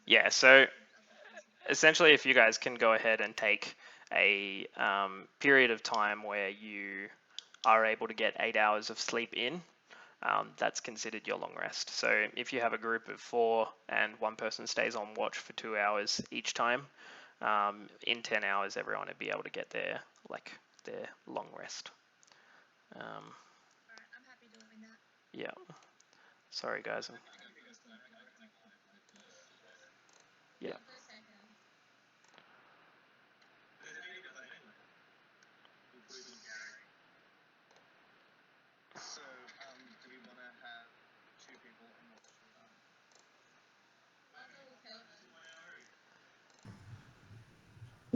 Yeah, so essentially if you guys can go ahead and take a period of time where you are able to get 8 hours of sleep in, that's considered your long rest. So if you have a group of 4 and one person stays on watch for 2 hours each time, in 10 hours everyone would be able to get their long rest. Alright, I'm happy doing that. Yeah. Sorry guys. Yeah. So, do we want to have 2 people and watch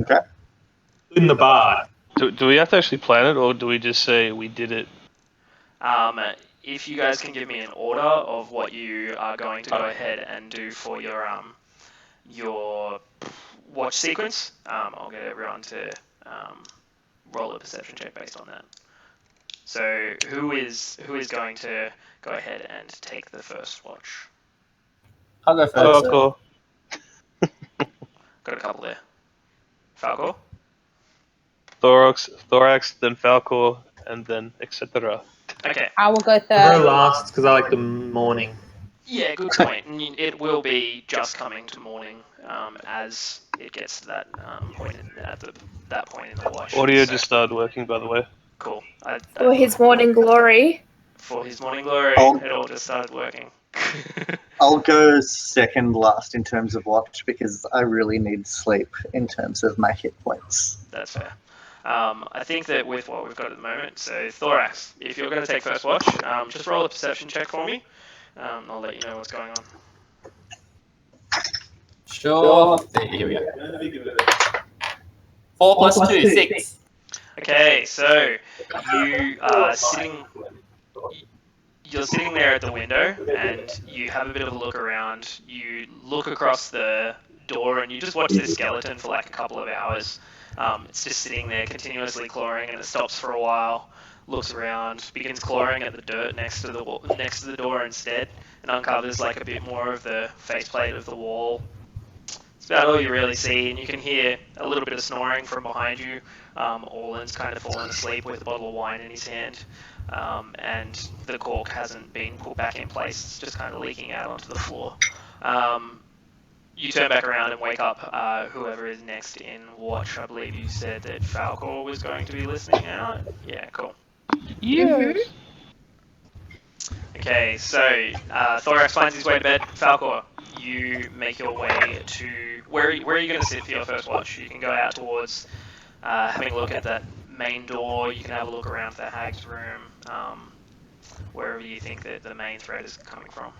Okay. In the bar. Do we have to actually plan it, or do we just say we did it? If you guys can give me an order of what you are going to go ahead and do for your watch sequence, I'll get everyone to roll a perception check based on that. So who is going to go ahead and take the first watch? I'll go first. Falco. Got a couple there. Falco? Thorax, then Falco, and then etc. Okay. I will go I'll third. go last because I like the morning. Yeah, good point. And it will be just coming to morning as it gets to that point that point in the watch. Audio So, just started working, by the way. cool. For his morning glory. For his morning glory, it all just started working. I'll go second last in terms of watch because I really need sleep in terms of my hit points. That's fair. I think that with what we've got at the moment, so Thorax, if you're going to take first watch, just roll a perception check for me. I'll let you know what's going on. Sure. Here we go. 4 plus 2, 6. Okay, so you are sitting. You're sitting there at the window, and you have a bit of a look around. You look across the door, and you just watch this skeleton for like a couple of hours. It's just sitting there continuously clawing, and it stops for a while, looks around, begins clawing at the dirt next to the door instead, and uncovers like a bit more of the faceplate of the wall. It's about all you really see, and you can hear a little bit of snoring from behind you. Orland's kind of fallen asleep with a bottle of wine in his hand, and the cork hasn't been put back in place. It's just kind of leaking out onto the floor. You turn back around and wake up whoever is next in watch. I believe you said that Falcor was going to be listening out. Yeah, cool. Yes. Okay, so Thorax finds his way to bed. Falcor, you make your way to... Where are you going to sit for your first watch? You can go out towards having a look at that main door. You can have a look around the hag's room, wherever you think that the main threat is coming from.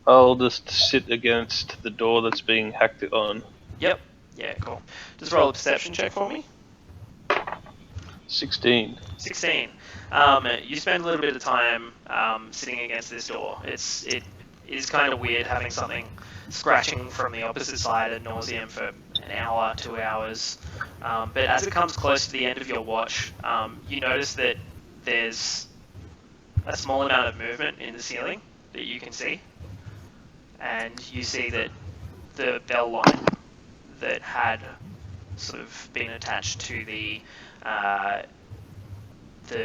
I'll just sit against the door that's being hacked on. Yep. Yeah, cool. Just roll a perception check for me. 16. 16. You spend a little bit of time sitting against this door. It is kind of weird having something scratching from the opposite side ad nauseum for an hour, 2 hours. But as it comes close to the end of your watch, you notice that there's a small amount of movement in the ceiling that you can see. And you see that the bell line that had sort of been attached to the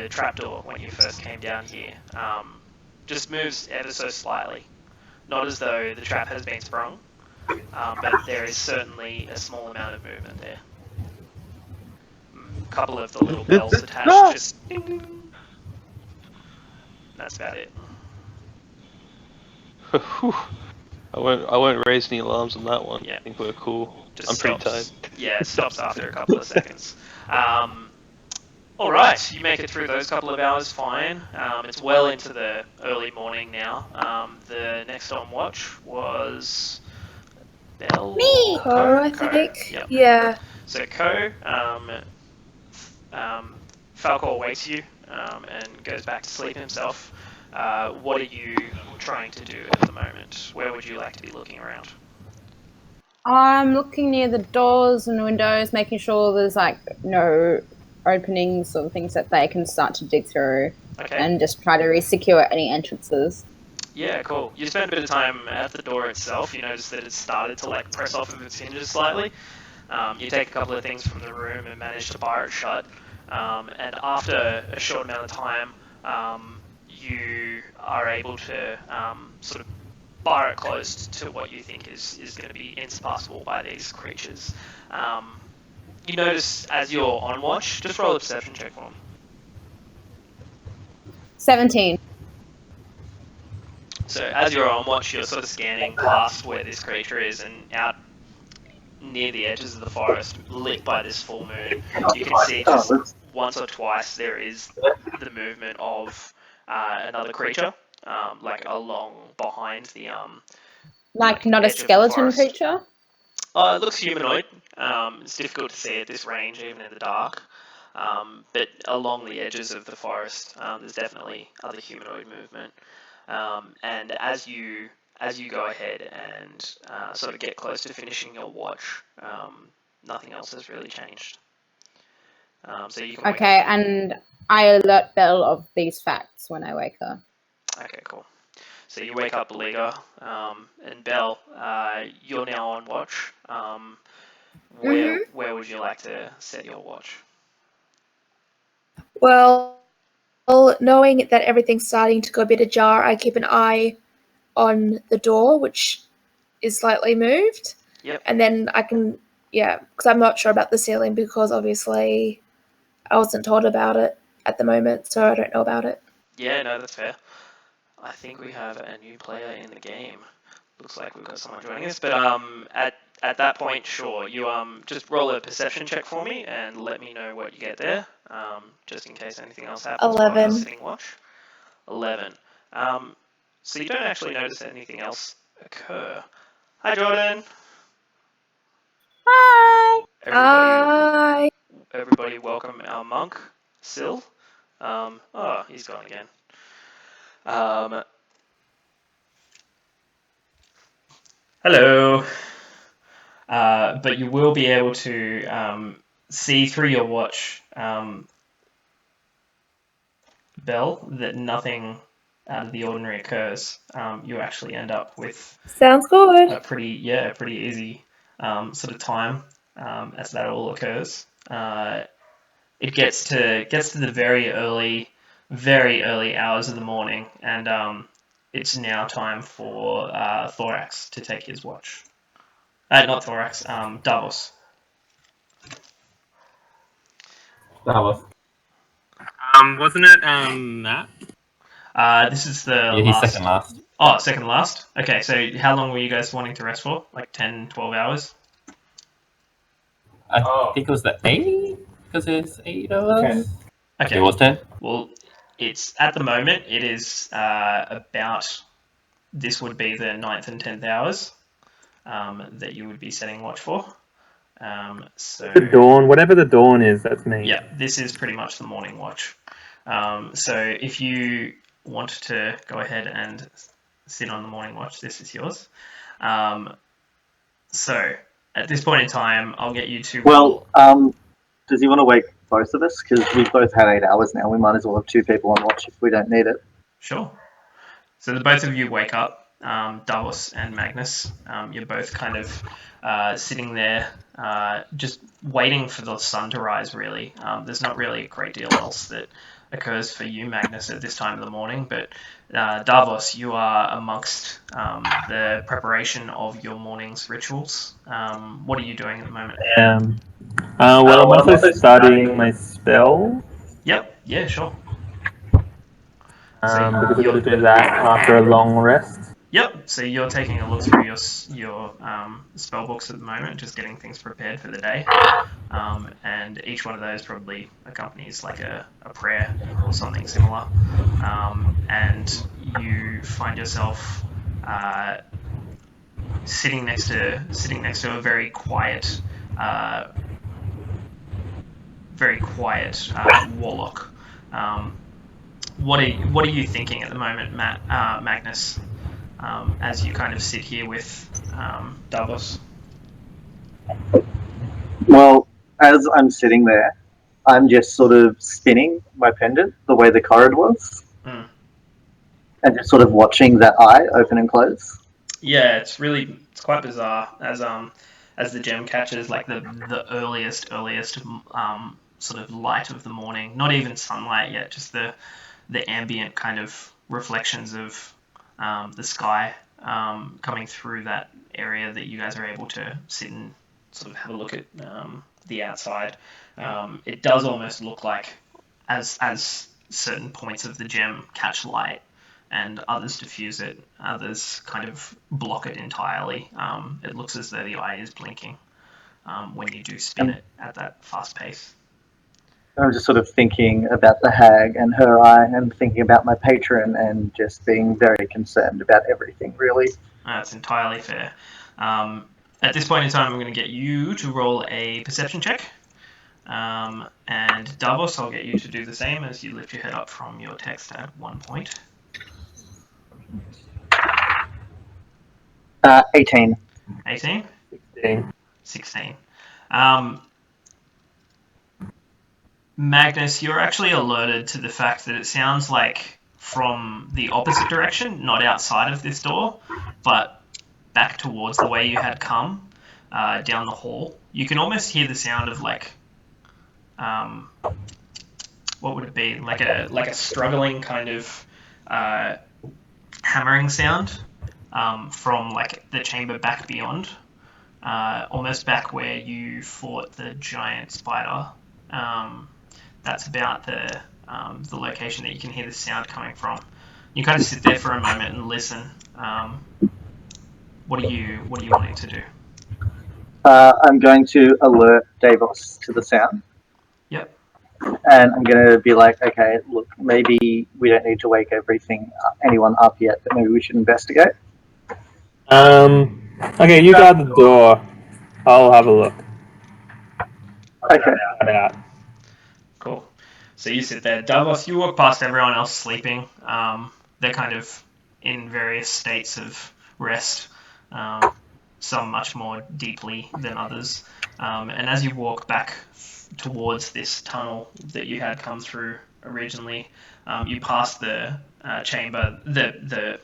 trapdoor when you first came down here just moves ever so slightly. Not as though the trap has been sprung, but there is certainly a small amount of movement there. A couple of the little bells attached, just ding, ding, ding. That's about it. I won't raise any alarms on that one. Yeah. I think we're cool. Just I'm pretty stops. tired. Yeah, it stops after a couple of seconds. Alright, you make it through those couple of hours fine. It's well into the early morning now. The next on watch was Bell? Me! Ko, I think. Yep. Yeah. So Ko, Falcor wakes you and goes back to sleep himself. What are you trying to do at the moment? Where would you like to be looking around? I'm looking near the doors and windows, making sure there's like no openings or things that they can start to dig through, Okay. and just try to re-secure any entrances. Yeah, cool. You spend a bit of time at the door itself. You notice that it's started to like press off of its hinges slightly. You take a couple of things from the room and manage to bar it shut. And after a short amount of time, you are able to sort of bar it closed to what you think is going to be impassable by these creatures. You notice as you're on watch, just roll a perception check for them. 17. So as you're on watch, you're sort of scanning past where this creature is and out near the edges of the forest, lit by this full moon. You can see just once or twice there is the movement of another creature, like along behind the Like not a skeleton creature? It looks humanoid. It's difficult to see at this range, even in the dark. But along the edges of the forest, there's definitely other humanoid movement. And as you go ahead and sort of get close to finishing your watch, nothing else has really changed. So you can Okay, and I alert Belle of these facts when I wake her. Okay, cool. So you wake up Liga, and Belle, you're now on watch. Where would you like to set your watch? Well, knowing that everything's starting to go a bit ajar, I keep an eye on the door, which is slightly moved. Yep. And then I can, because I'm not sure about the ceiling because obviously I wasn't told about it at the moment, so I don't know about it. Yeah, no, that's fair. I think we have a new player in the game. Looks like we've got someone joining us, but at that point, sure, you just roll a perception check for me and let me know what you get there, just in case anything else happens 11. while you're sitting watch. 11. So you don't actually notice anything else occur. Hi, Jordan. Hi. Everybody welcome our monk, Sil. He's gone again. Hello. But you will be able to see through your watch, Belle, that nothing out of the ordinary occurs. You actually end up with Sounds good. a pretty easy sort of time as that all occurs. It gets to the very early hours of the morning, and it's now time for Thorax to take his watch. Not Thorax, Davos. Davos. Wasn't it Matt? This is the Yeah, he's last. second last. Oh, second last? Okay, so how long were you guys wanting to rest for? Like 10, 12 hours? I think it was the 8, because there's 8 of us. Okay. It was 10? Well, it's at the moment, it is about, this would be the 9th and 10th hours that you would be setting watch for. So the dawn, whatever the dawn is, that's me. Yeah, this is pretty much the morning watch. So if you want to go ahead and sit on the morning watch, this is yours. So at this point in time, I'll get you to. Well, does he want to wake both of us? Because we've both had 8 hours now. We might as well have 2 people on watch if we don't need it. Sure. So the both of you wake up, Davos and Magnus. You're both kind of sitting there, just waiting for the sun to rise, really. There's not really a great deal else that occurs for you, Magnus, at this time of the morning, but Davos, you are amongst the preparation of your morning's rituals. What are you doing at the moment? Well, I'm also studying my spell. Yep, yeah, sure. Because I'm going to do that after a long rest. Yep, so you're taking a look through your spell books at the moment, just getting things prepared for the day. And each one of those probably accompanies like a prayer or something similar. And you find yourself sitting next to a very quiet warlock. What are you thinking at the moment, Magnus? As you kind of sit here with Davos? Well, as I'm sitting there, I'm just sort of spinning my pendant the way the corrid was. and just sort of watching that eye open and close. Yeah, it's quite bizarre as the gem catches like the earliest sort of light of the morning. Not even sunlight yet, just the ambient kind of reflections of the sky coming through that area that you guys are able to sit and sort of have a look at the outside. It does almost look like as certain points of the gem catch light and others diffuse it, others kind of block it entirely. It looks as though the eye is blinking when you do spin it at that fast pace. I'm just sort of thinking about the hag and her eye, and thinking about my patron, and just being very concerned about everything, really. That's entirely fair. At this point in time, I'm going to get you to roll a perception check. And Davos, I'll get you to do the same as you lift your head up from your text at 1 point. 18. 18? 16. Magnus, you're actually alerted to the fact that it sounds like from the opposite direction, not outside of this door, but back towards the way you had come, down the hall. You can almost hear the sound of like, what would it be? Like a struggling kind of hammering sound from like the chamber back beyond, almost back where you fought the giant spider. That's about the location that you can hear the sound coming from. You kind of sit there for a moment and listen. What are you wanting to do? I'm going to alert Davos to the sound. Yep. And I'm going to be like, okay, look, maybe we don't need to wake anyone up yet, but maybe we should investigate. Okay, you got the door. I'll have a look. Okay. Cool. So you sit there. Davos, you walk past everyone else sleeping. They're kind of in various states of rest, some much more deeply than others. And as you walk back towards this tunnel that you had come through originally, you pass the chamber, the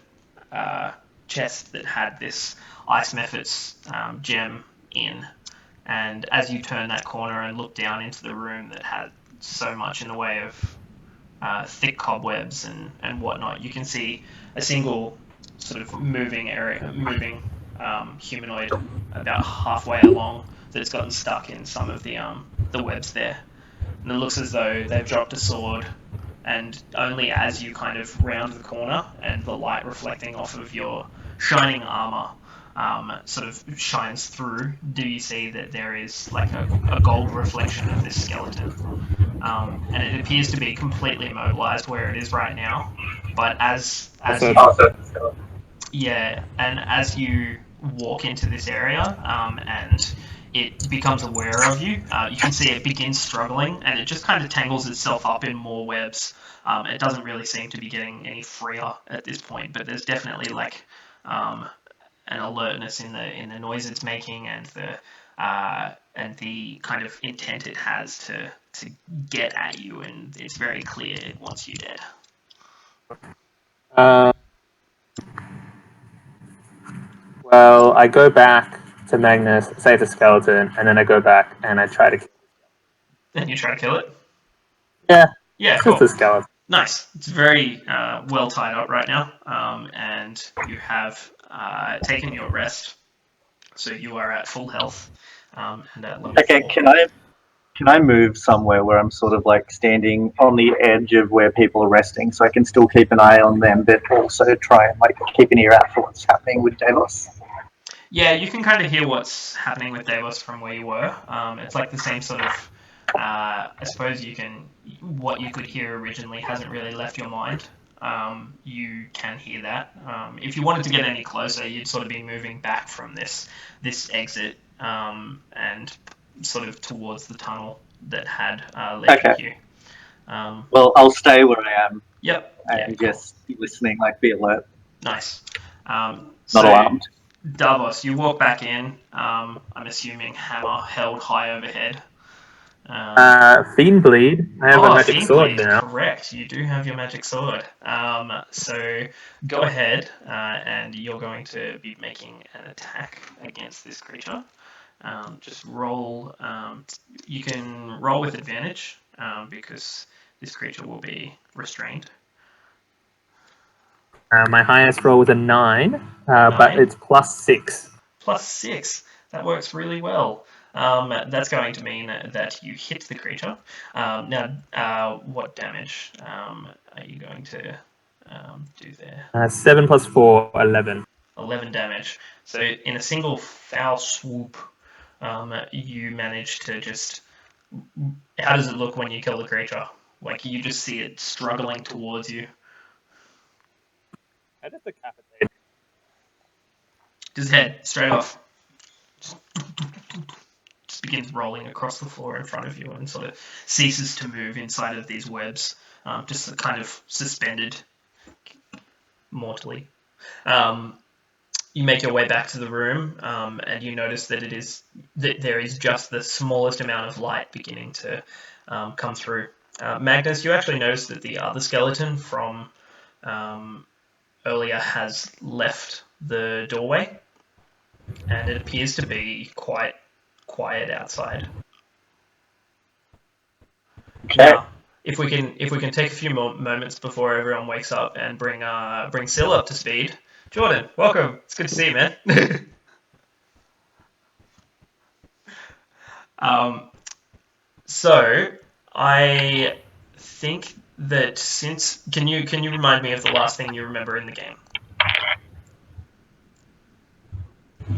chest that had this Ice Methods gem in. And as you turn that corner and look down into the room that had so much in the way of thick cobwebs and whatnot, you can see a single sort of moving humanoid about halfway along that's gotten stuck in some of the webs there. And it looks as though they've dropped a sword, and only as you kind of round the corner and the light reflecting off of your shining armor sort of shines through, do you see that there is like a gold reflection of this skeleton. And it appears to be completely immobilized where it is right now. But as you walk into this area and it becomes aware of you, you can see it begins struggling, and it just kind of tangles itself up in more webs. It doesn't really seem to be getting any freer at this point, but there's definitely like an alertness in the noise it's making and the kind of intent it has to get at you, and it's very clear it wants you dead. Well, I go back to Magnus, say the skeleton, and then I go back and I try to kill it. And you try to kill it? Yeah. Yeah, It's cool. just a skeleton. Nice. It's very well tied up right now, and you have taken your rest, so you are at full health and at level 4. Can I move somewhere where I'm sort of like standing on the edge of where people are resting, so I can still keep an eye on them, but also try and like keep an ear out for what's happening with Davos? Yeah, you can kind of hear what's happening with Davos from where you were. It's like the same sort of. I suppose what you could hear originally hasn't really left your mind. You can hear that. If you wanted to get any closer, you'd sort of be moving back from this exit and sort of towards the tunnel that had led you here. Well, I'll stay where I am. Yep. And just be listening, like be alert. Nice. Not alarmed. Davos, you walk back in. I'm assuming hammer held high overhead. Fiend Bleed. I have a magic Fiend sword Blade, now. correct. You do have your magic sword. So go ahead, and you're going to be making an attack against this creature. Just roll. You can roll with advantage because this creature will be restrained. My highest roll was a 9, but 9? it's +6. +6. That works really well. That's going to mean that you hit the creature. Now, what damage are you going to do there? 7 + 4, 11. 11 damage. So in a single foul swoop, you manage to just... How does it look when you kill the creature? Like, you just see it struggling towards you. I just decapitated. His head, straight off. Just begins rolling across the floor in front of you and sort of ceases to move inside of these webs, just kind of suspended mortally. You make your way back to the room, and you notice that there is just the smallest amount of light beginning to come through. Magnus, you actually notice that the other skeleton from earlier has left the doorway, and it appears to be quite quiet outside. Okay. Now, if we can take a few more moments before everyone wakes up and bring Syl up to speed. Jordan, welcome. It's good to see you, man. So I think that can you remind me of the last thing you remember in the game?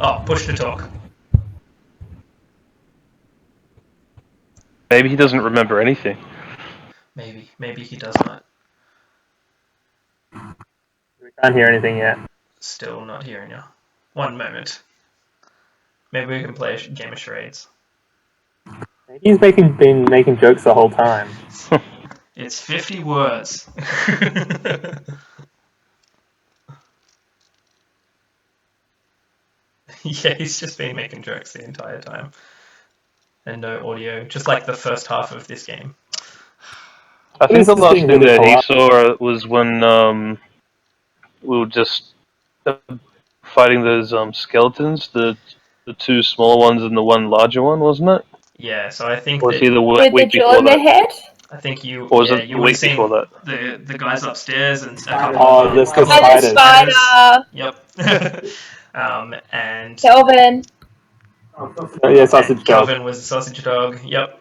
Oh, push to talk. Maybe he doesn't remember anything. Maybe he does not. We can't hear anything yet. Still not hearing you. One moment. Maybe we can play a game of charades. He's been making jokes the whole time. It's 50 words. Yeah, he's just been making jokes the entire time. And no audio, just like the first half of this game. I think He's the just last being thing really that he polite. saw was when we were just fighting those skeletons, the two smaller ones and the one larger one, wasn't it? Yeah, so I think Or was that he the With the week jaw before in the that? head? I think you Or was yeah it you the would have week before seen that? the guys upstairs and a couple Oh, of just the By the spiders. spider. Yep. And Kelvin. Yeah, sausage dog. Kelvin was a sausage dog. Yep.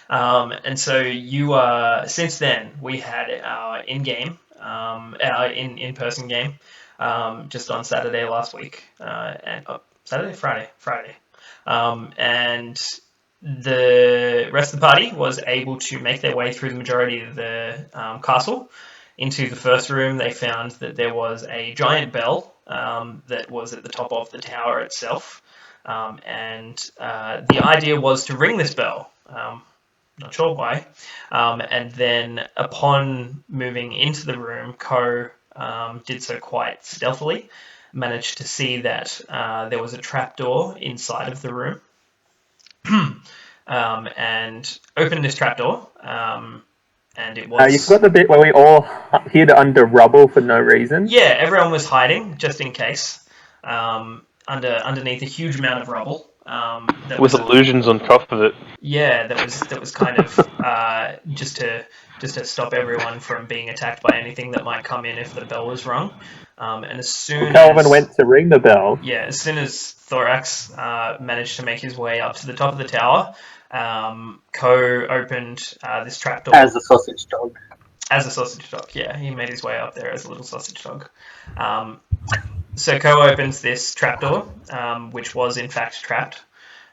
And so you since then we had our in-game, in-person game, just on Saturday last week, and Friday, and the rest of the party was able to make their way through the majority of the castle. Into the first room, they found that there was a giant bell that was at the top of the tower itself. And the idea was to ring this bell. Not sure why. And then upon moving into the room, Ko did so quite stealthily, managed to see that there was a trapdoor inside of the room, and opened this trapdoor. And it was... You forgot the bit where we all hid under rubble for no reason? Yeah, everyone was hiding, just in case, underneath a huge amount of rubble. With illusions on top of it. Yeah, that was kind of just to stop everyone from being attacked by anything that might come in if the bell was rung. And as soon Kelvin as went to ring the bell. yeah, as soon as Thorax managed to make his way up to the top of the tower, Ko opened this trapdoor. As a sausage dog. As a sausage dog, yeah. He made his way up there as a little sausage dog. So Ko opens this trapdoor, which was in fact trapped,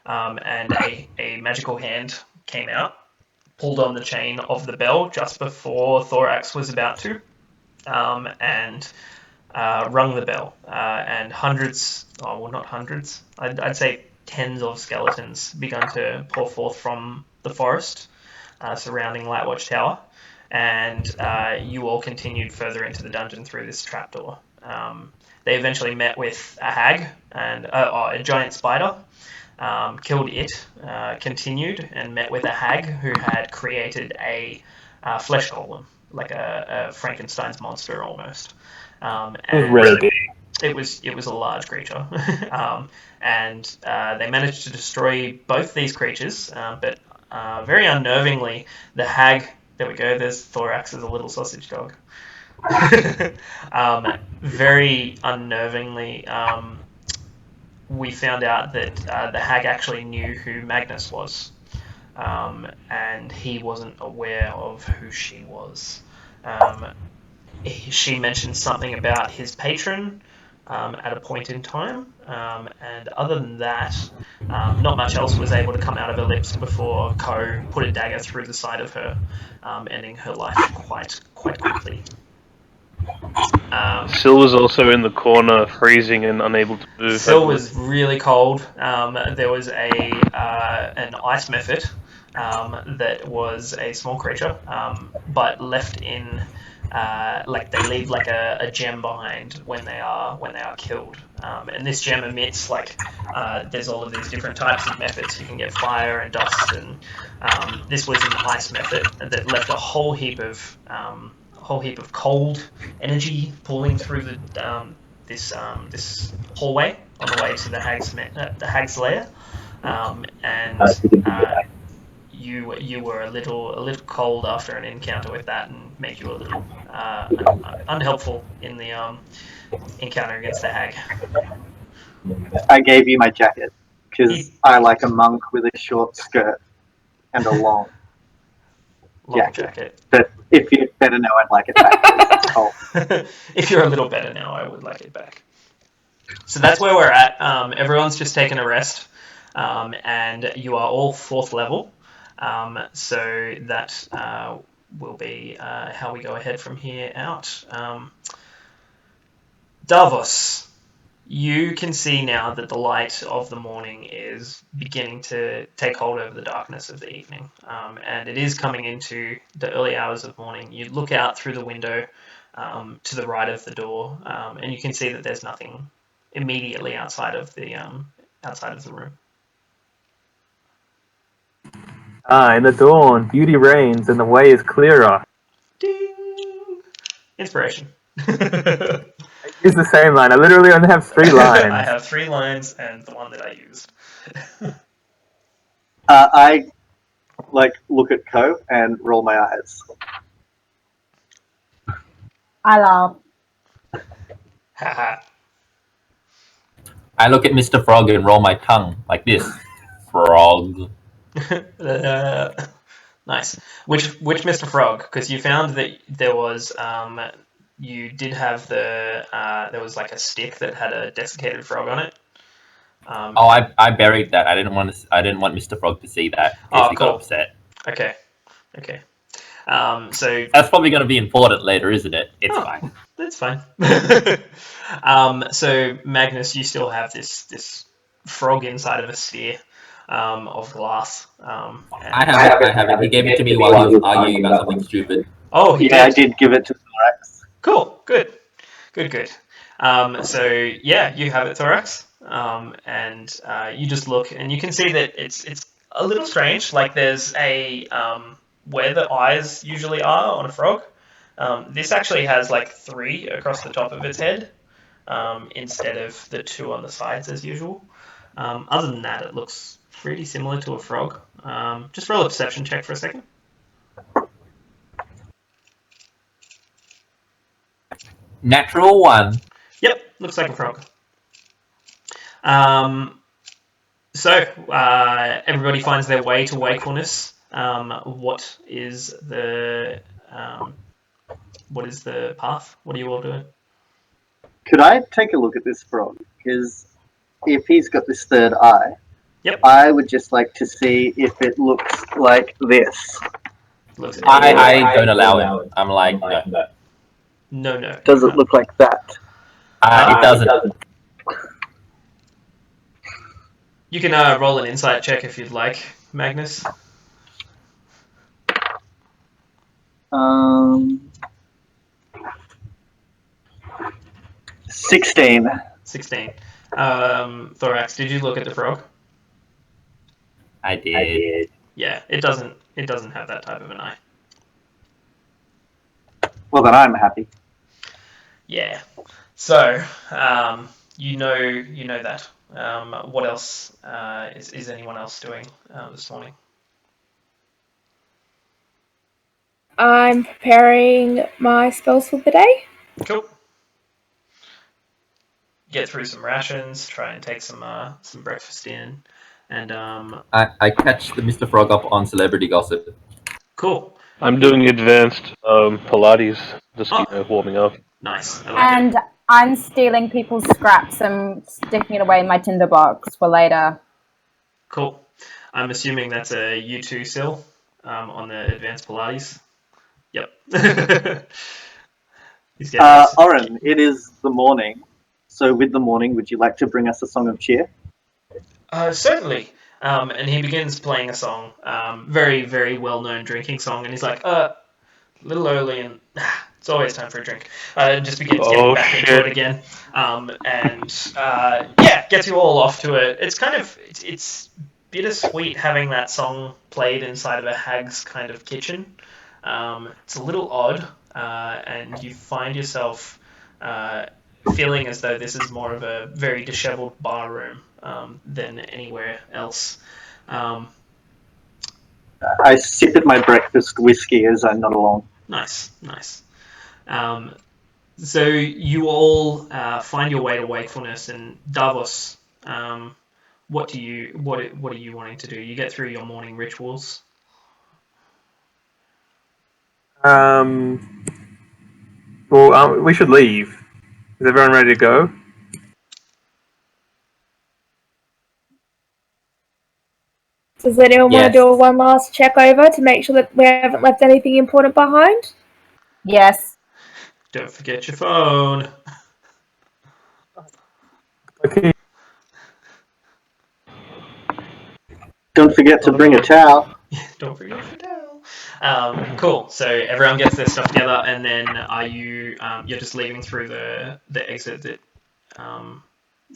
and a magical hand came out, pulled on the chain of the bell just before Thorax was about to, and rung the bell. And hundreds, not hundreds, I'd say tens of skeletons began to pour forth from the forest surrounding Lightwatch Tower. And you all continued further into the dungeon through this trapdoor. They eventually met with a hag and a giant spider, killed it, continued and met with a hag who had created a flesh golem, like a Frankenstein's monster almost. It was really big. It was a large creature, and they managed to destroy both these creatures, but very unnervingly, the hag. There we go. There's Thorax as a little sausage dog. Very unnervingly, we found out that the hag actually knew who Magnus was, and he wasn't aware of who she was. She mentioned something about his patron at a point in time, and other than that, not much else was able to come out of her lips before Ko put a dagger through the side of her, ending her life quite quickly. Sil was also in the corner, freezing and unable to move. Sil was really cold. There was an ice mephit that was a small creature, but left in like they leave like a gem behind when they are killed. And this gem emits like there's all of these different types of mephits. You can get fire and dust, and this was an ice mephit that left a whole heap of cold energy pooling through this hallway on the way to the hag's lair, and you were a little cold after an encounter with that, and made you a little unhelpful in the encounter against the hag. I gave you my jacket because I like a monk with a short skirt and a long jacket. But if you're better now, I'd like it back. It's cold. If you're a little better now, I would like it back. So that's where we're at. Everyone's just taken a rest, and you are all 4th level. So that will be how we go ahead from here out. Davos, you can see now that the light of the morning is beginning to take hold over the darkness of the evening, and it is coming into the early hours of morning. You look out through the window to the right of the door, and you can see that there's nothing immediately outside of the room. In the dawn, beauty reigns and the way is clearer. Ding! Inspiration. Use the same line. I literally only have 3 lines. I have 3 lines and the one that I used. I look at Ko and roll my eyes. I laugh. Haha. I look at Mr. Frog and roll my tongue like this. Frog. Nice. Which Mr. Frog? Because you found that there was you did have there was like a stick that had a desiccated frog on it. I buried that. I didn't want Mr. Frog to see that. He got upset. Okay. So that's probably going to be important later, isn't it? It's fine. That's fine. So Magnus, you still have this frog inside of a sphere of glass. I have it. He gave it to me while he was arguing about something stupid. Oh, he did? I did give it to Thorax. Cool. Good. So yeah, you have it, Thorax. And you just look, and you can see that it's a little strange. Like there's a where the eyes usually are on a frog. This actually has like 3 across the top of its head, instead of the 2 on the sides as usual. Other than that, it looks pretty similar to a frog. Just roll a perception check for a second. Natural 1. Yep, looks like a frog. So everybody finds their way to wakefulness. What is the path? What are you all doing? Could I take a look at this frog? Because if he's got this 3rd eye, yep, I would just like to see if it looks like this. I don't allow it. I'm like, no. No. Does it look like that? It doesn't. You can roll an insight check if you'd like, Magnus. 16. 16. Thorax, did you look at the frog? I did. Yeah, it doesn't have that type of an eye. Well, then I'm happy. Yeah. So, you know that. What else is anyone else doing this morning? I'm preparing my spells for the day. Cool. Get through some rations, try and take some breakfast in, and I catch the Mr. Frog up on celebrity gossip. cool. I'm doing advanced Pilates, just warming up. Nice. I like it. And I'm stealing people's scraps and sticking it away in my tinderbox for later. Cool. I'm assuming that's a U2 Sil on the advanced Pilates. Yep. He's getting us. Oren, it is the morning. So with the morning, would you like to bring us a song of cheer? Certainly. And he begins playing a song, very, very well-known drinking song, and he's like, a little early, and it's always time for a drink. Just begins getting back into it again, and yeah, gets you all off to it. It's kind of, it's bittersweet having that song played inside of a hag's kind of kitchen. It's a little odd, and you find yourself feeling as though this is more of a very disheveled bar room than anywhere else. I sip at my breakfast whiskey as I nod along. Nice. So you all find your way to wakefulness, and Davos. What are you wanting to do? You get through your morning rituals. Well, we should leave. Is everyone ready to go? Does anyone want Yes. to do a one last check over to make sure that we haven't left anything important behind? Yes. Don't forget your phone. Okay. Don't forget to bring a towel. Don't forget your towel. Cool. So everyone gets their stuff together, and then are you? You're just leaving through the exit that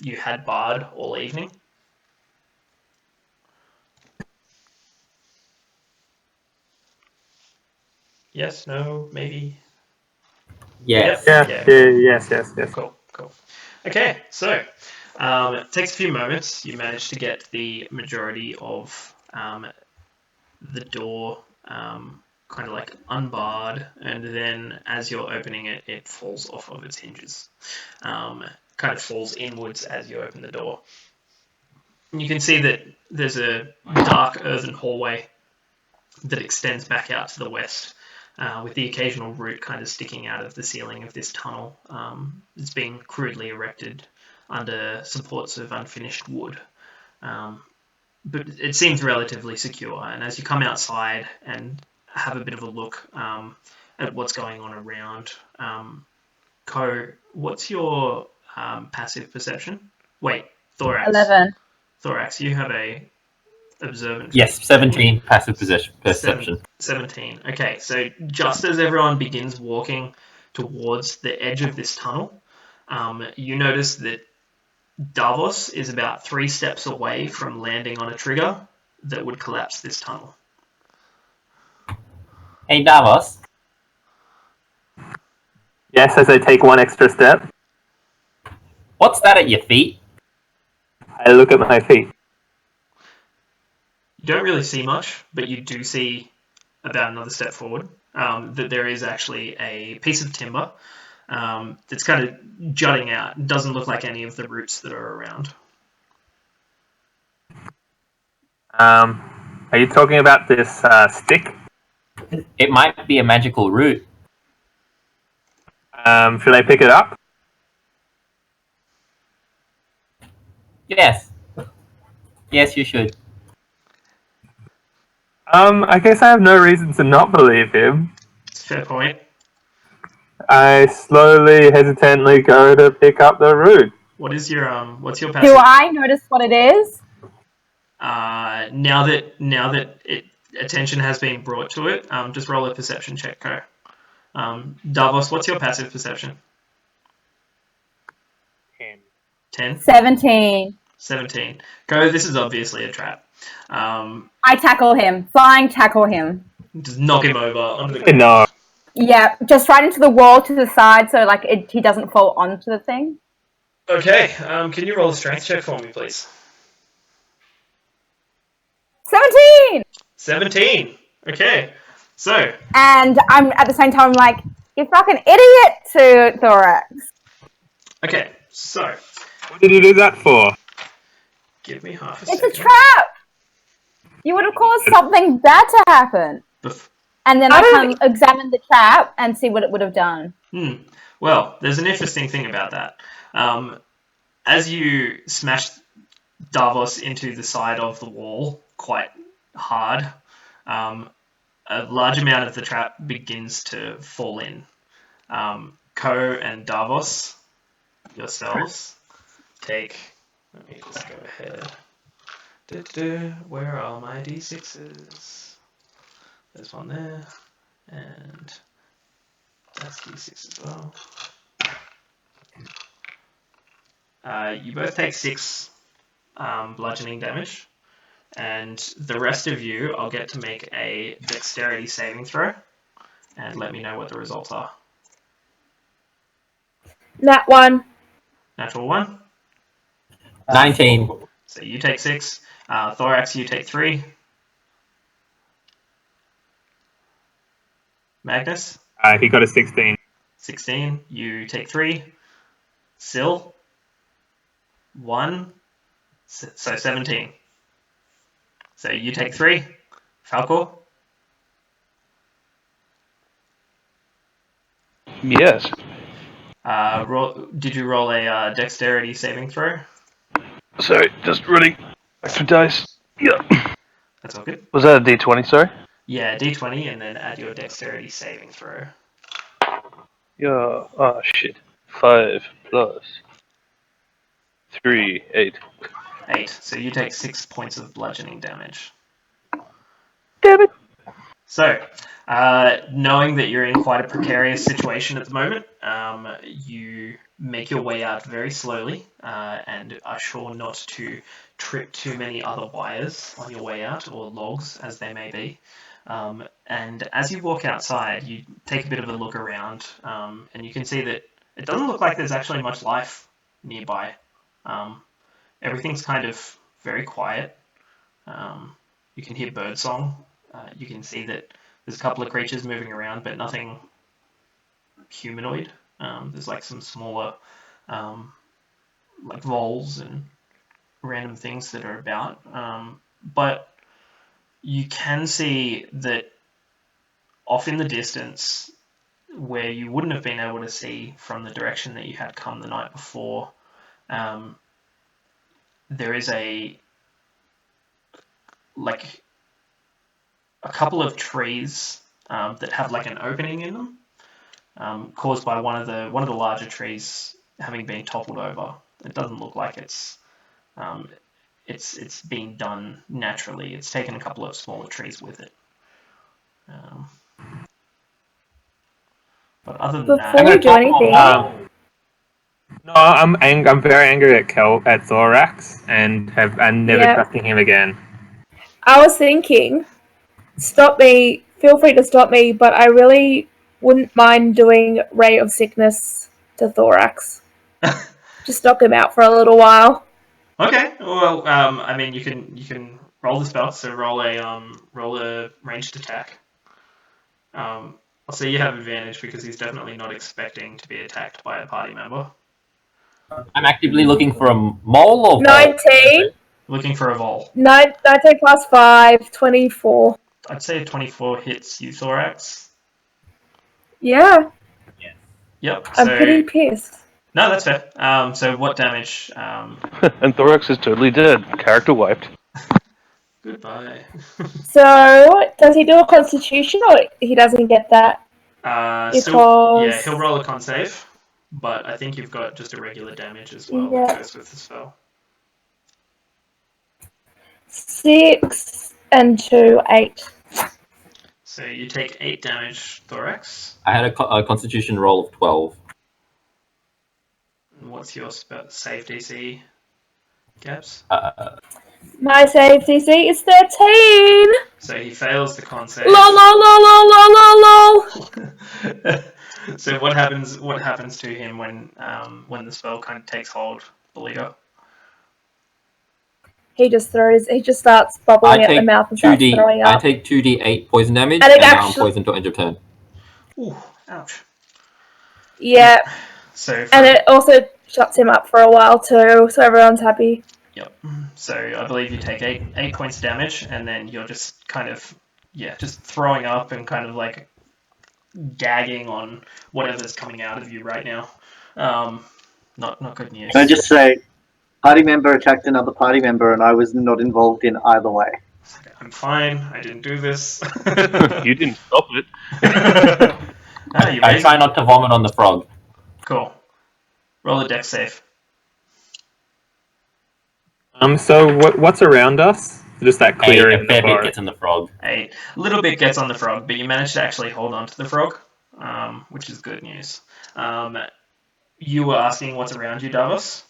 you had barred all evening. Yes. No. Maybe. Yes. Yep. Yes. Cool. Okay, so it takes a few moments. You manage to get the majority of the door kind of like unbarred, and then as you're opening it, it falls off of its hinges. Kind of falls inwards as you open the door. And you can see that there's a dark earthen hallway that extends back out to the west. With the occasional root kind of sticking out of the ceiling of this tunnel. It's been crudely erected under supports of unfinished wood. But it seems relatively secure, and as you come outside and have a bit of a look at what's going on around, Ko, what's your passive perception? Wait, Thorax. 11. Thorax, you have a observant. Yes, 17 passive perception. 17. Okay, so just as everyone begins walking towards the edge of this tunnel, you notice that Davos is about 3 steps away from landing on a trigger that would collapse this tunnel. Hey, Davos. Yes, as I take one extra step, What's that at your feet? I look at my feet. You don't really see much, but you do see about another step forward that there is actually a piece of timber that's kind of jutting out. It doesn't look like any of the roots that are around. Are you talking about this stick? It might be a magical root. Should I pick it up? Yes. Yes, you should. I guess I have no reason to not believe him. It's a fair point. I slowly, hesitantly go to pick up the root. What's your passive? Do I notice what it is? Now that attention has been brought to it, just roll a perception check, Ko. Davos, what's your passive perception? 10. 10? 17. 17. Ko, this is obviously a trap. I tackle him. Flying tackle him. Just knock him over onto the ground. No. Yeah, just right into the wall to the side so like he doesn't fall onto the thing. Okay, can you roll a strength check for me, please? 17! 17. Okay, so And I'm at the same time like, you fucking idiot to Thorax. okay, so What did you do that for? give me half a It's second. a trap! You would have caused something bad to happen. And then I can examine the trap and see what it would have done. Well, there's an interesting thing about that. As you smash Davos into the side of the wall quite hard, a large amount of the trap begins to fall in. Ko and Davos, yourselves, take... Let me just go ahead. Where are my d6s? There's one there, and that's d6 as well. You both take 6 bludgeoning damage, and the rest of you, I'll get to make a dexterity saving throw, and let me know what the results are. Nat 1. Natural 1. 19. So you take 6. Thorax, you take 3. Magnus? He got a 16. 16. You take 3. Sil? 1. So 17. So you take 3. Falco? Yes. Did you roll a dexterity saving throw? Sorry, just running extra dice. Yeah. That's all good. Was that a D20, sorry? Yeah, d20 and then add your dexterity saving throw. Yeah. Oh, shit. 5 plus 3, 8. 8. So you take 6 points of bludgeoning damage. Damn it. So, knowing that you're in quite a precarious situation at the moment, you make your way out very slowly and are sure not to trip too many other wires on your way out, or logs as they may be. And as you walk outside, you take a bit of a look around, and you can see that it doesn't look like there's actually much life nearby. Everything's kind of very quiet. You can hear birdsong. You can see that there's a couple of creatures moving around, but nothing humanoid. There's like some smaller, like voles and random things that are about. But you can see that off in the distance, where you wouldn't have been able to see from the direction that you had come the night before, there is a couple of trees that have like an opening in them, caused by one of the larger trees having been toppled over. It doesn't look like it's being done naturally. It's taken a couple of smaller trees with it. But other than Before we that, do anything, No, I'm very angry at Thorax and I'm never Yeah. trusting him again. I was thinking, stop me, feel free to stop me, but I really wouldn't mind doing Ray of Sickness to Thorax. Just knock him out for a little while. okay. Well, I mean, you can roll the spell. So roll a ranged attack. I'll say you have advantage because he's definitely not expecting to be attacked by a party member. I'm actively looking for a mole or 19. Looking for a vol. 19 plus 5, 24. I'd say a 24 hits you, Thorax. Yeah, Yep. I'm So pretty pissed. no, that's fair. So what damage? And Thorax is totally dead. Character wiped. Goodbye. So, does he do a constitution or he doesn't get that? Still, yeah, he'll roll a con save, but I think you've got just a regular damage as well that goes with the spell. 6 and 2, 8. So you take 8 damage, Thorax. I had a constitution roll of 12. And what's your save DC, Gabs? My save DC is 13. So he fails the con save. Lol, lol, lol, lol, lol, lol, lol. So what happens? What happens to him when the spell kind of takes hold, Belito? He just starts bubbling out the mouth and starts throwing up. I take 2d8 poison damage, And it and now I'm actually- poisoned till end of turn. Ooh, ouch. Yeah, So and it also shuts him up for a while too, so everyone's happy. Yep. So I believe you take eight points of damage, and then you're just kind of just throwing up and kind of like gagging on whatever's coming out of you right now. Not good news. Can I just say, party member attacked another party member, and I was not involved in either way. I'm fine. I didn't do this. You didn't stop it. I try not to vomit on the frog. Cool. Roll a dex save. So what's around us? Just that clearing. A fair bit gets in the frog. A little bit gets on the frog, but you managed to actually hold on to the frog, which is good news. You were asking what's around you, Davos?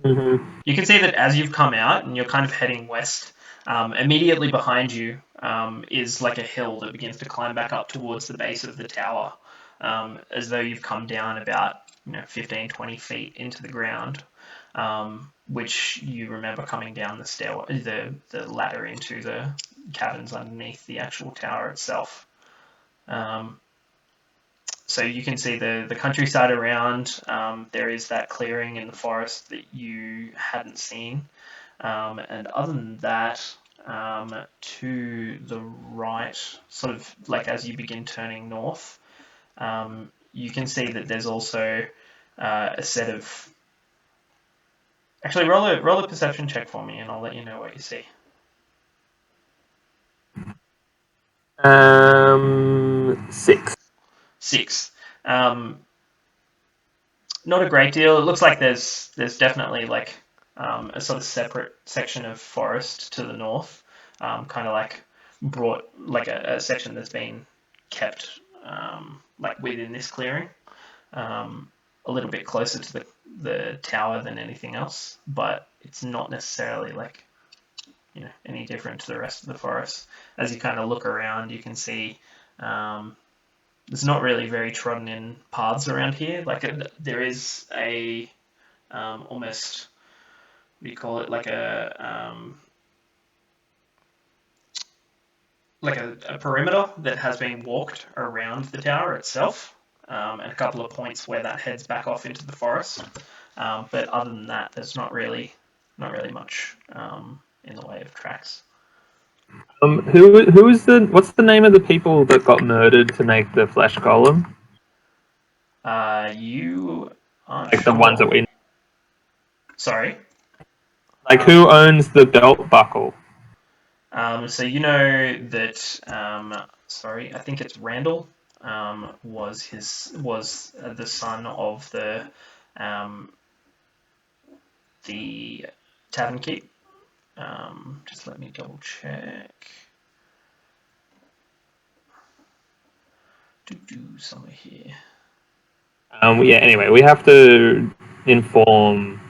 Mm-hmm. You can see that as you've come out and you're kind of heading west, immediately behind you is like a hill that begins to climb back up towards the base of the tower, as though you've come down about 15, 20 feet into the ground, which you remember coming down the stairway, the ladder into the caverns underneath the actual tower itself. So you can see the countryside around. There is that clearing in the forest that you hadn't seen. And other than that, to the right, sort of like as you begin turning north, you can see that there's also a set of... Actually, roll a perception check for me, and I'll let you know what you see. 6. 6. Not a great deal. It looks like there's definitely like a sort of separate section of forest to the north, kind of like brought like a section that's been kept like within this clearing, a little bit closer to the tower than anything else, but it's not necessarily like any different to the rest of the forest. As you kind of look around, you can see there's not really very trodden in paths around here. Like there is a almost, what do you call it, like a perimeter that has been walked around the tower itself, and a couple of points where that heads back off into the forest. But other than that, there's not really much in the way of tracks. What's the name of the people that got murdered to make the flesh golem? You aren't Like sure. the ones that we... Sorry? Like who owns the belt buckle? So you know that, sorry, I think it's Randall, was the son of the tavern keep. Just let me double check. Somewhere here. Yeah. Anyway, we have to inform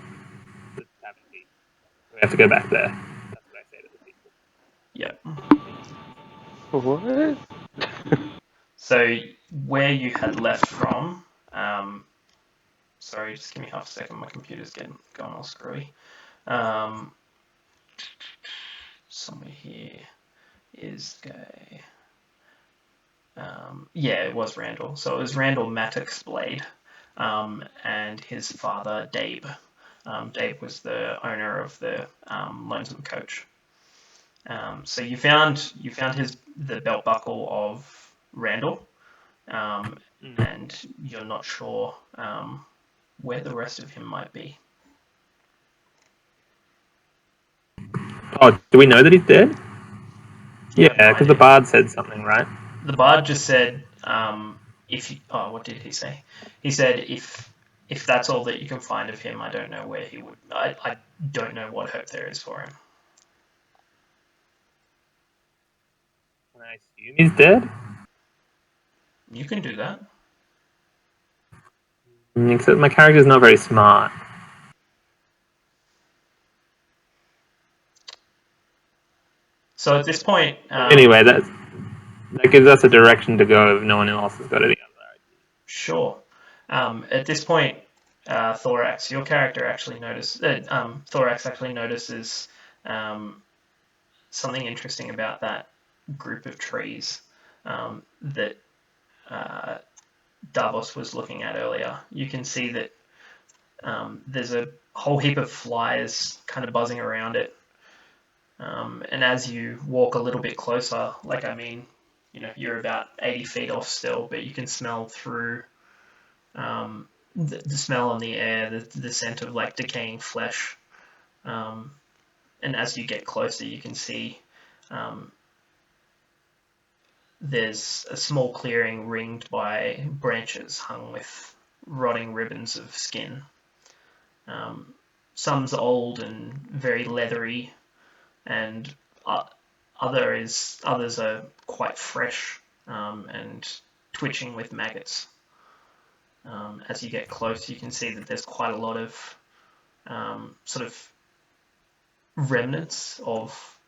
the tavern keep. We have to go back there. That's what I say to the people. Yep. What? So where you had left from, sorry, just give me half a second. My computer's going all screwy. Somewhere here is Gay. Yeah, it was Randall. So it was Randall Mattox Blade, and his father Dabe. Dabe was the owner of the Lonesome Coach. So you found the belt buckle of Randall, and you're not sure where the rest of him might be. Oh, do we know that he's dead? Yeah, because the bard said something, right? The bard just said, what did he say? He said, if that's all that you can find of him, I don't know where he would... I don't know what hope there is for him. Can I assume he's dead? You can do that. Except my character's not very smart. So at this point, Anyway, that gives us a direction to go if no one else has got any other. sure. At this point, Thorax, your character actually Thorax actually notices something interesting about that group of trees that Davos was looking at earlier. You can see that there's a whole heap of flies kind of buzzing around it. And as you walk a little bit closer, you're about 80 feet off still, but you can smell through the smell in the air, the scent of like decaying flesh. And as you get closer, you can see there's a small clearing ringed by branches hung with rotting ribbons of skin. Some's old and very leathery, and others are quite fresh and twitching with maggots. As you get close, you can see that there's quite a lot of sort of remnants of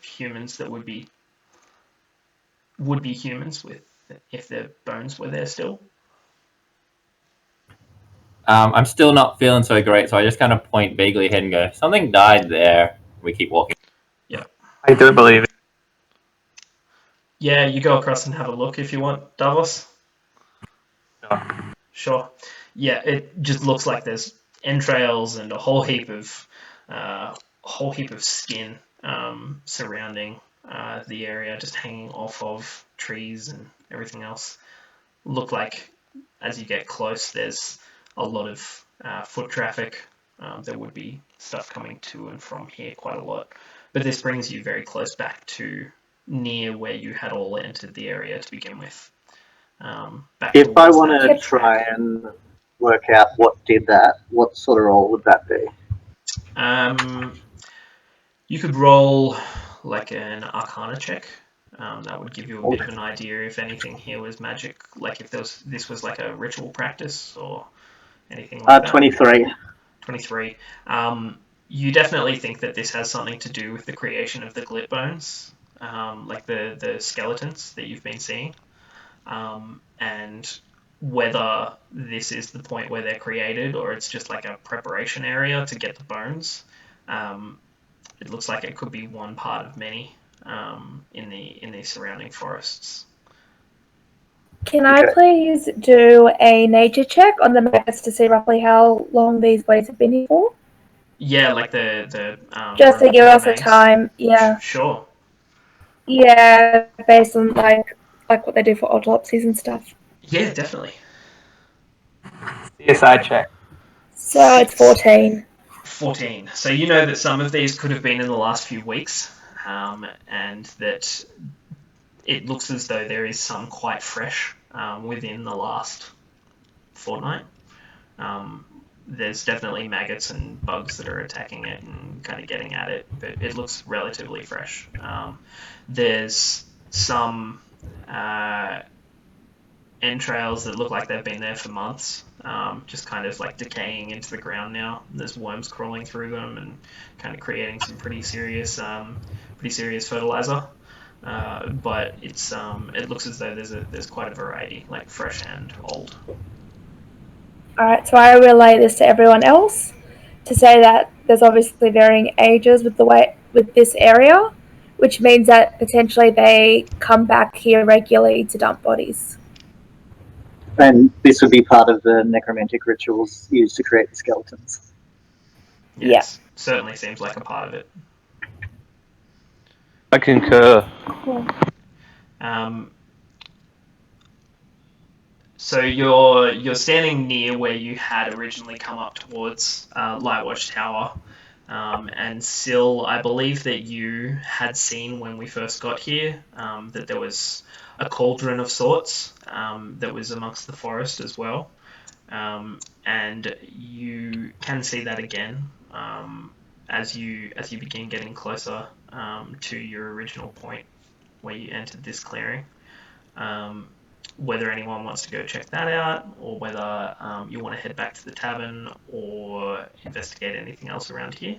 humans that would be humans if their bones were there still. I'm still not feeling so great, so I just kind of point vaguely ahead and go, something died there. We keep walking. Yeah. I don't believe it. Yeah, you go across and have a look if you want, Davos. Sure. Yeah, it just looks like there's entrails and a whole heap of skin surrounding the area, just hanging off of trees and everything else. Look like as you get close, there's a lot of foot traffic. There would be stuff coming to and from here quite a lot. But this brings you very close back to near where you had all entered the area to begin with. If I want to try and work out what did that, what sort of roll would that be? You could roll like an Arcana check. That would give you a bit of an idea if anything here was magic, like if this was like a ritual practice or anything like that. 23. 23. You definitely think that this has something to do with the creation of the glit bones, like the skeletons that you've been seeing. And whether this is the point where they're created or it's just like a preparation area to get the bones, it looks like it could be one part of many in the surrounding forests. Can I please do a nature check on the maggots to see roughly how long these bodies have been here for? Yeah, like the just to give us a time. Yeah. Sure. Yeah, based on like what they do for autopsies and stuff. Yeah, definitely. CSI check. So it's 14. 14. So you know that some of these could have been in the last few weeks, and that it looks as though there is some quite fresh within the last fortnight. There's definitely maggots and bugs that are attacking it and kind of getting at it, but it looks relatively fresh. There's some entrails that look like they've been there for months, just kind of like decaying into the ground now. There's worms crawling through them and kind of creating some pretty serious fertilizer. But it's it looks as though there's quite a variety, like fresh and old. Alright, so I relay this to everyone else to say that there's obviously varying ages with this area, which means that potentially they come back here regularly to dump bodies. And this would be part of the necromantic rituals used to create the skeletons. Yes, certainly seems like a part of it. I concur. Cool. So you're standing near where you had originally come up towards Lightwatch Tower, and Syl, I believe that you had seen when we first got here that there was a cauldron of sorts that was amongst the forest as well, and you can see that again as you begin getting closer to your original point where you entered this clearing. Whether anyone wants to go check that out, or whether you want to head back to the tavern or investigate anything else around here.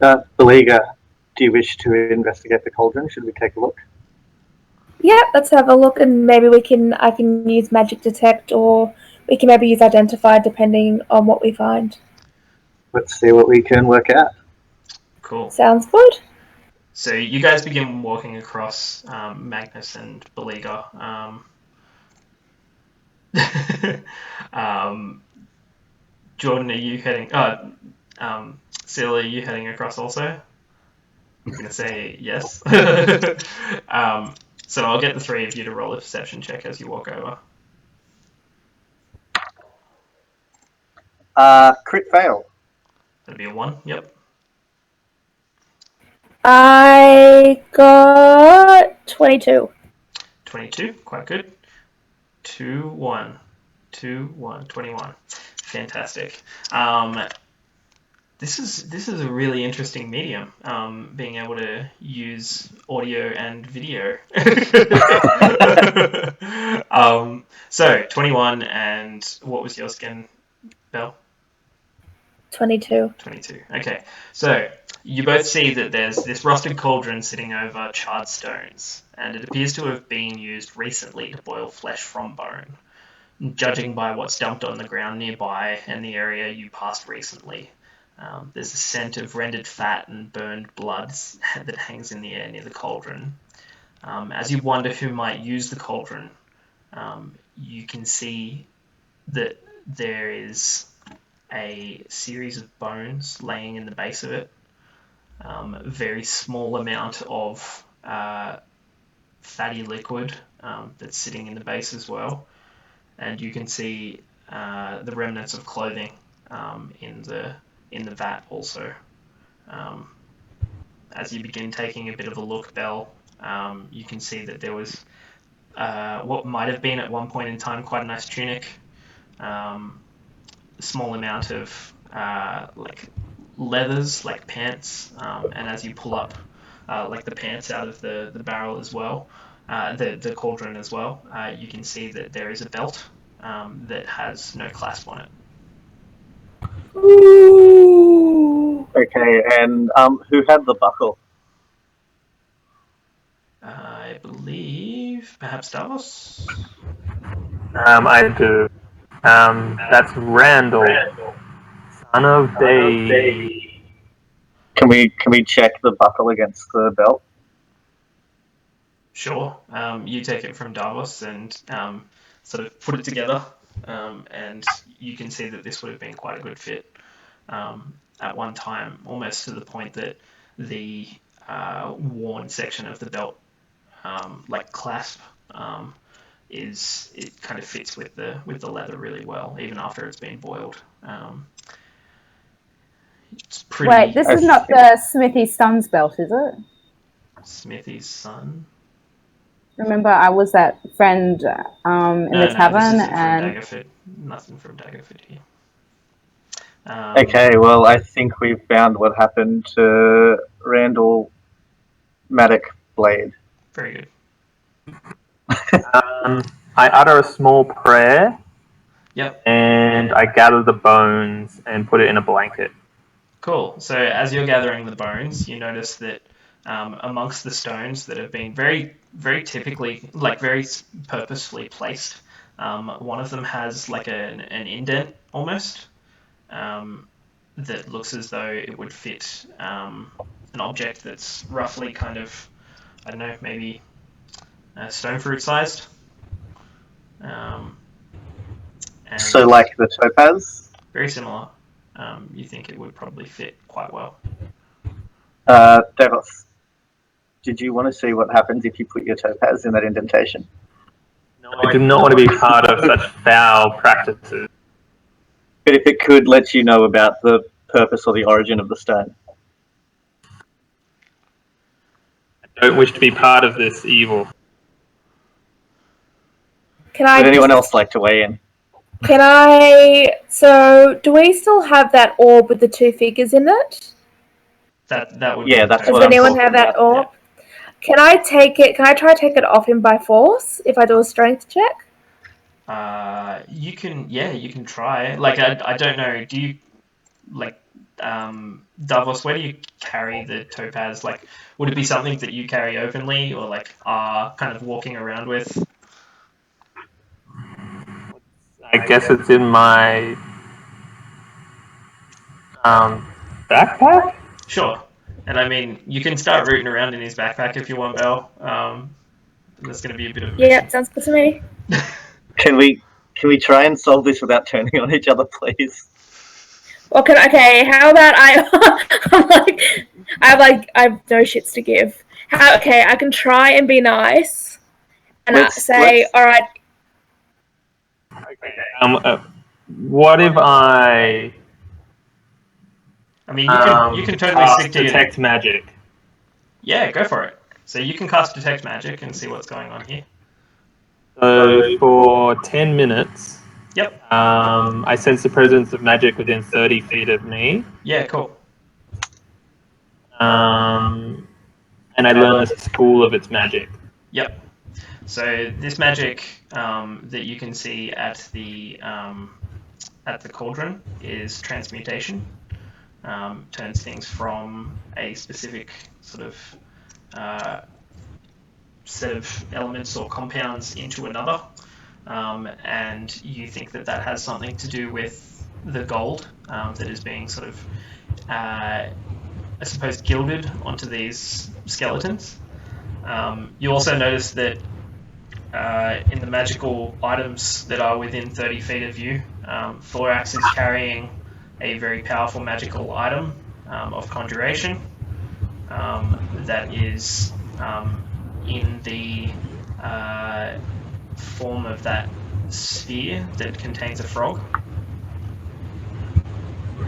Beliga, Do you wish to investigate the cauldron? Should we take a look? Yeah, let's have a look, and maybe I can use magic detect, or we can maybe use identify, depending on what we find. Let's see what we can work out. Cool. Sounds good. So you guys begin walking across Magnus and Beleaguer. Jordan, are you heading? Seal, are you heading across also? I was going to say yes. So I'll get the three of you to roll a perception check as you walk over. Crit fail. That'd be a 1. Yep. I got 22. 22. Quite good. 2, 1. 2, 1. 21. Fantastic. This is a really interesting medium, being able to use audio and video. So 21, and what was your skin, Belle? 22. 22. Okay, so you both see that there's this rusted cauldron sitting over charred stones, and it appears to have been used recently to boil flesh from bone, judging by what's dumped on the ground nearby and the area you passed recently. There's a scent of rendered fat and burned blood that hangs in the air near the cauldron. As you wonder who might use the cauldron, you can see that there is a series of bones laying in the base of it. A very small amount of fatty liquid that's sitting in the base as well. And you can see the remnants of clothing in the vat also. As you begin taking a bit of a look, Belle, you can see that there was what might have been at one point in time quite a nice tunic, a small amount of like leathers, like pants, and as you pull up like the pants out of the barrel as well, the cauldron as well, you can see that there is a belt that has no clasp on it. Ooh. Okay, and who had the buckle? I believe perhaps Davos. I do. That's Randall, son of Day. Can we check the buckle against the belt? Sure. You take it from Davos and sort of put it together, and you can see that this would have been quite a good fit at one time, almost to the point that the worn section of the belt, like clasp, it kind of fits with the leather really well, even after it's been boiled. It's pretty. Wait, this is not the Smithy's son's belt, is it? Smithy's son. Remember, I was that friend in the tavern, this isn't and from Daggerford. Nothing from Daggerford here. Okay, well, I think we've found what happened to Randall Maddock Blade. Very good. I utter a small prayer. Yep. And I gather the bones and put it in a blanket. Cool. So as you're gathering the bones, you notice that amongst the stones that have been very, very typically, like very purposefully placed, one of them has like an indent almost that looks as though it would fit an object that's roughly kind of, I don't know, maybe stone fruit sized. And So like the topaz? very similar. You think it would probably fit quite well. Davos, did you want to see what happens if you put your topaz in that indentation? No, I do not want to be part of such foul practices. But if it could let you know about the purpose or the origin of the stone. I don't wish to be part of this evil. Would anyone else like to weigh in? So, do we still have that orb with the two figures in it? That would. Yeah, that's Does what I'm anyone talking have that about. orb? Yeah. Can I try to take it off him by force if I do a strength check? You can try. Like I don't know. Do you like Davos, where do you carry the topaz? Like, would it be something that you carry openly, or like are kind of walking around with? I guess it's in my backpack. Sure. And I mean, you can start rooting around in his backpack if you want, Belle. There's going to be a bit of a mission. Yeah, sounds good to me. Can we try and solve this without turning on each other, please? Well, okay, how about I have no shits to give. Okay, I can try and be nice and say, all right. Okay. What if I? I mean, you can totally cast stick to detect magic? Yeah, go for it. So you can cast detect magic and see what's going on here. So for 10 minutes. Yep. I sense the presence of magic within 30 feet of me. Yeah, cool. And I learn the school of its magic. Yep. So this magic that you can see at the cauldron is transmutation. Turns things from a specific sort of set of elements or compounds into another. And you think that has something to do with the gold that is being sort of, I suppose, gilded onto these skeletons. You also notice that in the magical items that are within 30 feet of you, Thorax is carrying a very powerful magical item of conjuration that is in the form of that sphere that contains a frog.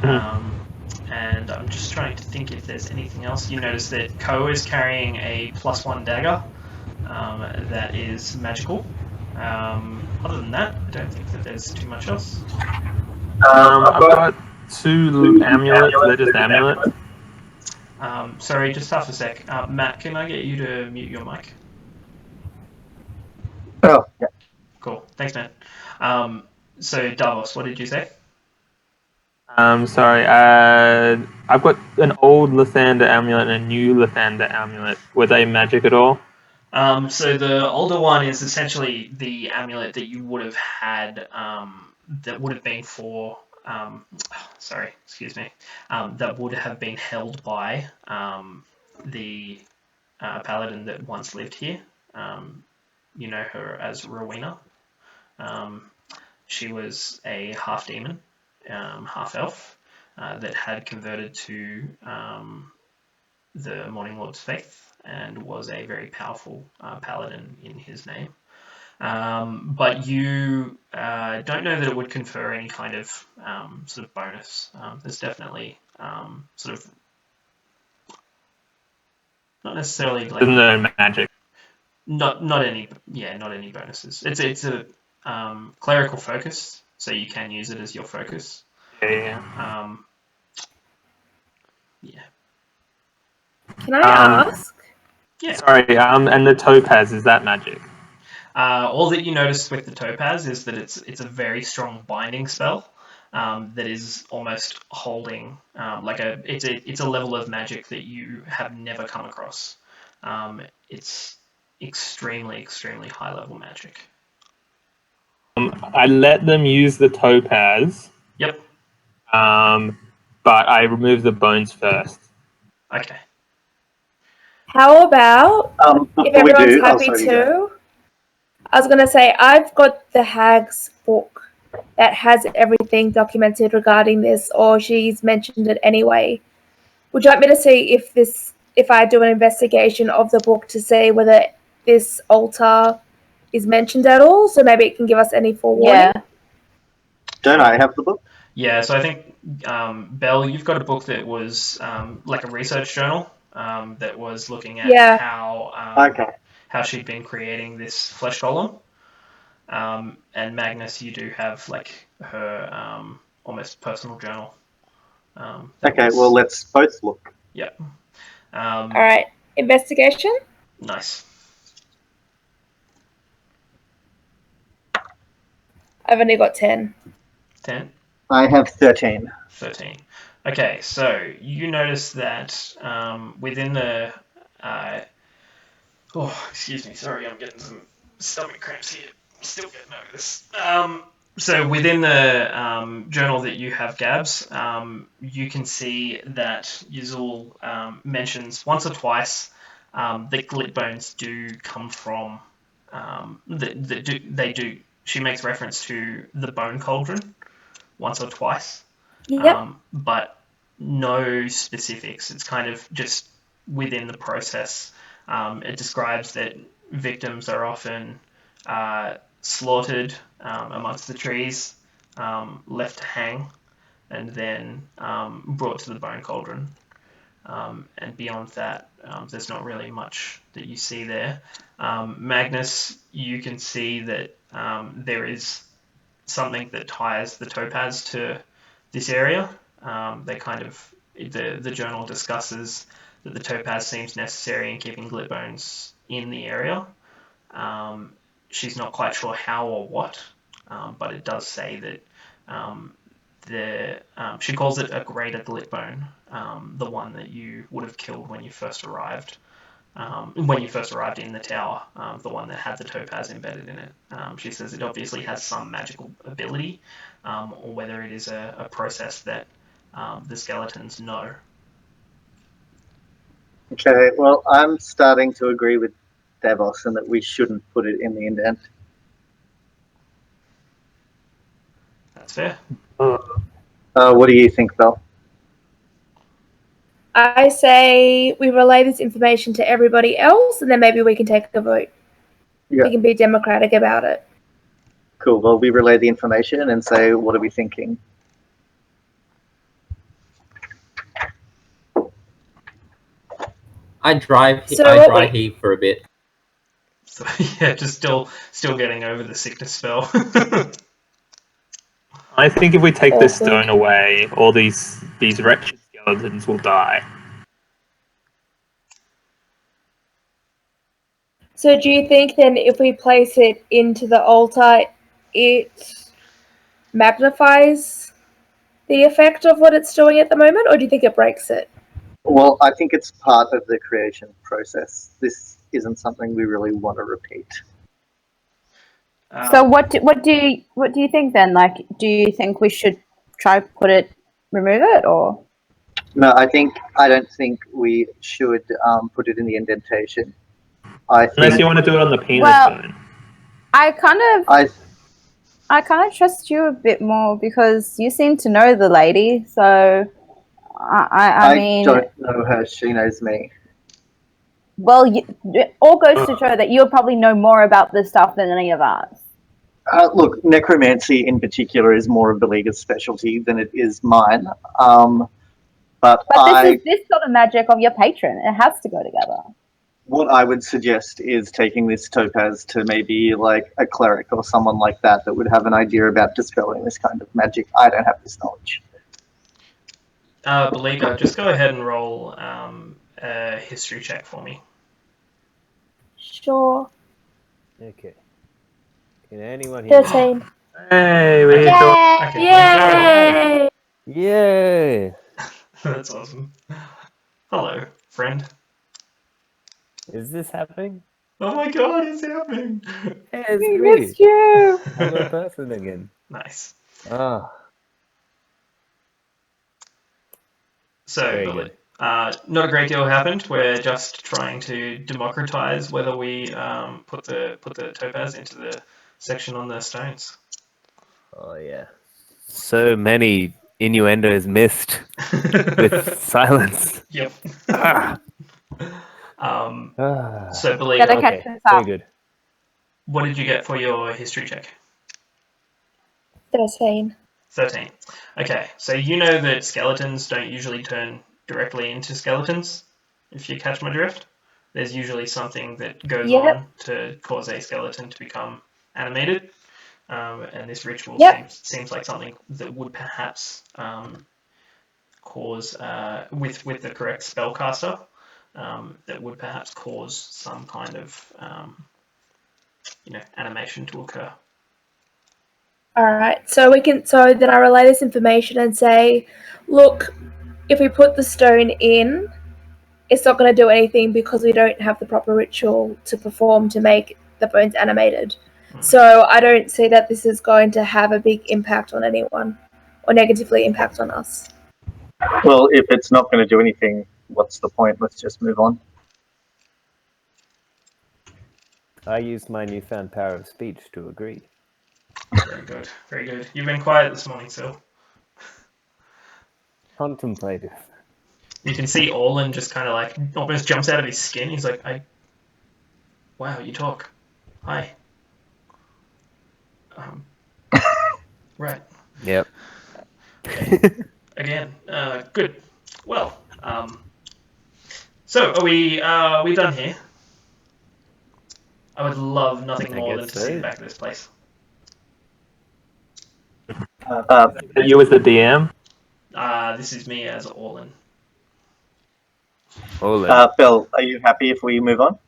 And I'm just trying to think if there's anything else. You notice that Ko is carrying a +1 dagger that is magical. Other than that, I don't think that there's too much else. I've got 2 amulets. They're just amulets. Sorry, just half a sec. Matt, can I get you to mute your mic? Oh, yeah. Cool. Thanks, man. So, Davos, what did you say? Sorry. I've got an old Lathander amulet and a new Lathander amulet. Were they magic at all? So the older one is essentially the amulet that you would have had, that would have been for, that would have been held by the paladin that once lived here. You know her as Rowena. She was a half demon, half elf, that had converted to the Morning Lord's faith and was a very powerful paladin in his name. But you don't know that it would confer any kind of sort of bonus. There's definitely sort of not necessarily like no magic. Not any bonuses. It's a clerical focus, so you can use it as your focus. Yeah. Yeah. Can I ask? Yeah. Sorry. And the topaz, is that magic? All that you notice with the topaz is that it's a very strong binding spell that is almost holding it's a level of magic that you have never come across. It's extremely high level magic. I let them use the topaz. Yep. But I remove the bones first. Okay. How about if everyone's happy too? I was gonna say I've got the Hag's book that has everything documented regarding this, or she's mentioned it anyway. Would you like me to see if I do an investigation of the book to see whether this altar is mentioned at all? So maybe it can give us any forewarning. Yeah. Don't I have the book? Yeah, so I think, Belle, you've got a book that was like a research journal that was looking at how she'd been creating this flesh golem. And Magnus, you do have like her almost personal journal. Well, let's both look. Yep. All right, investigation. Nice. I've only got 10. 10. I have 13. 13. Okay, so you notice that within the excuse me, sorry, I'm getting some stomach cramps here. Still getting over this. So within the journal that you have, Gabs, you can see that Yuzul mentions once or twice that glit bones do come from. They do. She makes reference to the bone cauldron once or twice, Yep. but no specifics. It's kind of just within the process. It describes that victims are often slaughtered amongst the trees, left to hang, and then brought to the bone cauldron. And beyond that, there's not really much that you see there. Magnus, you can see that there is something that ties the topaz to this area. They kind of the journal discusses that the topaz seems necessary in keeping glit bones in the area. She's not quite sure how or what, but it does say that she calls it a greater glit bone, the one that you would have killed when you first arrived. When you first arrived in the tower, the one that had the topaz embedded in it. She says it obviously has some magical ability, or whether it is a process that the skeletons know. Okay, well, I'm starting to agree with Davos and that we shouldn't put it in the indent. That's fair. What do you think, Belle? I say we relay this information to everybody else, and then maybe we can take a vote. Yeah. We can be democratic about it. Cool. Well, we relay the information and say, what are we thinking? I dry So heave for a bit. So yeah, just still getting over the sickness spell. I think if we take this Awkward. stone away, all these wretched skeletons will die. So do you think then if we place it into the altar, it magnifies the effect of what it's doing at the moment, or do you think it breaks it? Well, I think it's part of the creation process. This isn't something we really want to repeat. So what do you think then? Like, do you think we should try remove it, or? No, I don't think we should put it in the indentation. Unless you want to do it on the penis Well, bone. I kind of trust you a bit more because you seem to know the lady. So I mean, don't know her. She knows me. well, it all goes to show that you'll probably know more about this stuff than any of us. Look, necromancy in particular is more of the League's specialty than it is mine. But this is this sort of magic of your patron. It has to go together. What I would suggest is taking this topaz to maybe like a cleric or someone like that would have an idea about dispelling this kind of magic. I don't have this knowledge. Beliga, just go ahead and roll a history check for me. Sure. Okay. Can anyone hear me? 13. Hey, we Yay! Yay! That's awesome. Hello, friend. Is this happening? Oh my god, it's happening! Hey, it's We me. missed you. I'm a person again. Nice. Ah, So, very Billy, good. not a great deal happened. We're just trying to democratize whether we put the topaz into the section on the stones. Oh yeah. So many innuendos missed with silence. Yep. Ah. So, Billy, Gotta catch Okay, us up. very good. what did you get for your history check? 13. 13. Okay, so you know that skeletons don't usually turn directly into skeletons, if you catch my drift. There's usually something that goes Yep. on to cause a skeleton to become animated, and this ritual Yep. seems like something that would perhaps cause, with the correct spellcaster, that would perhaps cause some kind of animation to occur. All right. So then I relay this information and say, look, if we put the stone in, it's not going to do anything because we don't have the proper ritual to perform to make the bones animated. So I don't see that this is going to have a big impact on anyone or negatively impact on us. Well, if it's not going to do anything, what's the point? Let's just move on. I used my newfound power of speech to agree. Very good. Very good. You've been quiet this morning, Sil. Contemplative. You can see Orlin just kind of like almost jumps out of his skin. He's like, wow, you talk. Hi. Right. Yep. Again. Good. Well, so are we done here? I would love nothing more than to see the back of this place. You as the DM? This is me as Orlin. Phil, are you happy if we move on?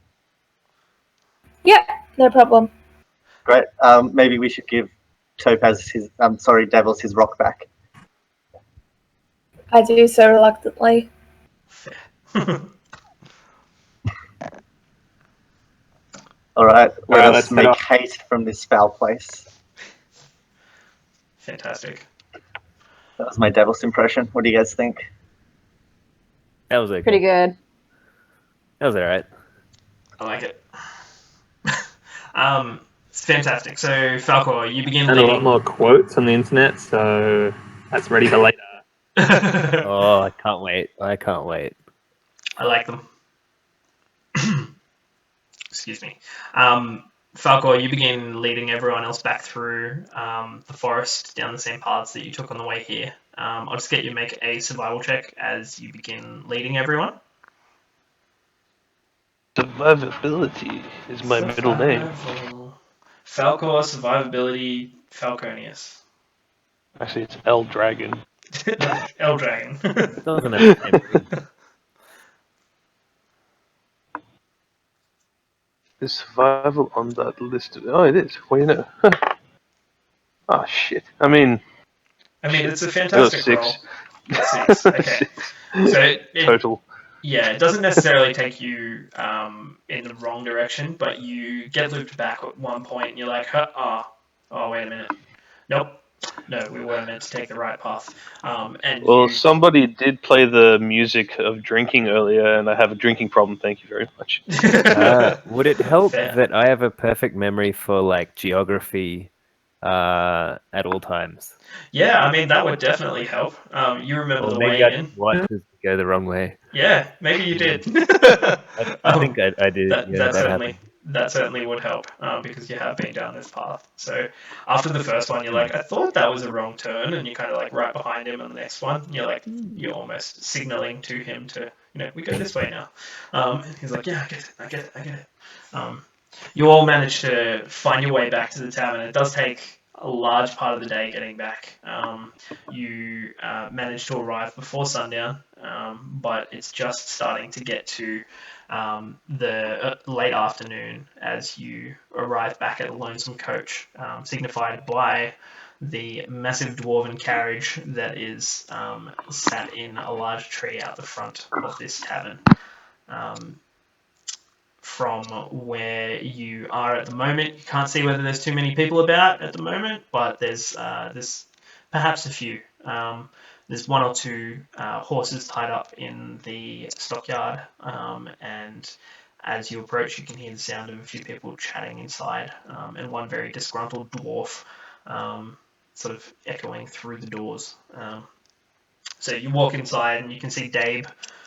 Yeah, no problem. Great. Maybe we should give Topaz Devils his rock back. I do so reluctantly. All right, let us let's head make off. haste from this foul place. Fantastic. That was my Devils impression. What do you guys think? That was okay. Pretty good. That was alright. I like it. It's fantastic. So, Falcor, you begin And a lot leading. more quotes on the internet, so that's ready for later. Oh, I can't wait. I can't wait. I like them. Excuse me. Falcor, you begin leading everyone else back through the forest down the same paths that you took on the way here. I'll just get you to make a survival check as you begin leading everyone. Survivability is my middle name. Falcor, survivability, Falconius. Actually, it's L Dragon. L Dragon. Doesn't have the same thing. Is survival on that list? Oh, it is. Well, you know. Oh, shit. I mean, it's a fantastic roll. 6. Okay. So total. Yeah, it doesn't necessarily take you in the wrong direction, but you get looped back at one point and you're like, oh, wait a minute. Nope. No, we were meant to take the right path. Somebody did play the music of drinking earlier, and I have a drinking problem. Thank you very much. Would it help Fair. that I have a perfect memory for like geography at all times? Yeah, that would definitely help. You remember the way in. What does go the wrong way? Yeah, maybe you did. I think I did. That certainly would help because you have been down this path. So after the first one, you're like, I thought that was a wrong turn, and you're kind of like right behind him on the next one. You're like, you're almost signaling to him to, we go this way now. And he's like, yeah, I get it. You all manage to find your way back to the tavern. It does take a large part of the day getting back. You manage to arrive before sundown, but it's just starting to get to the late afternoon as you arrive back at the Lonesome Coach, signified by the massive dwarven carriage that is sat in a large tree out the front of this tavern. From where you are at the moment, you can't see whether there's too many people about at the moment, but there's perhaps a few. There's 1 or 2 horses tied up in the stockyard, and as you approach, you can hear the sound of a few people chatting inside, and one very disgruntled dwarf sort of echoing through the doors. So you walk inside and you can see Dabe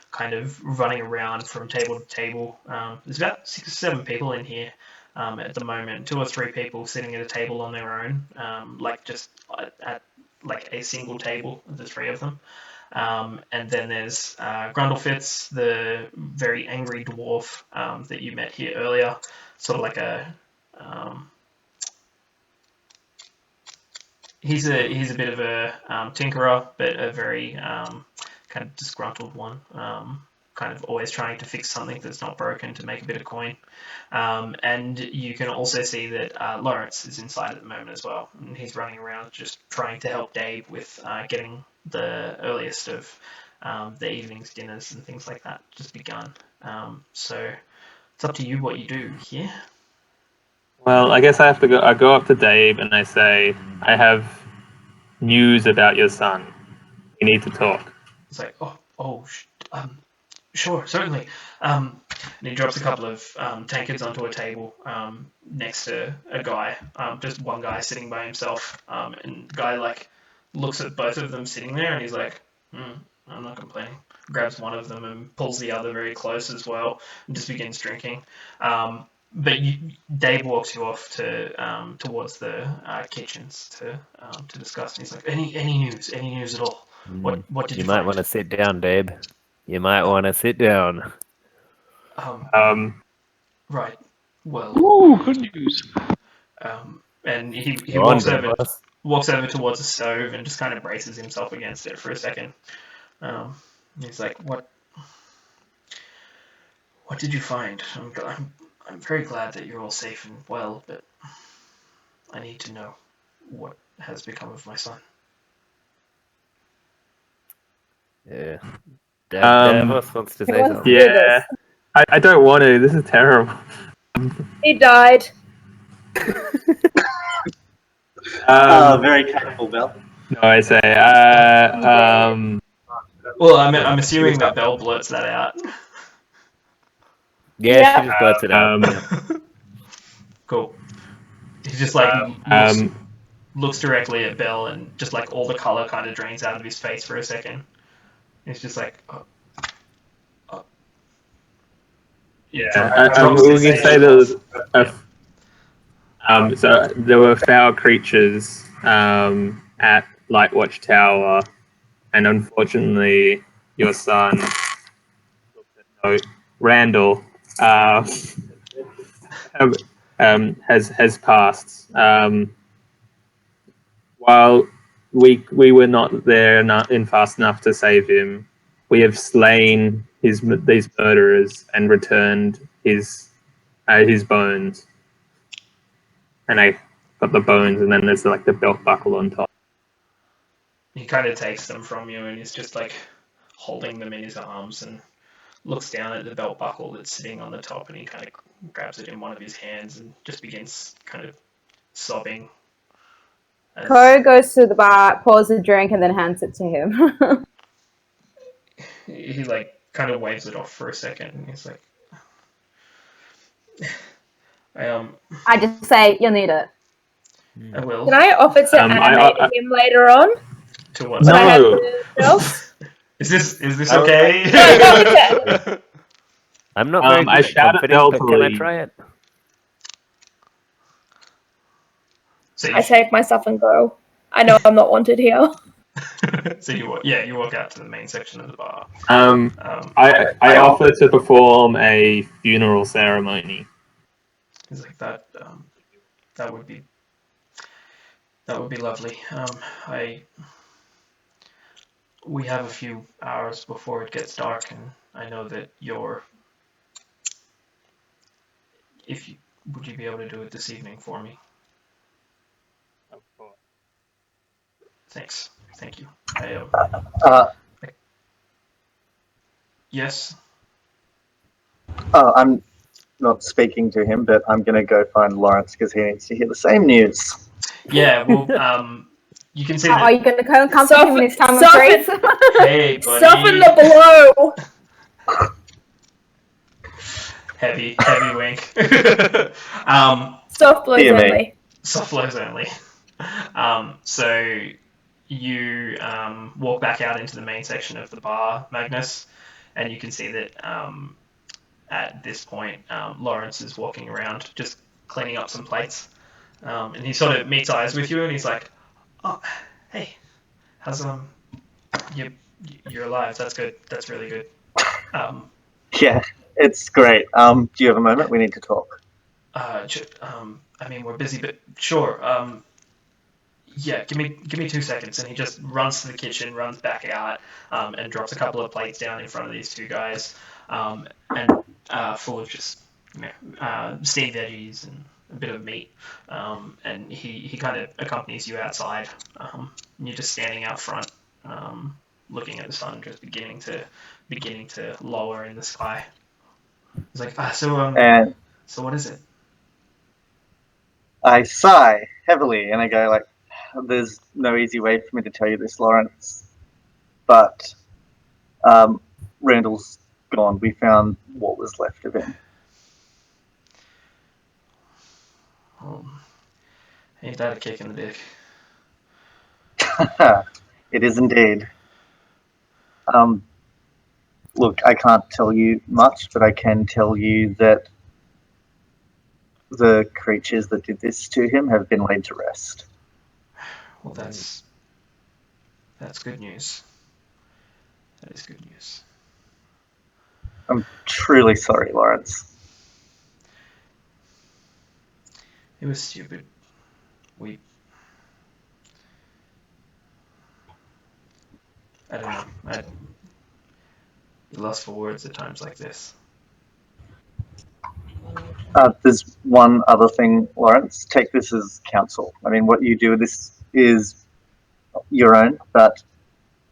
kind of running around from table to table. There's about 6 or 7 people in here at the moment. 2 or 3 people sitting at a table on their own, like just at like a single table, the 3 of them. And then there's Grundlefitz, the very angry dwarf that you met here earlier, sort of like a he's a bit of a tinkerer, but a very kind of disgruntled one. kind of always trying to fix something that's not broken to make a bit of coin. And you can also see that Lawrence is inside at the moment as well, and he's running around just trying to help Dave with getting the earliest of the evening's dinners and things like that just begun. So it's up to you what you do here. Well, I guess I have to go. I go up to Dave and I say, "I have news about your son. We need to talk." It's like, sure, certainly. And he drops a couple of tankards onto a table next to a guy, just one guy sitting by himself. And the guy like looks at both of them sitting there, and he's like, I'm not complaining. Grabs one of them and pulls the other very close as well, and just begins drinking. But Dave walks you off to towards the kitchens to discuss. And he's like, any news at all? What did you might find? want to sit down, Dave. You might want to sit down. Right. Well. Ooh, good news. And he Go on, then, boss. walks over towards the stove and just kind of braces himself against it for a second. He's like, "What did you find? I'm very glad that you're all safe and well, but I need to know what has become of my son." Yeah. Davos wants to say something. Yeah, I don't want to. This is terrible. He died. Very careful, Bell. No, I say. Well, I'm assuming that Belle blurts that out. Yeah, she just blurts it out. Cool. He just looks directly at Belle, and just like all the color kind of drains out of his face for a second. He's just like, yeah. We can say there was so there were foul creatures at Lightwatch Tower, and unfortunately, your son, Randall, has passed. While we were not there in fast enough to save him, we have slain these murderers and returned his bones. And I got the bones, and then there's like the belt buckle on top. He kind of takes them from you, and he's just like holding them in his arms and looks down at the belt buckle that's sitting on the top, and he kind of grabs it in one of his hands and just begins kind of sobbing. Ko goes to the bar, pours a drink, and then hands it to him. He like kind of waves it off for a second, and he's like, I just say, you'll need it. I will. Can I offer to animate him later on? To what? No. Is this okay? I'm not very I shouted confident, but can I try it? So I take my stuff and go. I know I'm not wanted here. So you walk out to the main section of the bar. I offer to perform a funeral ceremony. He's like, that would be lovely. We have a few hours before it gets dark, and I know that would you be able to do it this evening for me? Of course. Thanks. Thank you. Yes? I'm not speaking to him, but I'm going to go find Lawrence because he needs to hear the same news. Yeah, well, you can see that... Are you going to come to him in his time of grace? Hey, buddy. Soften the blow! Heavy wink. Soft blows only. Soft blows only. So you walk back out into the main section of the bar, Magnus, and you can see that at this point, Lawrence is walking around just cleaning up some plates. And he sort of meets eyes with you, and he's like, "Oh, hey, how's you're alive? That's good. That's really good." Yeah, it's great. Do you have a moment? We need to talk. I mean, we're busy, but sure. Yeah, give me 2 seconds. And he just runs to the kitchen, runs back out, and drops a couple of plates down in front of these two guys, and full of just steamed veggies and a bit of meat. And he kind of accompanies you outside. And you're just standing out front, looking at the sun just beginning to lower in the sky. He's like, And so what is it? I sigh heavily and I go like, "There's no easy way for me to tell you this, Lawrence, but Randall's gone. We found what was left of him." Ain't that a kick in the dick? It is indeed. Look, I can't tell you much, but I can tell you that the creatures that did this to him have been laid to rest. Well, that's good news. That is good news. I'm truly sorry, Lawrence. It was stupid. I don't know. You're lost for words at times like this. There's one other thing, Lawrence. Take this as counsel. I mean, what you do with this is your own, but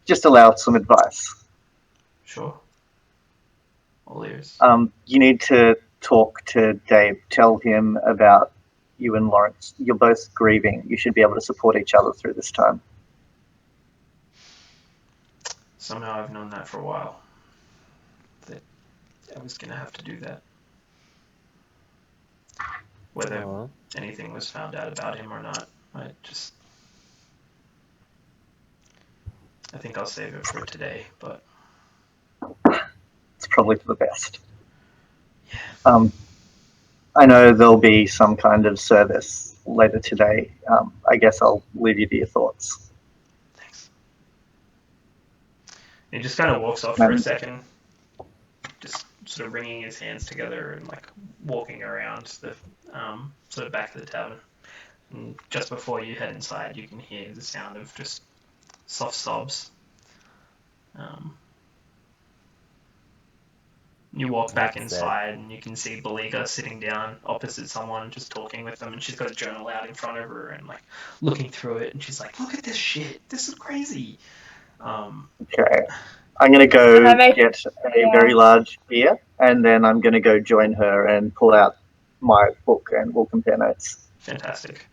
just allow some advice. Sure. All ears. You need to talk to Dave. Tell him about you and Lawrence. You're both grieving. You should be able to support each other through this time. Somehow I've known that for a while. That I was going to have to do that. Whether anything was found out about him or not, I think I'll save it for today, but it's probably for the best. Yeah. I know there'll be some kind of service later today. I guess I'll leave you to your thoughts. Thanks. He just kind of walks off for a second, just sort of wringing his hands together and like walking around the sort of back of the tavern. And just before you head inside, you can hear the sound of just soft sobs. You walk back inside and you can see Beliga sitting down opposite someone, just talking with them, and she's got a journal out in front of her and like looking through it, and she's like, "Look at this shit! This is crazy." Okay, I'm gonna go get a very large beer, and then I'm gonna go join her and pull out my book, and we'll compare notes. Fantastic.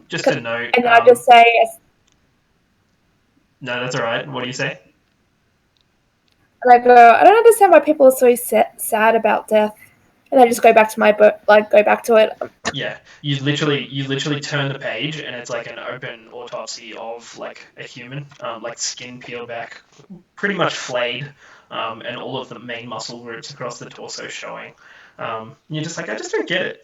Just a note. And I just say, no, that's all right. What do you say? And I go, I don't understand why people are so sad about death. And I just go back to my book, like go back to it. Yeah, you literally turn the page and it's like an open autopsy of like a human, like skin peeled back, pretty much flayed, and all of the main muscle groups across the torso showing. You're just like, I just don't get it.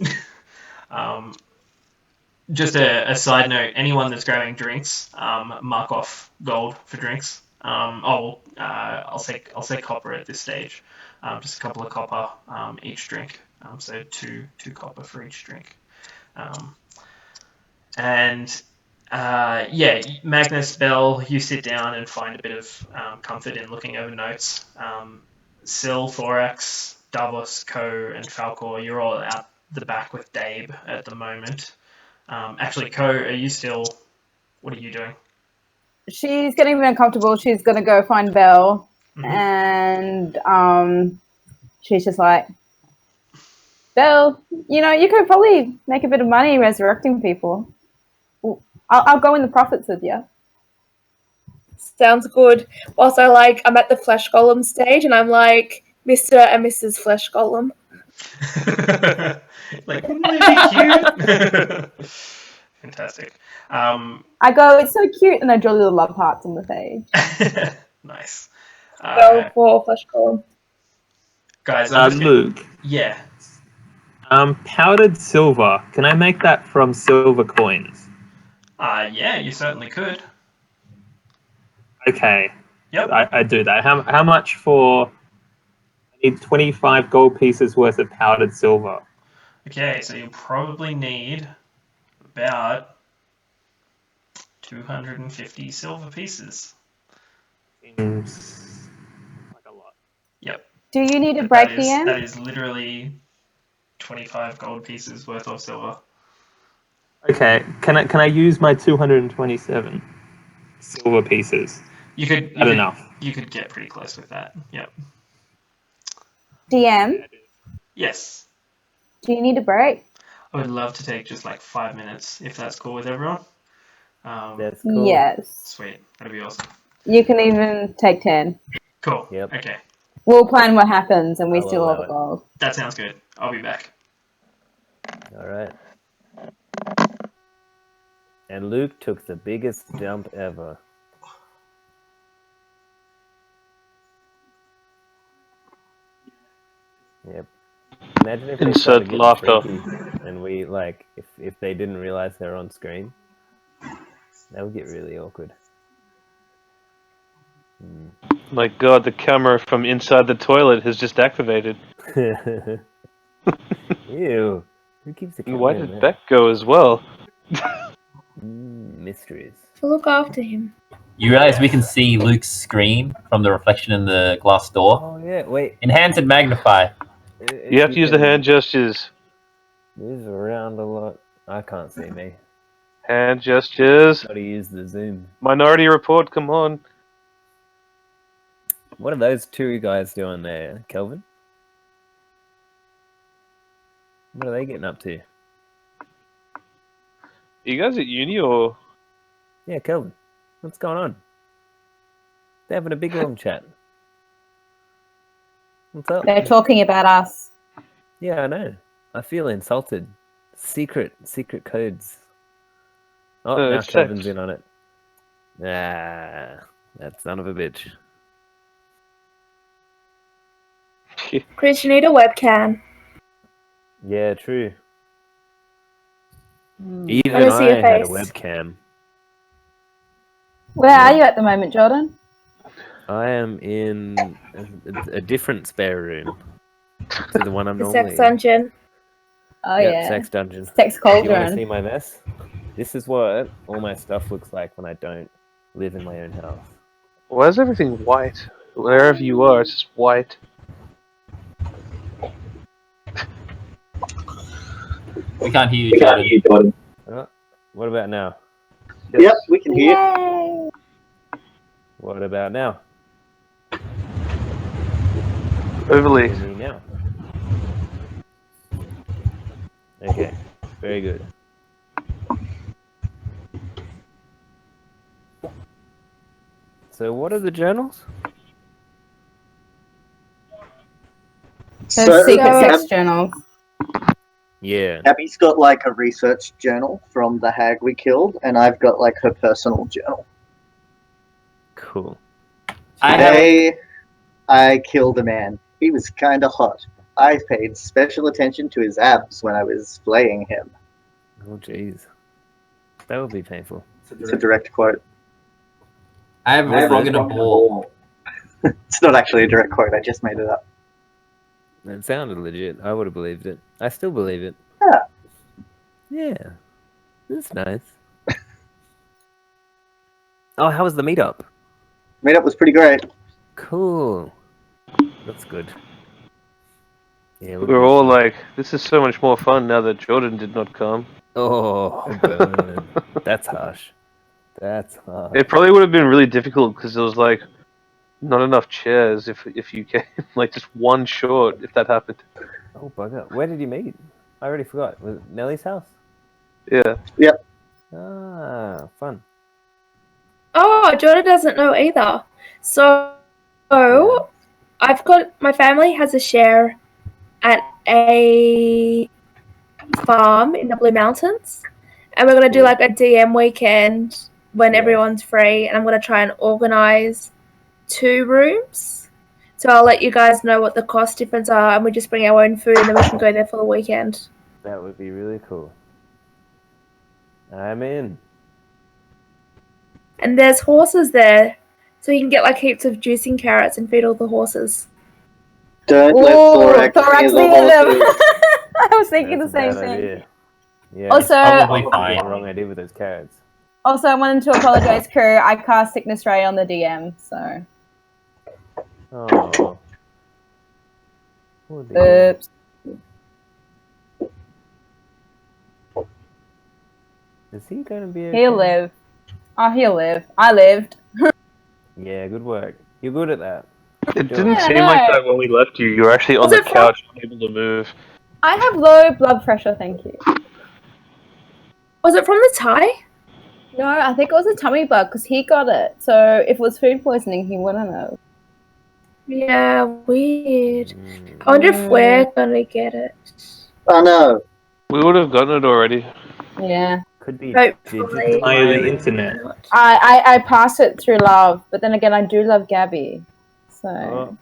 Just a side note: anyone that's grabbing drinks, mark off gold for drinks. I'll say copper at this stage. Just a couple of copper each drink. So two copper for each drink. Magnus, Bell, you sit down and find a bit of comfort in looking over notes. Sil, Thorax, Davos, Ko, and Falcor, you're all out the back with Dabe at the moment. Actually, Ko, are you still... What are you doing? She's getting very uncomfortable. She's going to go find Belle. Mm-hmm. And she's just like, Belle, you could probably make a bit of money resurrecting people. I'll go in the profits with you. Sounds good. Also, I'm at the Flesh Golem stage, and I'm like, Mr. and Mrs. Flesh Golem. Like, wouldn't they be cute? Fantastic. I go, it's so cute, and I draw little love hearts on the page. Nice. Go for Flesh Golem. Guys, Luke. Yeah. Powdered silver. Can I make that from silver coins? Yeah, you certainly could. Okay. Yep. I do that. How much for... I need 25 gold pieces worth of powdered silver. Okay, so you'll probably need about 250 silver pieces. Seems like a lot. Yep. Do you need a That break, is, DM? that is literally 25 gold pieces worth of silver. Okay, can I use my 227 silver pieces? You could, Is that enough? You could get pretty close with that. Yep. DM, Yes. do you need a break? I would love to take just like 5 minutes if that's cool with everyone. That's cool. Yes. Sweet. That'd be awesome. You can even take 10. Cool. Yep. Okay. We'll plan what happens and we I'll steal all allow the it. gold. That sounds good. I'll be back. All right. And Luke took the biggest jump ever. Yep. Imagine if they Insert started getting laughter. freaky and we like if they didn't realize they're on screen. That would get really awkward. My god, the camera from inside the toilet has just activated. Ew. Who keeps the camera Why in did there? Beck go as well? Mysteries. To look after him. You realize we can see Luke's screen from the reflection in the glass door? Oh yeah, wait. Enhance and magnify. You have to use the hand gestures. Move around a lot. I can't see me. Hand gestures. Gotta use the zoom. Minority Report, come on. What are those two guys doing there, Kelvin? What are they getting up to? You guys at uni or? Yeah, Kelvin. What's going on? They're having a big long chat. What's up? They're talking about us. Yeah, I know. I feel insulted. Secret codes. Oh, now it's Kelvin's text. in on it. Ah, that son of a bitch. Chris, you need a webcam. Yeah, true. Hmm. Even Let me see I your had a face. webcam. Where are you at the moment, Jordan? I am in a different spare room to the one I'm The normally sex in. dungeon. Oh Yep, yeah. sex dungeon. Sex Do you want to cauldron. see my mess? This is what all my stuff looks like when I don't live in my own house. Why is everything white? Wherever you are, it's just white. We can't hear you, Jordan. Oh, what about now? Yep, we can hear. Yay! What about now? Overly. Hear me now. Okay, very good. So what are the journals? Those secret So- sex journals. Yeah. Abby's got like a research journal from the hag we killed, and I've got like her personal journal. Cool. Today, I killed a man. He was kinda hot. I paid special attention to his abs when I was flaying him. Oh jeez. That would be painful. It's a direct quote. I have a frog in a ball. It's not actually a direct quote, I just made it up. It sounded legit. I would have believed it. I still believe it. Yeah. Yeah. That's nice. Oh, how was the meetup? Meetup was pretty great. Cool. That's good. Yeah, We were all like, this is so much more fun now that Jordan did not come. Oh, burn. That's harsh. That's harsh. It probably would have been really difficult because there was like not enough chairs if you came. Like just one short if that happened. Oh, bugger. Where did you meet? I already forgot. Was it Nellie's house? Yeah. Yep. Ah, fun. Oh, Jordan doesn't know either. So, I've got my family has a share at a farm in the Blue Mountains, and we're gonna do Cool. like a DM weekend when Yeah. everyone's free, and I'm gonna try and organize 2 rooms. So I'll let you guys know what the cost difference are, and we just bring our own food, and then we can go there for the weekend. That would be really cool. I'm in. And there's horses there, so you can get like heaps of juicing carrots and feed all the horses. Don't let Thorax Thorax near the near them. horses. I was thinking That's the a same bad thing. idea. Yeah. Also, Probably I fine. got the wrong idea with those carrots. Also, I wanted to apologize, crew. I cast Sickness Ray on the DM, so. Oh. Oh dear. Oops. Is he going to be okay? He'll live. Oh, he'll live. I lived. Yeah, good work. You're good at that. It Good. didn't Yeah, seem no. like that when we left you. You were actually on Was the it from- couch, unable to move. I have low blood pressure, thank you. Was it from the tie? No, I think it was a tummy bug because he got it. So if it was food poisoning, he wouldn't have. Yeah, weird. I wonder if we're gonna get it. Oh no. We would have gotten it already. Yeah. Could be Hopefully. digital. Via the maybe. internet. I pass it through love, but then again, I do love Gabby. So.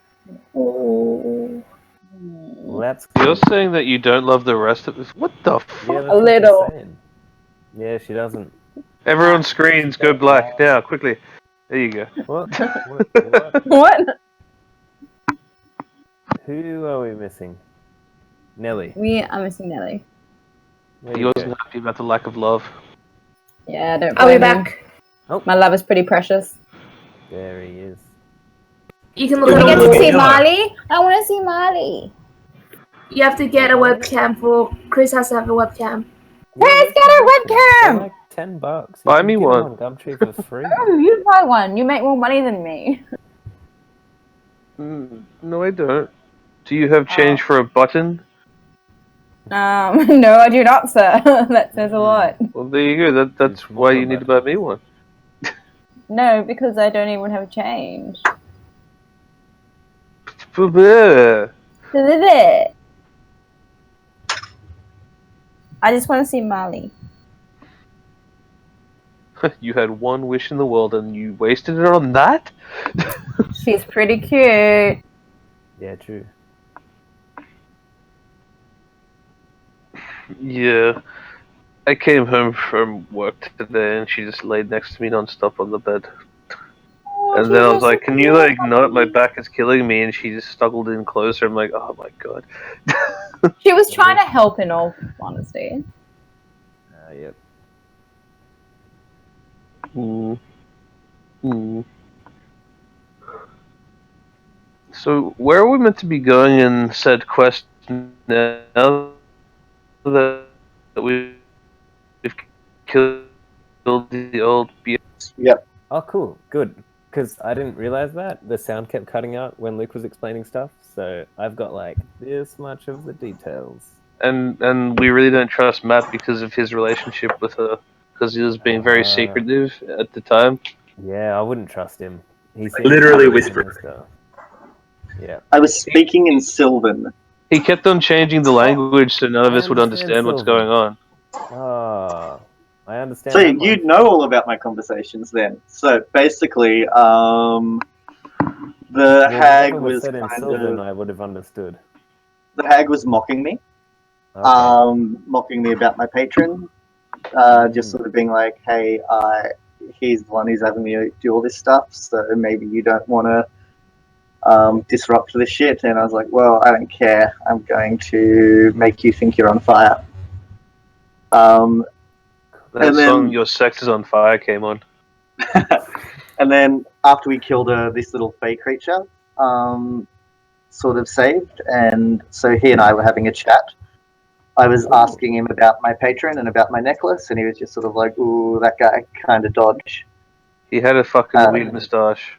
Oh, Ooh. well, that's You're good. saying that you don't love the rest of us. What the Yeah, fuck? that's A what little. she's saying. Yeah, she doesn't. Everyone screens, go black now, quickly. There you go. What? What? What? Who are we missing? Nelly. We are missing Nelly. Where He you wasn't go? happy about the lack of love. Yeah, don't Are we blame him. back? My love is pretty precious. There he is. You can look Can at we a get to see wall. Marley? I want to see Marley. You have to get a webcam for Chris has to have a webcam. Chris, get a They're webcam! like $10. You Buy can me get one. them on Gumtree for free. Oh, you buy one. You make more money than me. No, I don't. Do you have change for a button? No, I do not, sir. That says a lot. Well, there you go. That's It's why more you need to buy me one. No, because I don't even have change. Bleh. I just want to see Marley. You had one wish in the world and you wasted it on that? She's pretty cute. Yeah, true. Yeah. I came home from work today and she just laid next to me non-stop on the bed. And then I was like, can you not? My back is killing me. And she just snuggled in closer. I'm like, oh my god. She was trying to help in all honesty. Yep. So, where are we meant to be going in said quest now that we've killed the old Yep. Oh, cool. Good. Because I didn't realize that. The sound kept cutting out when Luke was explaining stuff. So I've got like this much of the details. And we really don't trust Matt because of his relationship with her, because he was being very secretive at the time. Yeah, I wouldn't trust him. He seems Literally like a whisper. sinister. Yeah. I was speaking in Sylvan. He kept on changing the language so none of I us would understand what's Sylvan. going on. Ah, I understand. So that much. you'd know all about my conversations then. So basically, the Well, hag whatever was was said in kind Sylvan, of I would have understood. the hag was mocking me. Okay. Mocking me about my patron. Just sort of being like, hey, he's the one who's having me do all this stuff, so maybe you don't want to disrupt this shit. And I was like, well, I don't care. I'm going to make you think you're on fire. That And song, then, Your Sex is on Fire, came on. and then after we killed this little fey creature, sort of saved, and so he and I were having a chat. I was asking him about my patron and about my necklace, and he was just sort of like, ooh, that guy kind of dodge. He had a fucking weird moustache.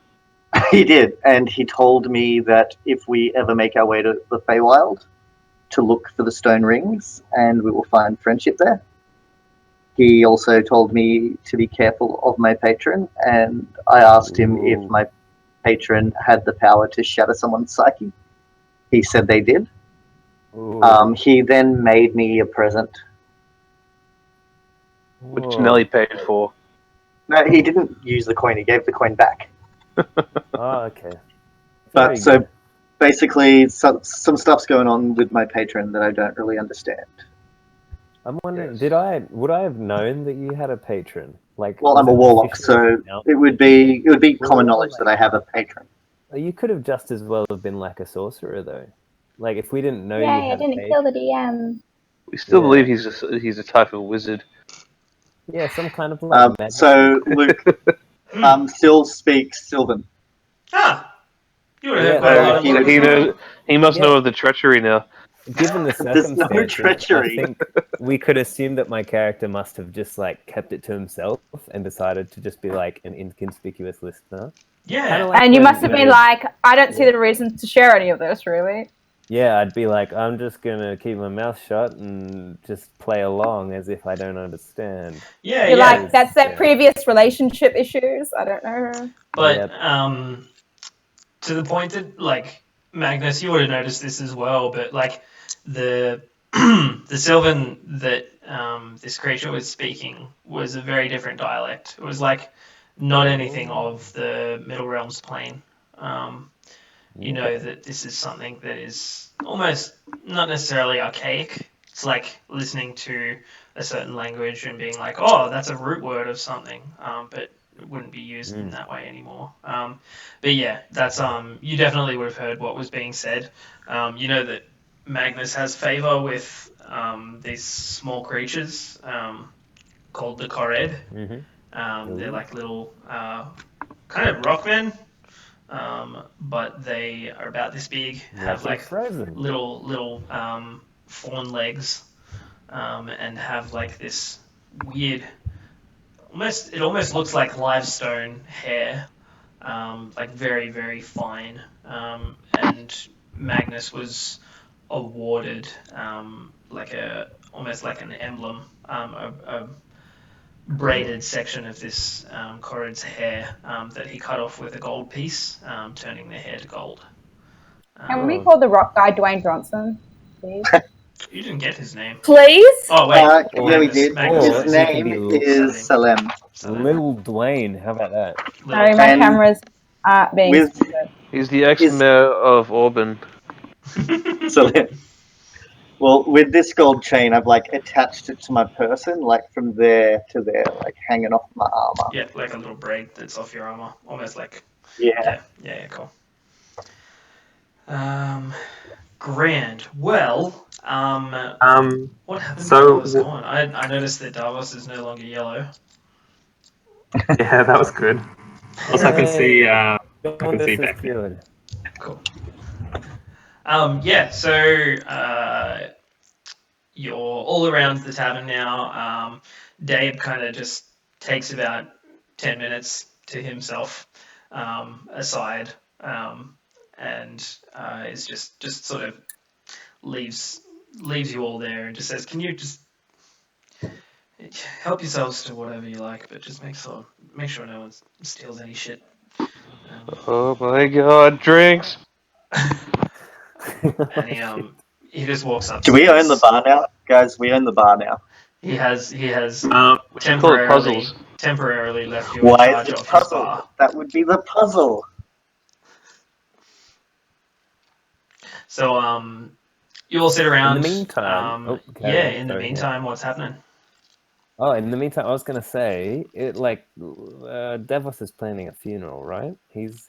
He did, and he told me that if we ever make our way to the Feywild, to look for the stone rings, and we will find friendship there. He also told me to be careful of my patron, and I asked him if my patron had the power to shatter someone's psyche. He said they did. He then made me a present. Which Nelly paid for. No, he didn't use the coin. He gave the coin back. Oh, okay. But so basically, some stuff's going on with my patron that I don't really understand. I'm wondering, would I have known that you had a patron? Like, Well, was I'm a it warlock, officially so announced? it would be common knowledge that I have a patron. You could have just as well have been like a sorcerer, though. Like, if we didn't know Yay, you had I didn't a kill patron. the DM. We still Yeah. believe he's a type of wizard. Yeah, some kind of like magic. So Luke still speaks Sylvan. Ah, you would have Yeah, heard quite a well, bit of he, what was he going knows. on. He must Yeah. know of the treachery now. Given the There's no circumstances, treachery. I think we could assume that my character must have just like kept it to himself and decided to just be like an inconspicuous listener. Yeah. Kinda like And you when must have been Mary- like, I don't see the reason to share any of this, really. Yeah, I'd be like, I'm just gonna keep my mouth shut and just play along as if I don't understand. Yeah, You're yeah. like, that's their Yeah. previous relationship issues. I don't know. But Yep. to the point that like Magnus, you would have noticed this as well. But like the the Sylvan that this creature was speaking was a very different dialect. It was like not anything of the Middle Realms plane. You know that this is something that is almost not necessarily archaic. It's like listening to a certain language and being like, oh, that's a root word of something, but it wouldn't be used in that way anymore. But yeah, that's you definitely would have heard what was being said. You know that Magnus has favor with these small creatures called the Kored. They're like little kind of rockmen. But they are about this big, have like little fawn legs, and have like this weird, it almost looks like limestone hair, like very very fine. And Magnus was awarded like almost like an emblem, a braided section of this Corrid's hair that he cut off with a gold piece, turning the hair to gold. Can we call the rock guy Dwayne Johnson, please? You didn't get his name. Please? Oh, wait. Yeah, we did. Magnus His name is Salem. Little Dwayne. How about that? Sorry, my And camera's being with- stupid. He's the ex-mayor of Auburn. Salem. Well, with this gold chain, I've like attached it to my person, like from there to there, like hanging off my armor. Yeah, like a little braid that's off your armor, almost like. Yeah. Yeah, cool. Grand. Well, what happened so- while I was gone? I noticed that Davos is no longer yellow. Yeah, that was good. Also, I can see. I This can see is back. good. Cool. Yeah, so you're all around the tavern now. Dave kind of just takes about 10 minutes to himself aside, and is just sort of leaves you all there and just says, "Can you just help yourselves to whatever you like, but just make sure no one steals any shit." Oh my god, drinks! And he just walks up. Do we own the bar now, guys? We own the bar now. He has We should call it puzzles. temporarily left you in Why charge is it of his puzzle? bar. That would be the puzzle. So you all sit around. In the meantime, in the meantime, what's happening? Oh, in the meantime, I was gonna say it. Like, Davos is planning a funeral, right? He's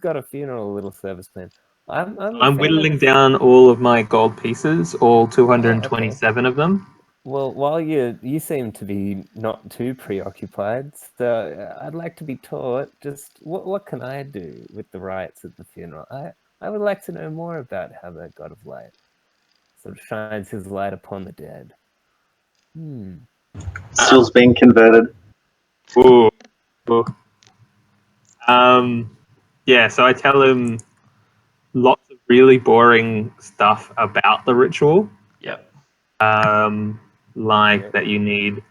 got a funeral little service plan. I'm a I'm fan whittling of- down all of my gold pieces, all 227 of them. Well, while you seem to be not too preoccupied, so I'd like to be taught just what can I do with the rites at the funeral. I would like to know more about how the God of Light sort of shines his light upon the dead. Still's being converted. Ooh. Ooh. Yeah, so I tell him lots of really boring stuff about the ritual. Yep. Like that you need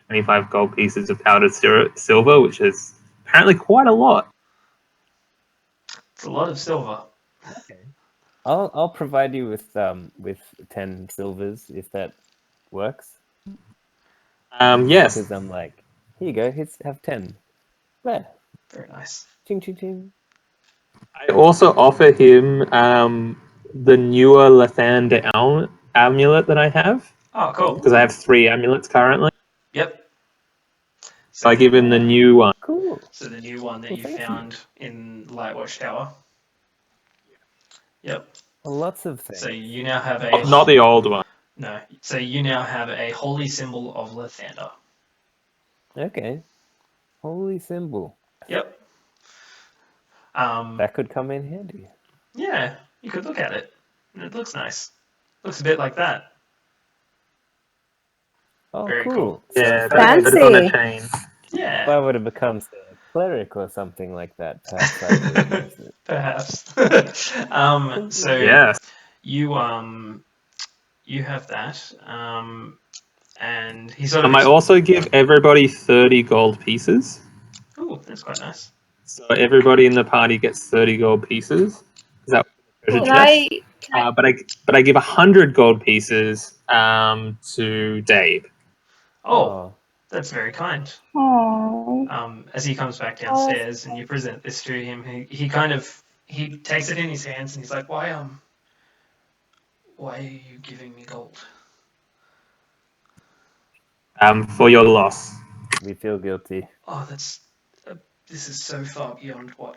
25 gold pieces of powdered silver, which is apparently quite a lot. It's a lot of silver. Okay. I'll provide you with 10 silvers if that works. Yes. Because I'm like, here you go, have 10. There. Very nice. Ching ching ching. I also offer him the newer Lathander amulet that I have. Oh, cool. Because I have 3 amulets currently. Yep. So I give him the new one. Cool. So the new one that Well, you thank found in Lightwatch Tower. Yep. Well, lots of things. So you now have Not the old one. No. So you now have a holy symbol of Lathander. Okay. Holy symbol. Yep. That could come in handy. Yeah, you could look at it. It looks nice. Looks a bit like that. Oh, Very cool. cool. Yeah, if I but it's on a Fancy. chain. if Yeah, I were to become, say, a cleric or something like that, perhaps I could use it. perhaps. Cool. So Yes. you you have that, and he sort of. I also give everybody 30 gold pieces. Ooh, that's quite nice. So everybody in the party gets 30 gold pieces. Is that treasure Can chest? I But I give 100 gold pieces to Dave. Oh, that's very kind. Oh. As he comes back downstairs and you present this to him, he kind of he takes it in his hands and he's like, why are you giving me gold? For your loss. We feel guilty. Oh, this is so far beyond what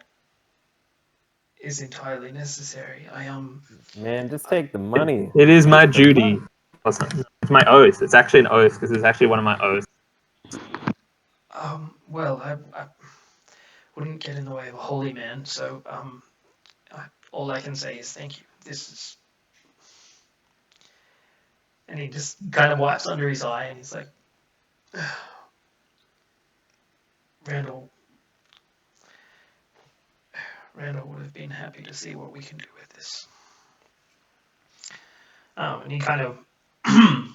is entirely necessary. Man, just take the money. It is my Just the duty. money. It's my oath. It's actually an oath because it's actually one of my oaths. Well, I wouldn't get in the way of a holy man, so all I can say is thank you. This is, and he just kind of wipes under his eye and he's like, Randall would have been happy to see what we can do with this. And he kind of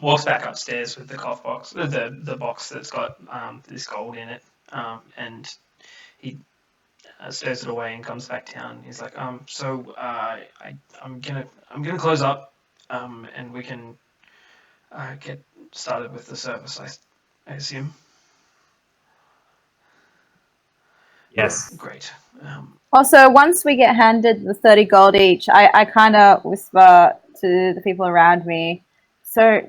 walks back upstairs with the cough box, the box that's got this gold in it, and he stows it away and comes back down. He's like, I'm gonna close up, and we can get started with the service. I assume. Yes. Great. Also, once we get handed the 30 gold each, I kind of whisper to the people around me, so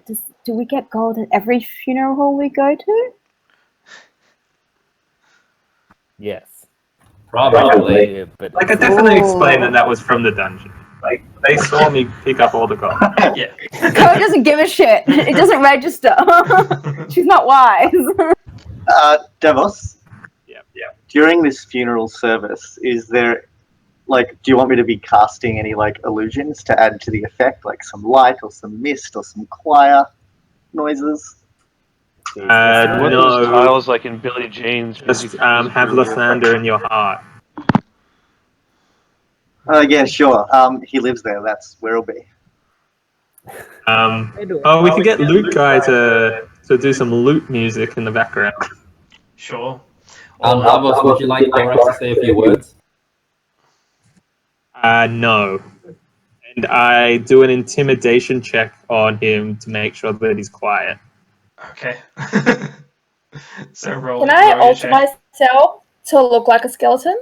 do we get gold at every funeral home we go to? Yes. Probably. Yeah, but Like I definitely explained that was from the dungeon. Like they saw me pick up all the gold. Yeah. Code doesn't give a shit. It doesn't register. She's not wise. Davos, Yeah. during this funeral service, is there, like, do you want me to be casting any, like, illusions to add to the effect, like some light or some mist or some choir noises? What those No. tiles like in Billy Jane's? Just have Lathander in your heart. Yeah, sure. He lives there. That's where it'll be. We could get Luke Guy to do some lute music in the background. Sure. Davos, would you like Thorax to say a few words? No. And I do an intimidation check on him to make sure that he's quiet. Okay. So roll. Can I roll your alter check. myself to look like a skeleton?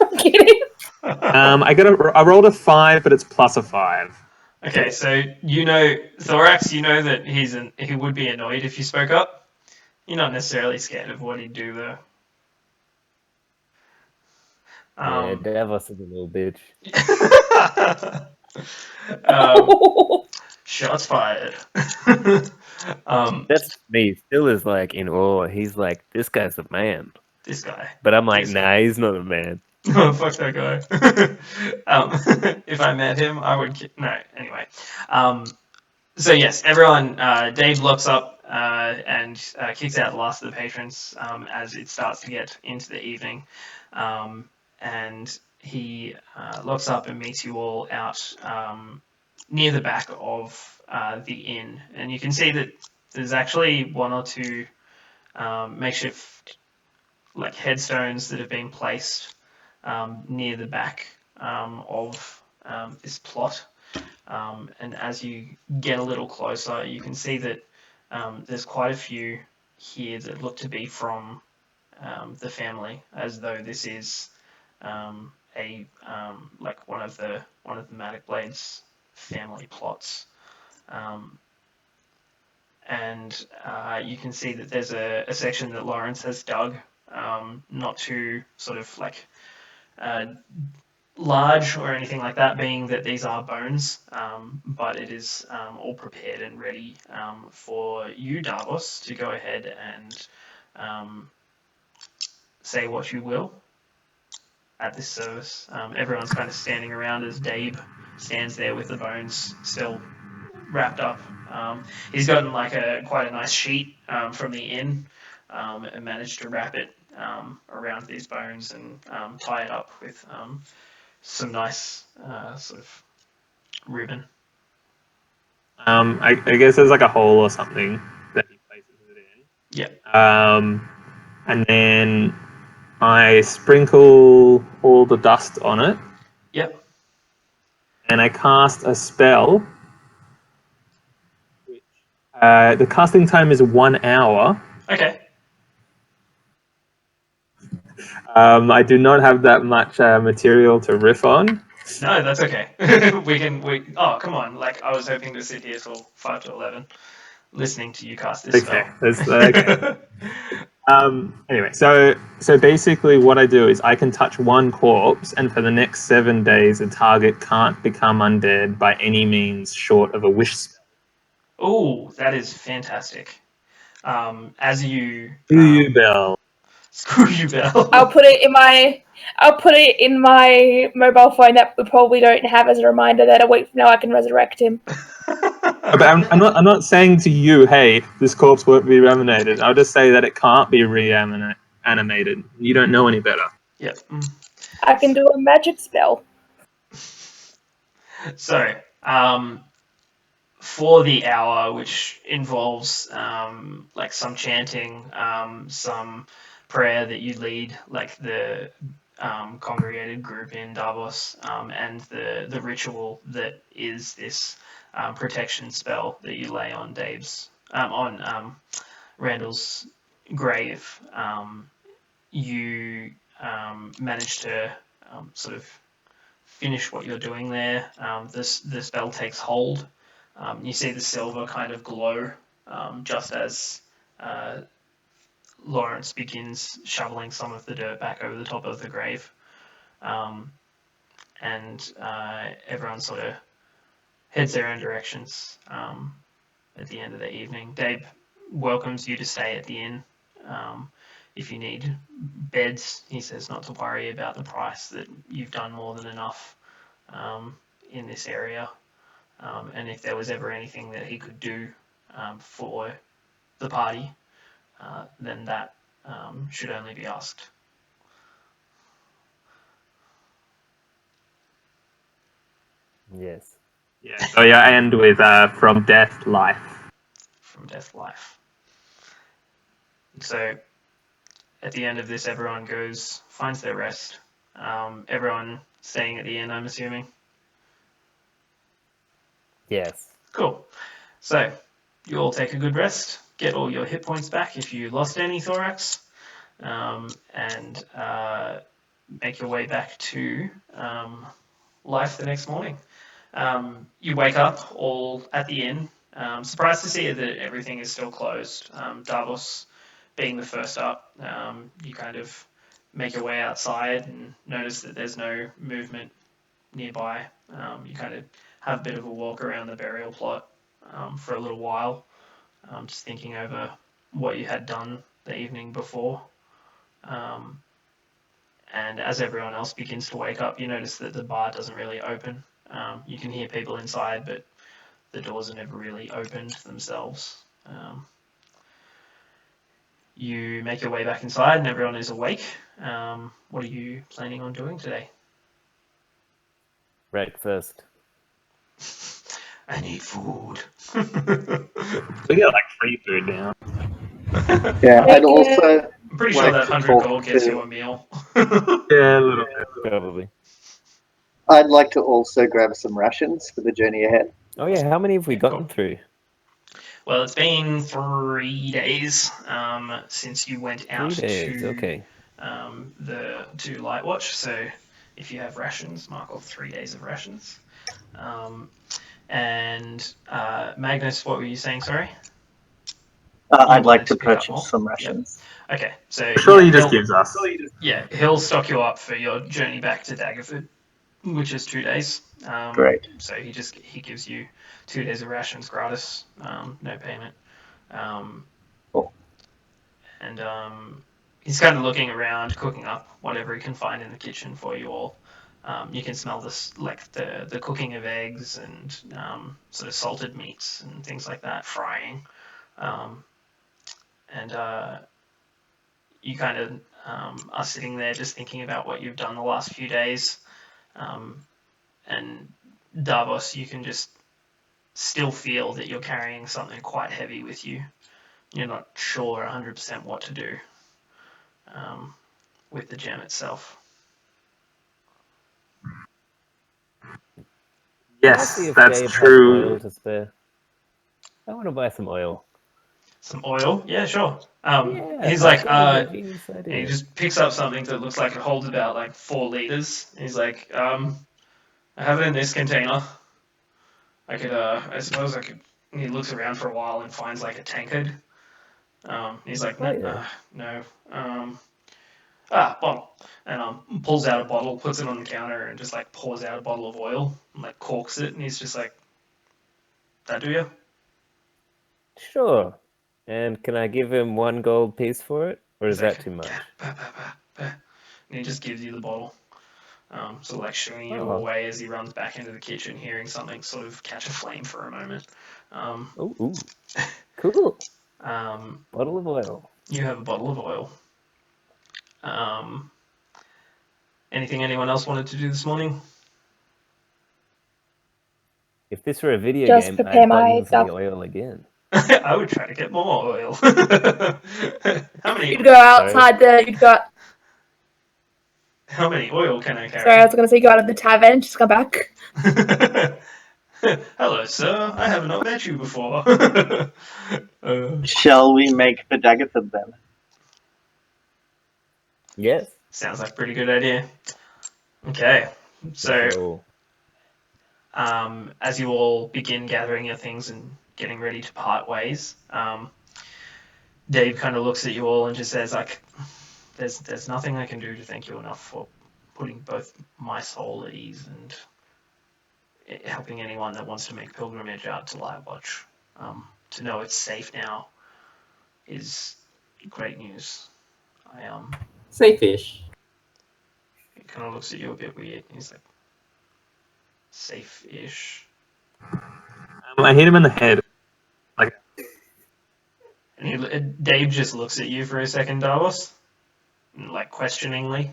I'm kidding. I rolled a 5, but it's plus a 5. Okay, so you know Thorax. You know that he would be annoyed if you spoke up. You're not necessarily scared of what he'd do though. yeah, Davos is a little bitch. Shots fired. That's me. Still is like in awe. He's like, this guy's the man. This guy. But I'm like, This nah, he's not a man. Oh, fuck that guy. If I met him, I would. No, anyway. So yes, everyone. Dave looks up and kicks out the last of the patrons as it starts to get into the evening, and he looks up and meets you all out near the back of the inn, and you can see that there's actually one or two makeshift like headstones that have been placed near the back of this plot. And as you get a little closer, you can see that there's quite a few here that look to be from the family, as though this is like one of the Matic Blade's family plots. And you can see that there's a section that Lawrence has dug, not too sort of like large or anything like that, being that these are bones, but it is all prepared and ready for you, Davos, to go ahead and say what you will at this service. Everyone's kind of standing around as Dabe stands there with the bones still wrapped up. He's gotten like quite a nice sheet from the inn and managed to wrap it around these bones and tie it up with some nice sort of ribbon. I guess there's like a hole or something that he places it in. Yeah. And then I sprinkle all the dust on it. Yep. And I cast a spell. The casting time is 1 hour. Okay. I do not have that much material to riff on. No, that's okay. Oh, come on. Like, I was hoping to sit here till 5 to 11 listening to you cast this Okay. spell. Okay. Anyway, so basically what I do is I can touch one corpse, and for the next 7 days, a target can't become undead by any means short of a wish spell. Oh, that is fantastic. As you... Screw you, Bell. Screw you, Bell. I'll put it in my mobile phone that we probably don't have as a reminder that a week from now I can resurrect him. But I'm not saying to you, hey, this corpse won't be reanimated. I'll just say that it can't be reanimated. You don't know any better. Yep. I can do a magic spell. So, for the hour, which involves like some chanting, some prayer that you lead, like the congregated group in Davos, and the ritual that is this protection spell that you lay on Randall's grave, you manage to sort of finish what you're doing there. The spell takes hold. You see the silver kind of glow just as Lawrence begins shoveling some of the dirt back over the top of the grave. And everyone sort of heads their own directions at the end of the evening. Dave welcomes you to stay at the inn. If you need beds, he says not to worry about the price, that you've done more than enough in this area. And if there was ever anything that he could do for the party, then that should only be asked. Yes. Yeah. So I end with from death, life. From death, life. So at the end of this, everyone finds their rest. Everyone staying at the inn, I'm assuming. Yes. Cool. So you all take a good rest, get all your hit points back if you lost any thorax, and make your way back to life the next morning. You wake up all at the inn, surprised to see that everything is still closed. Davos being the first up, you kind of make your way outside and notice that there's no movement nearby. You kind of have a bit of a walk around the burial plot for a little while, just thinking over what you had done the evening before. And as everyone else begins to wake up, you notice that the bar doesn't really open. You can hear people inside, but the doors are never really opened themselves. You make your way back inside and everyone is awake. What are you planning on doing today? Breakfast. I need food. We get like free food now. Yeah, I'd also I'm pretty sure like that to 100 talk gold gets to- you a meal. Yeah, a little bit. Probably. I'd like to also grab some rations for the journey ahead. Oh yeah, how many have we gotten through? Well, it's been 3 days since you went out 3 days, to okay. to Lightwatch. So if you have rations, mark off 3 days of rations. And Magnus, what were you saying? Sorry. I'd like wanted to to pick up purchase more? some rations. Okay, so Surely he just gives us. Yeah, he'll stock you up for your journey back to Daggerford, which is 2 days. Great. So he gives you 2 days of rations gratis, no payment. Cool. and he's kind of looking around, cooking up whatever he can find in the kitchen for you all. You can smell this, like the cooking of eggs and sort of salted meats and things like that, frying, and you kind of are sitting there just thinking about what you've done the last few days. And Davos, you can just still feel that you're carrying something quite heavy with you. You're not sure 100% what to do with the gem itself. Can I see Yes, if that's Gabe has oil true. to spare? I want to buy some oil. Some oil? Yeah, sure. Yeah, He's that like, sounds like a genius and he idea. just picks up something that looks like it holds about like 4 liters. He's like, I have it in this container. I suppose I could. And he looks around for a while and finds like a tankard. He's like, Oh, yeah. no. Bottle. And pulls out a bottle, puts it on the counter, and just like pours out a bottle of oil and like corks it. And he's just like, that do you? Sure. And can I give him 1 gold piece for it? Or is He's like, that too much? and he just gives you the bottle. So like shooing you Oh. away as he runs back into the kitchen, hearing something sort of catch a flame for a moment. Ooh. Cool. Um, Bottle of oil. you have a bottle of oil. Anything anyone else wanted to do this morning? If this were a video Just game, prepare I'd button my for stuff. the oil again. I would try to get more oil. How many? You'd go outside How many oil can I carry? Sorry, I was gonna say go out of the tavern, just come back. Hello, sir. I have not met you before. Shall we make the Dagatha then? Yes. Sounds like a pretty good idea. Okay, so as you all begin gathering your things and getting ready to part ways, Dave kind of looks at you all and just says, like, there's nothing I can do to thank you enough for putting both my soul at ease and helping anyone that wants to make pilgrimage out to Lightwatch. To know it's safe now is great news. Safe-ish. He kind of looks at you a bit weird. He's like, safe-ish. I hit him in the head. And Dave just looks at you for a second, Davos, like questioningly.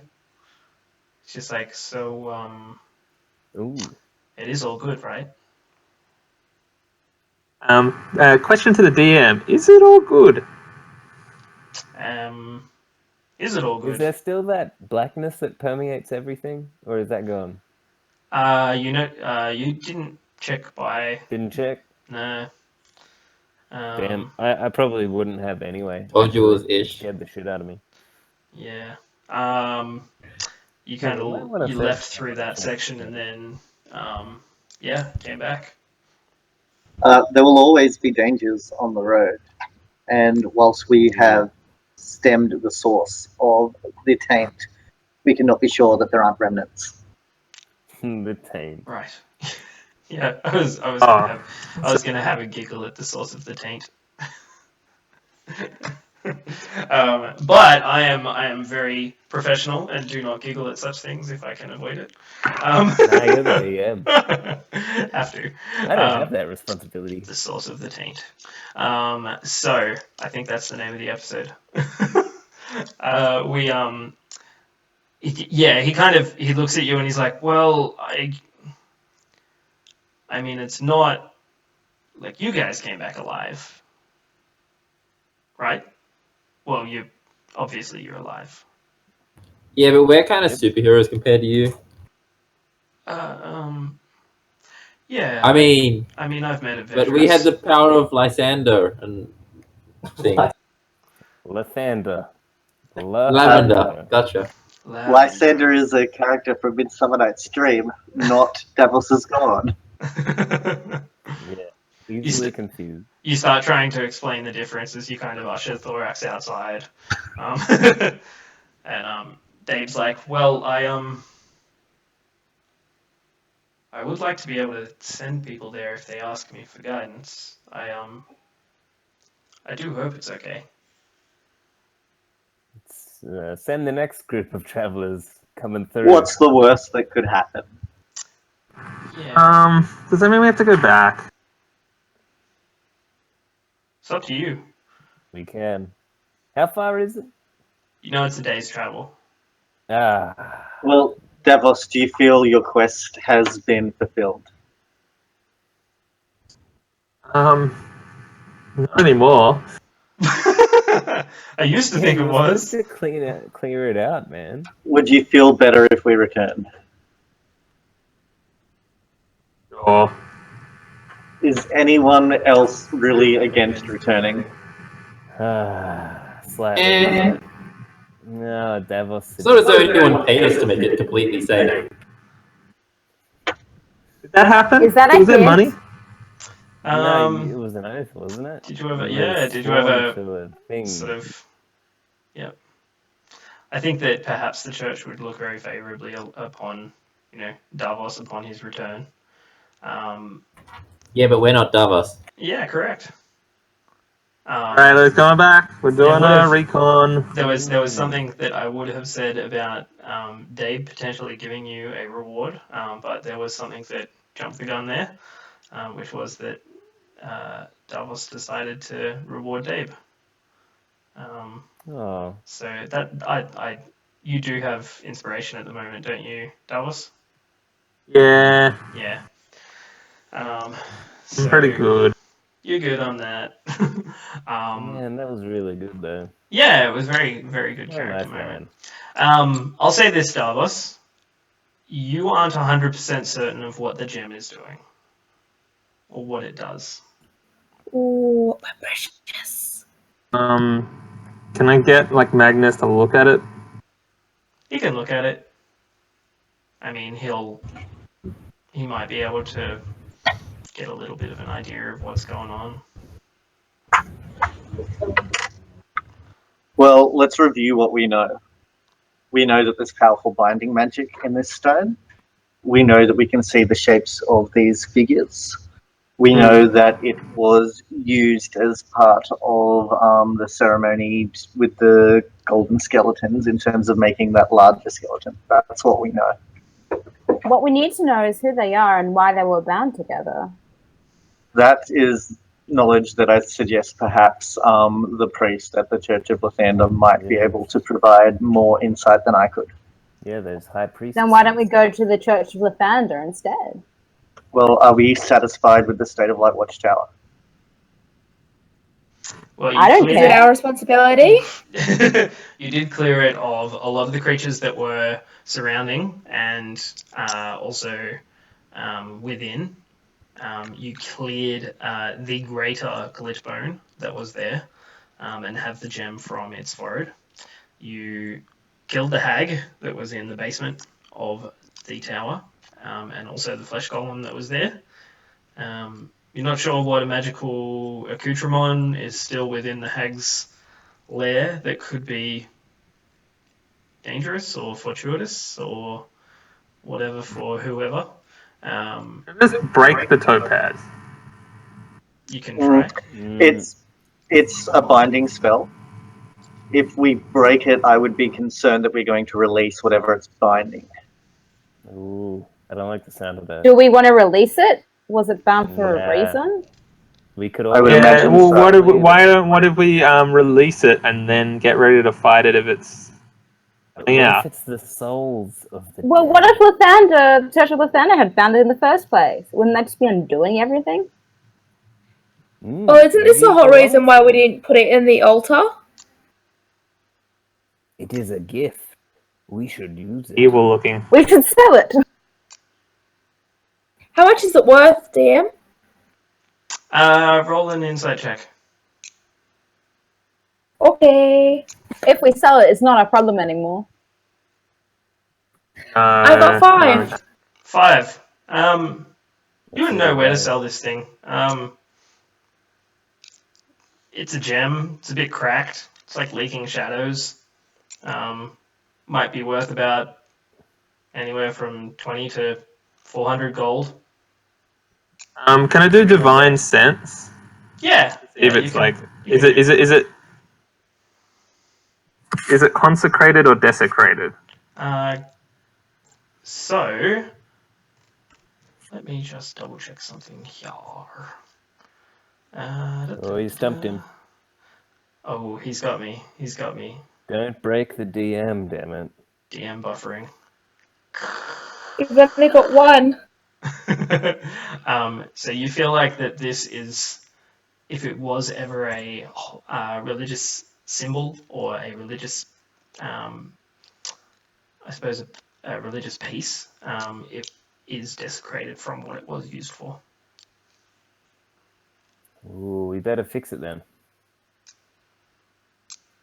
It's just like, so, Ooh. it is all good, right? Question to the DM: is it all good? Is it all good? Is there still that blackness that permeates everything? Or is that gone? You didn't check by. Didn't check? No. Damn, I probably wouldn't have anyway. Told you it was ish. Scared the shit out of me. Yeah. You Yeah, kind you might of wanna you set- left through that section and then, came back. There will always be dangers on the road, and whilst we have stemmed the source of the taint, we cannot be sure that there aren't remnants. The taint. Right. Yeah, I was gonna have a giggle at the source of the taint. But I am very professional and do not giggle at such things if I can avoid it. Nah, you're the DM. Have to. I don't have that responsibility. The source of the taint. So I think that's the name of the episode. He looks at you and he's like, well, I mean, it's not like you guys came back alive, right? Well, obviously you're alive. Yeah, but we're kind of superheroes compared to you. Yeah. I mean, I've met a but we had the power of Lysander and things. Lathander. Lavender. Gotcha. Lysander is a character from Midsummer Night's Dream, not Davos' God. Yeah, easily confused. You start trying to explain the differences. You kind of usher Thorax outside, and Dave's like, "Well, I would like to be able to send people there if they ask me for guidance. I do hope it's okay." Send the next group of travelers coming through. What's the worst that could happen? Yeah. Does that mean we have to go back? It's up to you. We can. How far is it? You know it's a day's travel. Ah, Well, Davos, do you feel your quest has been fulfilled? Not anymore. I used to yeah, think you it were was. supposed to clear it out, man. Would you feel better if we returned? Sure. Is anyone else really against returning? Slightly. Eh. No, Davos. It's not as though anyone paid us to make it completely safe. Did that happen? Is that a Was there hint? money? No, it was an oath, wasn't it? Did you ever? You were Yeah. Did you ever sworn to a thing? sort of? Yeah. I think that perhaps the church would look very favourably upon, Davos upon his return. Yeah, but we're not Davos. Yeah, correct. Alright, let's go back. We're doing a recon. There was something that I would have said about Dave potentially giving you a reward, but there was something that jumped the gun there, which was that Davos decided to reward Dave. Oh, So that you do have inspiration at the moment, don't you, Davos? Yeah, Yeah. I'm So pretty good. You're good on that. man, that was really good though. Yeah, it was very, very good What a character nice moment. man. I'll say this, Davos. You aren't 100% certain of what the gem is doing. Or what it does. Ooh, my precious. Can I get like Magnus to look at it? He can look at it. I mean, he might be able to get a little bit of an idea of what's going on. Well, let's review what we know. We know that there's powerful binding magic in this stone. We know that we can see the shapes of these figures. We know that it was used as part of the ceremony with the golden skeletons in terms of making that larger skeleton. That's what we know. What we need to know is who they are and why they were bound together. That is knowledge that I suggest perhaps the priest at the Church of Lathander might be able to provide more insight than I could. Yeah, those high priests. Then why don't we go to the Church of Lathander instead? Well, are we satisfied with the state of Light Watchtower? Well, I don't Is it our responsibility? You did clear it of a lot of the creatures that were surrounding and also within. You cleared the greater glitch bone that was there and have the gem from its forehead. You killed the hag that was in the basement of the tower and also the flesh golem that was there. You're not sure what a magical accoutrement is still within the hag's lair that could be dangerous or fortuitous or whatever for whoever. Just break the topaz. You can try. It's a binding spell. If we break it, I would be concerned that we're going to release whatever it's binding. Ooh, I don't like the sound of that. Do we want to release it? Was it bound for Nah. a reason? We could I would all. imagine Well, so. what if we release it and then get ready to fight it if it's What yeah. if it's the souls of the Well, dead? what if Lathander, the Church of Lathander had bound it in the first place? Wouldn't that just be undoing everything? Oh, isn't this the whole reason why we didn't put it in the altar? It is a gift. We should use it. Evil looking. We should sell it. How much is it worth, DM? Roll an insight check. Okay. If we sell it, it's not a problem anymore. I got 5. 5. You wouldn't know where to sell this thing. It's a gem. It's a bit cracked. It's like leaking shadows. Might be worth about anywhere from 20 to 400 gold. Can I do divine sense? Yeah. If it's like, is it Is it consecrated or desecrated? So let me just double check something here. Oh, you stumped him. Oh, he's got me. He's got me. Don't break the DM, damn it. DM buffering. You've only got one. So you feel like that this is, if it was ever a religious symbol or a religious, I suppose, a religious piece, it is desecrated from what it was used for. Ooh, we better fix it then.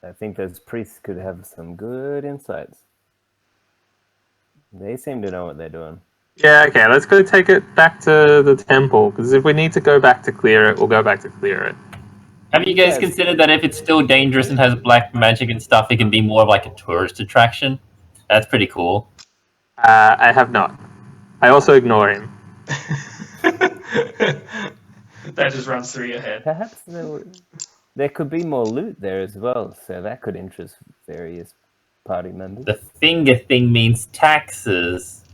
I think those priests could have some good insights. They seem to know what they're doing. Yeah, okay, let's go take it back to the temple, because if we need to go back to clear it, we'll go back to clear it. Have you guys considered that if it's still dangerous and has black magic and stuff, it can be more of like a tourist attraction? That's pretty cool. I have not. I also ignore him. That just runs through your head. Perhaps there could be more loot there as well, so that could interest various party members. The finger thing means taxes.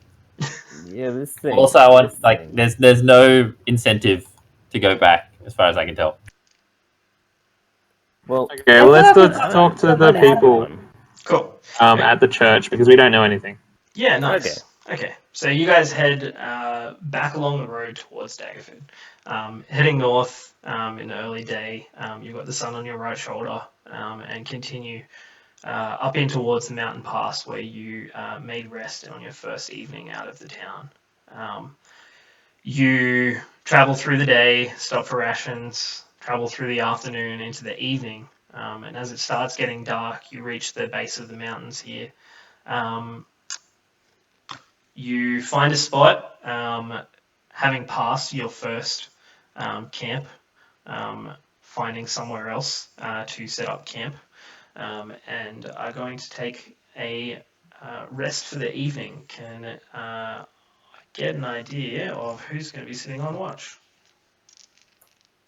Yeah, this thing. Also, I want there's no incentive to go back, as far as I can tell. Well, okay, well, let's talk to the people. Cool. At the church, because we don't know anything. Yeah, nice. Okay. So you guys head back along the road towards Daggerford. Heading north in the early day, you've got the sun on your right shoulder, and continue up in towards the mountain pass where you made rest on your first evening out of the town. You travel through the day, stop for rations, travel through the afternoon into the evening, and as it starts getting dark, you reach the base of the mountains here. You find a spot, having passed your first camp, finding somewhere else to set up camp, and are going to take a rest for the evening. Can I get an idea of who's going to be sitting on watch?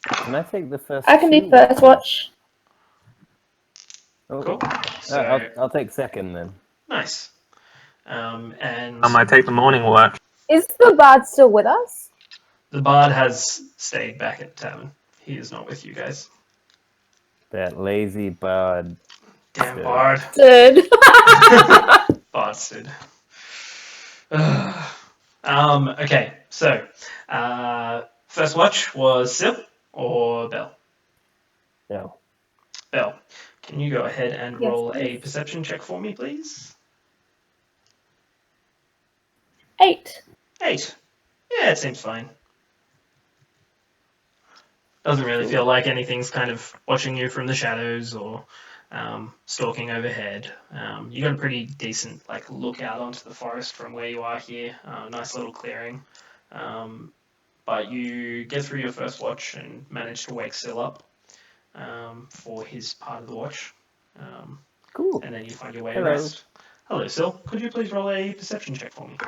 Can I take the first? I can do first watch. Oh, cool. So I'll take second then. Nice. And I might take the morning watch. Is the bard still with us? The bard has stayed back at the tavern. He is not with you guys. That lazy bard. Damn bard. Dude. Bastard. Okay, so first watch was Sil or Bell? No. Bell, can you go ahead and Yes, roll a please. perception check for me, please? 8. 8. Yeah, it seems fine. Doesn't really feel like anything's kind of watching you from the shadows or stalking overhead. You got a pretty decent look out onto the forest from where you are here. Nice little clearing. But you get through your first watch and manage to wake Sil up for his part of the watch. Cool. And then you find your way Hello. to rest. Hello, Sil. Could you please roll a perception check for me?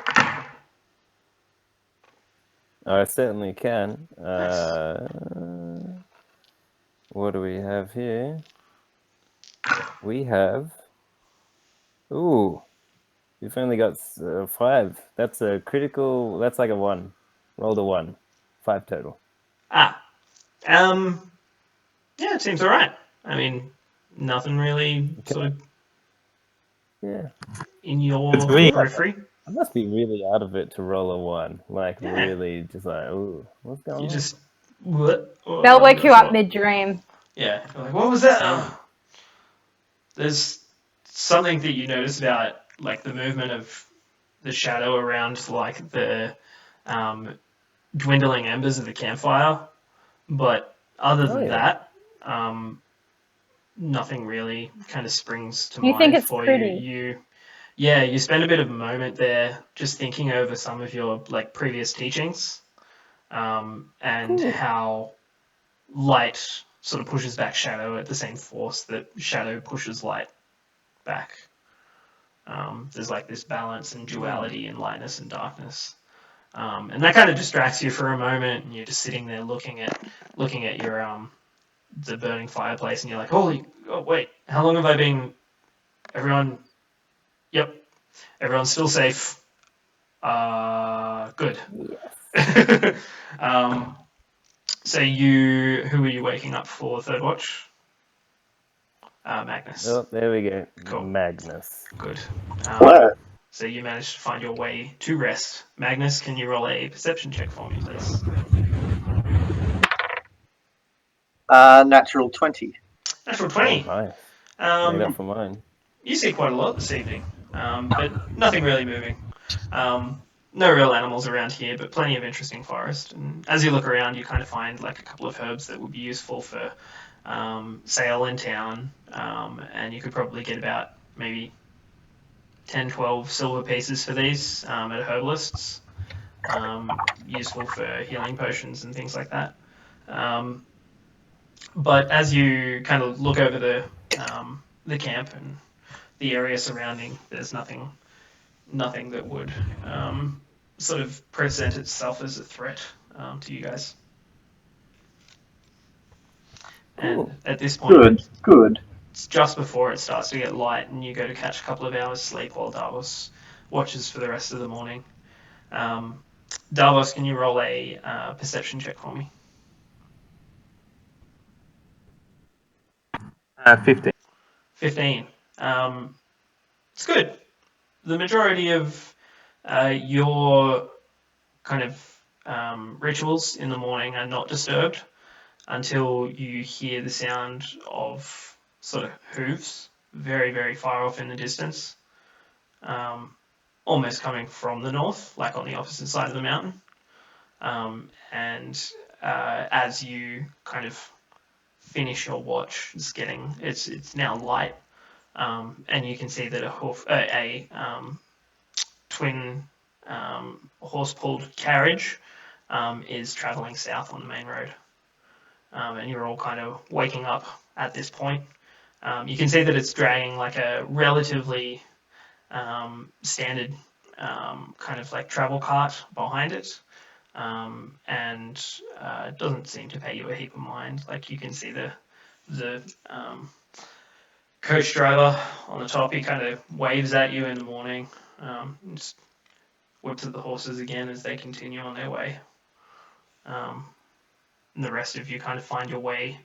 I certainly can. Nice. What do we have here? We have. Ooh, we've only got 5. That's a critical. That's like a 1. Rolled a 1. 5 total. Yeah, it seems alright. I mean, nothing really sort of in your periphery. I must be really out of it to roll a 1. Really, just ooh, what's going on? You just what? Oh, They'll wake you up mid-dream. Yeah, you're like, what was that? There's something that you notice about the movement of the shadow around the dwindling embers of the campfire, but other than that, nothing really kind of springs to mind. You think it's for pretty? You spend a bit of a moment there just thinking over some of your previous teachings, and how light sort of pushes back shadow at the same force that shadow pushes light back. There's this balance and duality in lightness and darkness. And that kind of distracts you for a moment, and you're just sitting there looking at your the burning fireplace, and you're like, oh wait, how long have I been Everyone. Yep. Everyone's still safe. Good. Yes. So who are you waking up for third watch? Magnus. Oh, there we go. Cool. Magnus. Good. Hello. So you managed to find your way to rest. Magnus, can you roll a perception check for me, please? Natural 20. Natural Oh, 20. nice. Made up for mine. You see quite a lot this evening, but nothing really moving. No real animals around here, but plenty of interesting forest. And as you look around, you kind of find like a couple of herbs that would be useful for sale in town, and you could probably get about maybe 10, 12 silver pieces for these at herbalists. Useful for healing potions and things like that. But as you kind of look over the camp and the area surrounding, there's nothing that would sort of present itself as a threat to you guys. Cool. And at this point, Good. it's just before it starts to get light, and you go to catch a couple of hours sleep while Davos watches for the rest of the morning. Davos, can you roll a perception check for me? 15. 15. It's good. The majority of your kind of rituals in the morning are not disturbed until you hear the sound of sort of hooves very, very far off in the distance, almost coming from the north, like on the opposite side of the mountain. And as you kind of finish your watch, it's now light, and you can see that a twin horse-pulled carriage is traveling south on the main road. And you're all kind of waking up at this point. You can see that it's dragging like a relatively standard kind of like travel cart behind it, and it doesn't seem to pay you a heap of mind. Like you can see the coach driver on the top. He kind of waves at you in the morning, just whips at the horses again as they continue on their way. And the rest of you kind of find your way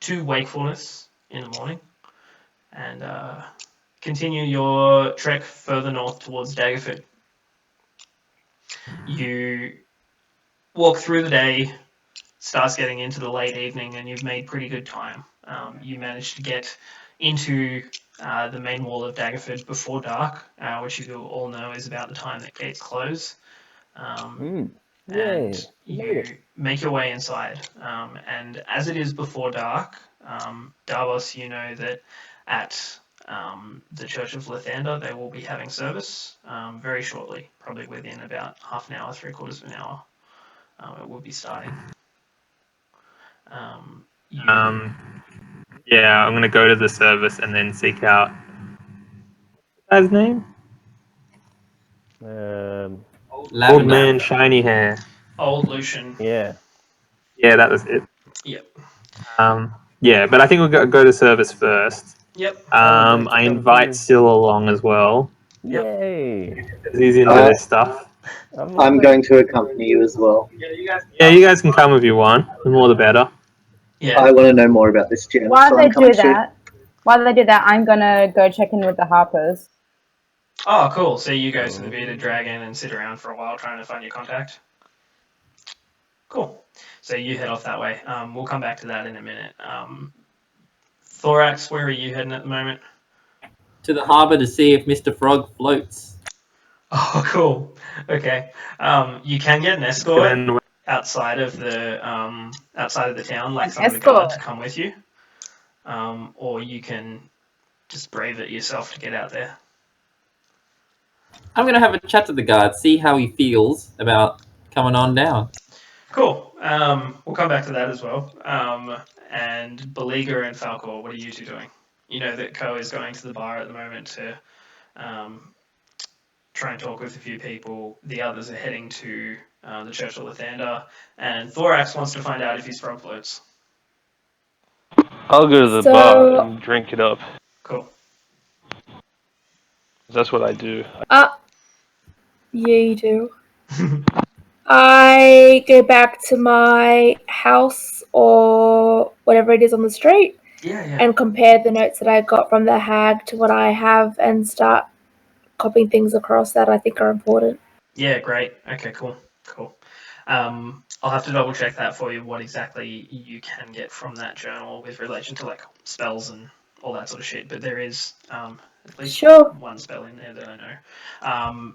to wakefulness in the morning, and continue your trek further north towards Daggerford. You walk through the day, starts getting into the late evening, and you've made pretty good time. You managed to get into the main wall of Daggerford before dark, which you all know is about the time that gates close. And you make your way inside. And as it is before dark, Davos, you know that at the Church of Lathander, they will be having service very shortly, probably within about half an hour, 3/4 of an hour. It will be starting. Yeah, I'm gonna go to the service and then seek out his name. Old man, shiny hair. Old Lucian. Yeah. Yeah, that was it. Yep. Yeah, but I think we'll go to service first. Yep. I invite Syl along as well. Yay! He's into this stuff. I'm going to accompany you as well. Yeah, you guys can come if you want. The more the better. Yeah. I want to know more about this gem. While they do that, I'm gonna go check in with the Harpers. Oh, cool. So you go to the bearded dragon and sit around for a while trying to find your contact? Cool. So you head off that way. We'll come back to that in a minute. Thorax, where are you heading at the moment? To the harbour to see if Mr. Frog floats. Oh, cool. Okay. You can get an escort outside of the town, like some of the guards to come with you, or you can just brave it yourself to get out there. I'm going to have a chat to the guard, see how he feels about coming on down. Cool. We'll come back to that as well. And Beleaguer and Falcor, what are you two doing? You know that Ko is going to the bar at the moment to try and talk with a few people. The others are heading to the Church of Lathander, and Thorax wants to find out if he's frog floats. I'll go to the bar and drink it up. Cool. That's what I do. Yeah, you do. I go back to my house or whatever it is on the street Yeah, yeah. and compare the notes that I got from the hag to what I have and start copying things across that I think are important. Yeah, great. Okay, cool. I'll have to double check that for you, what exactly you can get from that journal with relation to like spells and all that sort of shit. But there is at least Sure. one spell in there that I know.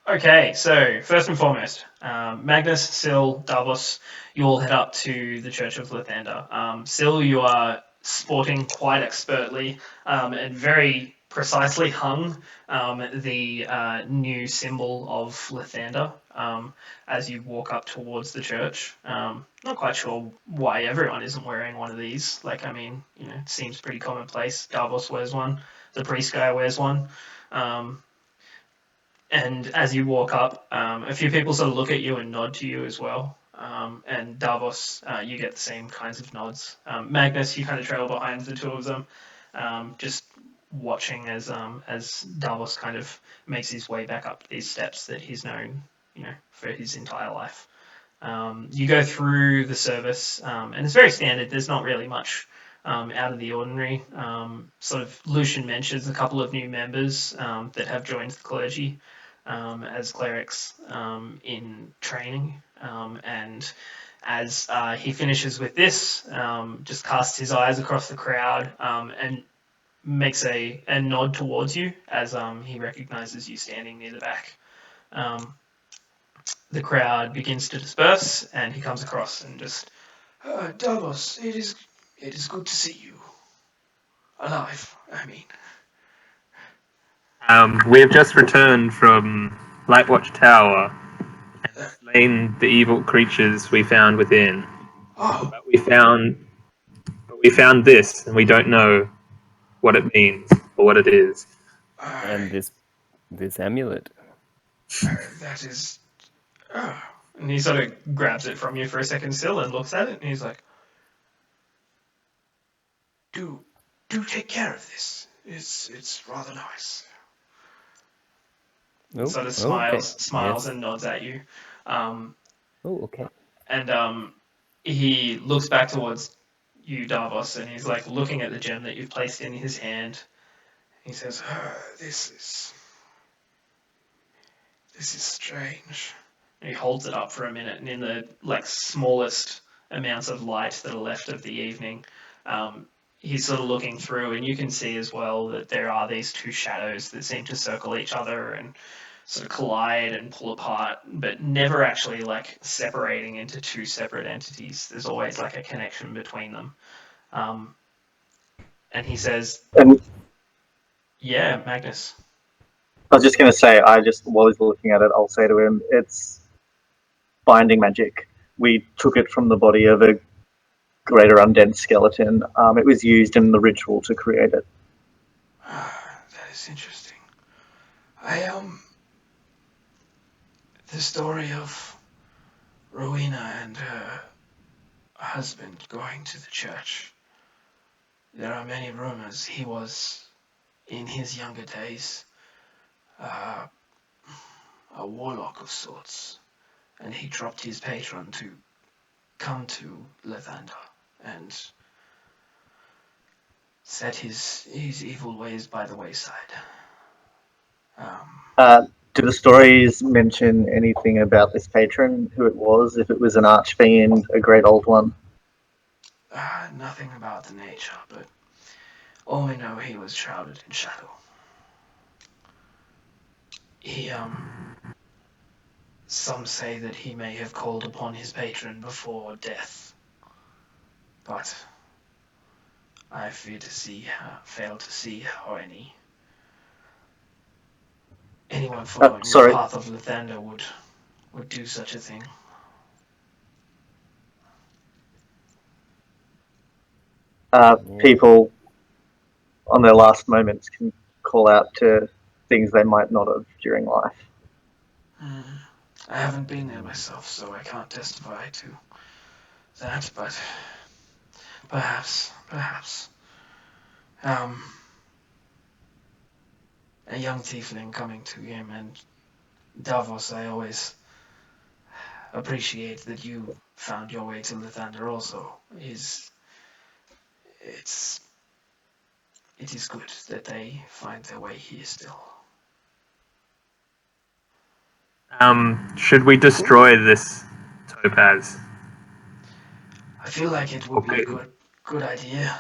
Okay, so first and foremost, Magnus, Syl, Davos, you all head up to the Church of Lathander. Syl, you are sporting quite expertly and very precisely hung the new symbol of Lathander as you walk up towards the church. Not quite sure why everyone isn't wearing one of these. Like, I mean, it seems pretty commonplace. Davos wears one. The priest guy wears one. And as you walk up, a few people sort of look at you and nod to you as well. And Davos, you get the same kinds of nods. Magnus, you kind of trail behind the two of them, just watching as Davos kind of makes his way back up these steps that he's known, for his entire life. You go through the service, and it's very standard. There's not really much out of the ordinary. Sort of Lucian mentions a couple of new members that have joined the clergy as clerics in training. And as he finishes with this, just casts his eyes across the crowd and makes a nod towards you as he recognizes you standing near the back. The crowd begins to disperse, and he comes across and just, Davos, it is good to see you alive. I mean, We have just returned from Lightwatch Tower and slain the evil creatures we found within. oh, But we found this, and we don't know what it means or what it is. And this amulet. that is. And he sort of grabs it from you for a second still and looks at it, and he's like, Do take care of this. It's rather nice. Oh, Sort of okay. smiles Yes. and nods at you. Oh, okay. And he looks back towards you, Davos, and he's like looking at the gem that you've placed in his hand. He says, this is strange. And he holds it up for a minute, and in the smallest amounts of light that are left of the evening, he's sort of looking through, and you can see as well that there are these two shadows that seem to circle each other and sort of collide and pull apart, but never actually separating into two separate entities. There's always a connection between them. And he says, And yeah, Magnus. I was just going to say, while he's looking at it, I'll say to him, it's binding magic. We took it from the body of a greater undead skeleton. It was used in the ritual to create it. That is interesting. The story of Rowena and her husband going to the church. There are many rumors he was, in his younger days, a warlock of sorts, and he dropped his patron to come to Lathander and set his evil ways by the wayside. Do the stories mention anything about this patron, who it was, if it was an archfiend, a great old one? Nothing about the nature, but all we know he was shrouded in shadow. He, some say that he may have called upon his patron before death, but I fail to see how anyone following the path of Lathander would do such a thing. People on their last moments can call out to things they might not have during life. I haven't been there myself, so I can't testify to that, but perhaps. a young tiefling coming to him, and Davos, I always appreciate that you found your way to Lathander also. It's it is good that they find their way here still. Should we destroy this topaz? I feel like it would be a Okay. good idea.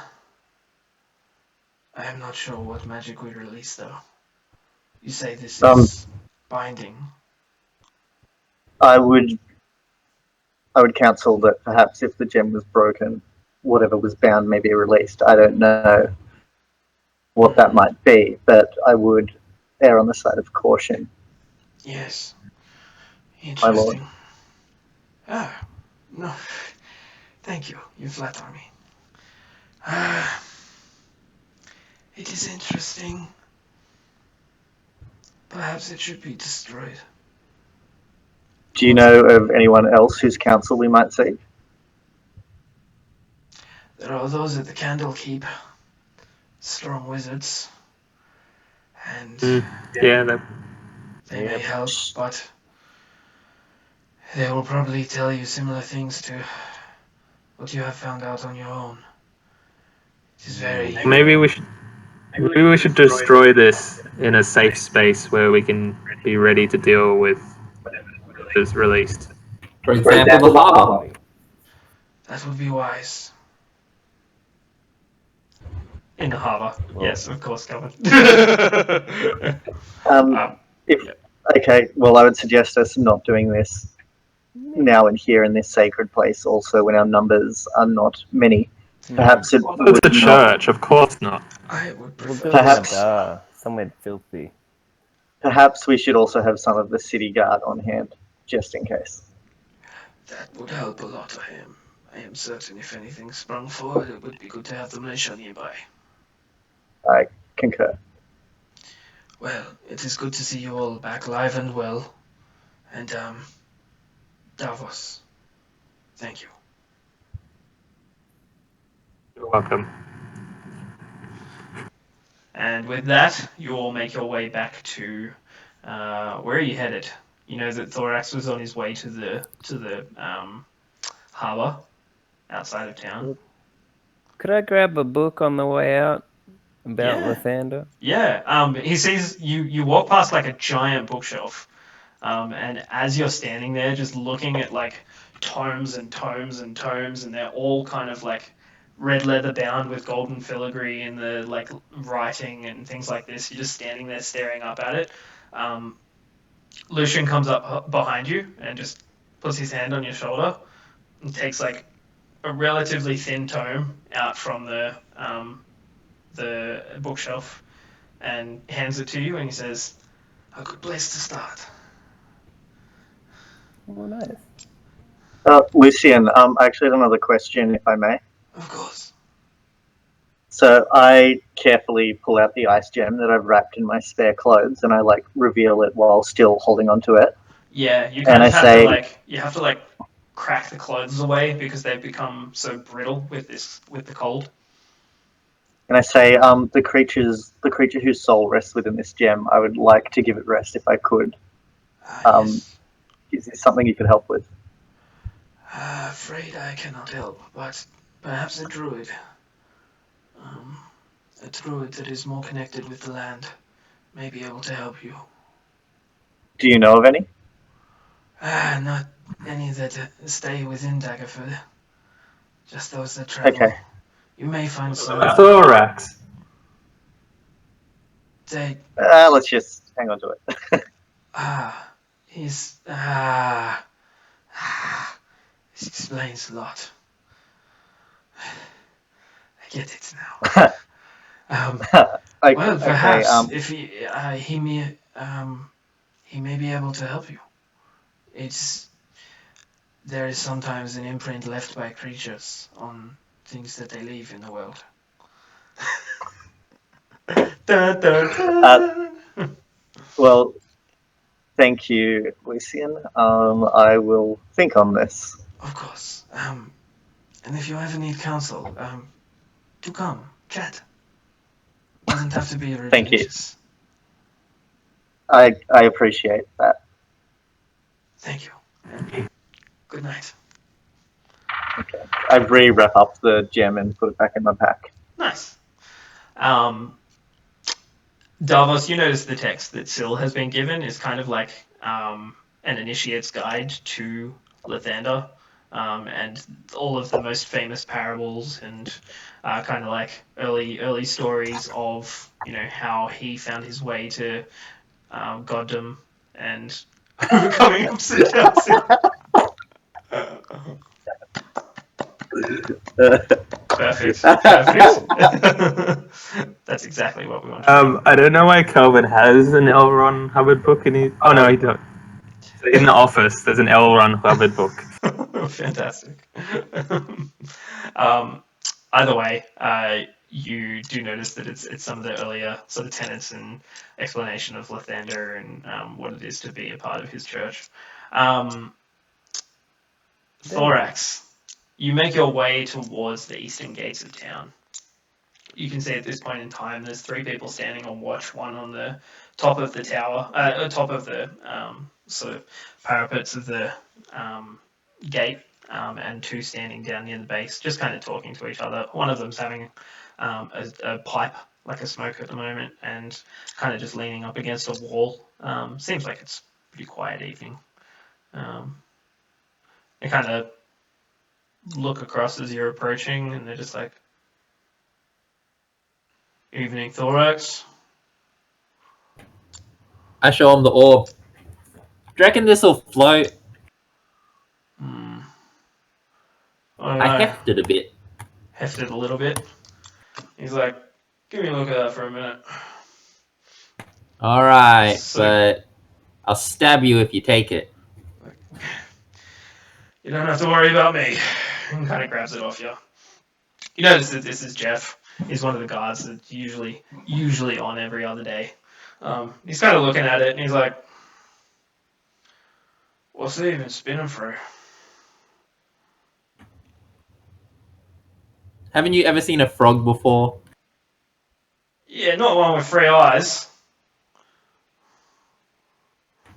I am not sure what magic we release though. You say this is binding. I would counsel that perhaps if the gem was broken, whatever was bound may be released. I don't know what that might be, but I would err on the side of caution. Yes. My lord. Interesting. Ah, no. Thank you. You flatter me. Ah, it is interesting. Perhaps it should be destroyed. Do you know of anyone else whose counsel we might seek? There are those at the Candlekeep, strong wizards, and Yeah, they may help, but they will probably tell you similar things to what you have found out on your own. It is very. maybe we should destroy this in a safe space where we can be ready to deal with whatever's released. For example, the harbor. That would be wise. In the harbour. Yes, of course, Calvin. Okay, well, I would suggest us not doing this now and here in this sacred place. Also, when our numbers are not many, perhaps it It's would a church, of course not. I would We'll prefer. do it in a Perhaps- bar, somewhere filthy. Perhaps we should also have some of the city guard on hand, just in case. That would help a lot. I am certain if anything sprung forward, it would be good to have the militia nearby. I concur. Well, it is good to see you all back alive and well. And, Davos, thank you. You're welcome. And with that, you all make your way back to where are you headed? You know that Thorax was on his way to the harbor outside of town. Could I grab a book on the way out about Yeah. Lathander? Yeah. He sees you. You walk past like a giant bookshelf, and as you're standing there, just looking at like tomes and tomes and tomes, and they're all kind of like red leather bound with golden filigree and the like writing and things like this. You're just standing there staring up at it. Lucian comes up behind you and just puts his hand on your shoulder and takes like a relatively thin tome out from the bookshelf and hands it to you, and he says, "A good place to start." Oh, nice. Lucian, I actually have another question, if I may. Of course. So I carefully pull out the ice gem that I've wrapped in my spare clothes, and I reveal it while still holding onto it. Yeah, you And kind of I say, have to crack the clothes away because they've become so brittle with the cold. And I say, the creature whose soul rests within this gem, I would like to give it rest if I could. Yes. Is this something you could help with? Afraid I cannot help, but perhaps a druid. A druid that is more connected with the land may be able to help you. Do you know of any? Not any that stay within Daggerford. Just those that travel. Okay. You may find some. Thorax. They. Let's just hang on to it. He's. This explains a lot. I get it now. Well, perhaps if he may be able to help you. There is sometimes an imprint left by creatures on things that they leave in the world. Dun, dun, dun. Well, thank you, Lucian. I will think on this. Of course. And if you ever need counsel, do come, chat. Doesn't have to be Thank you. religious. I appreciate that. Thank you. And good night. Okay. I re-wrap up the gem and put it back in my pack. Nice. Davos, you notice the text that Syl has been given is kind of like an initiate's guide to Lathander, and all of the most famous parables and kind of like early stories of how he found his way to goddom and overcoming ups and downs. Perfect. That's exactly what we want. I don't know why Kelvin has an L. Ron Hubbard book in his. Oh no, he don't. In the office, there's an L. Ron Hubbard book. Fantastic. Either way, you do notice that it's some of the earlier sort of tenets and explanation of Lathander and what it is to be a part of his church. Thorax, you make your way towards the eastern gates of town. You can see at this point in time there's 3 people standing on watch, one on the top of the tower, top of the sort of parapets of the gate, and 2 standing down near the base, just kind of talking to each other. One of them's having a pipe, like a smoke at the moment, and kind of just leaning up against a wall. Seems like it's a pretty quiet evening. They kind of look across as you're approaching, and they're just like, "Evening, Thorax." I show him the orb. Do you reckon this will float? I hefted a bit. Hefted a little bit. He's like, "Give me a look at that for a minute." Alright, So- but I'll stab you if you take it. You don't have to worry about me. And kind of grabs it off you. You notice that this is Jeff. He's one of the guards that's usually on every other day. He's kind of looking at it and he's like, "What's it even spinning through?" Haven't you ever seen a frog before? Yeah, not one with 3 eyes.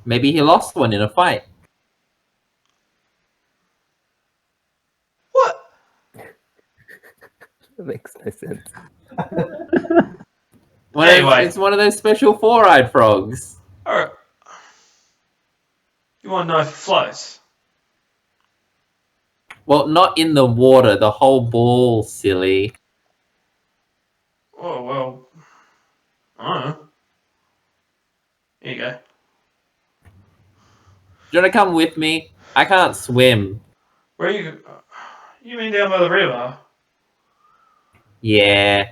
Maybe he lost one in a fight. What? That makes no sense. Anyway. It's one of those special 4-eyed frogs. Alright. You want to know if it floats? Well, not in the water, the whole ball, silly. Oh, well. I don't know. Here you go. Do you want to come with me? I can't swim. Where are you? You mean down by the river? Yeah.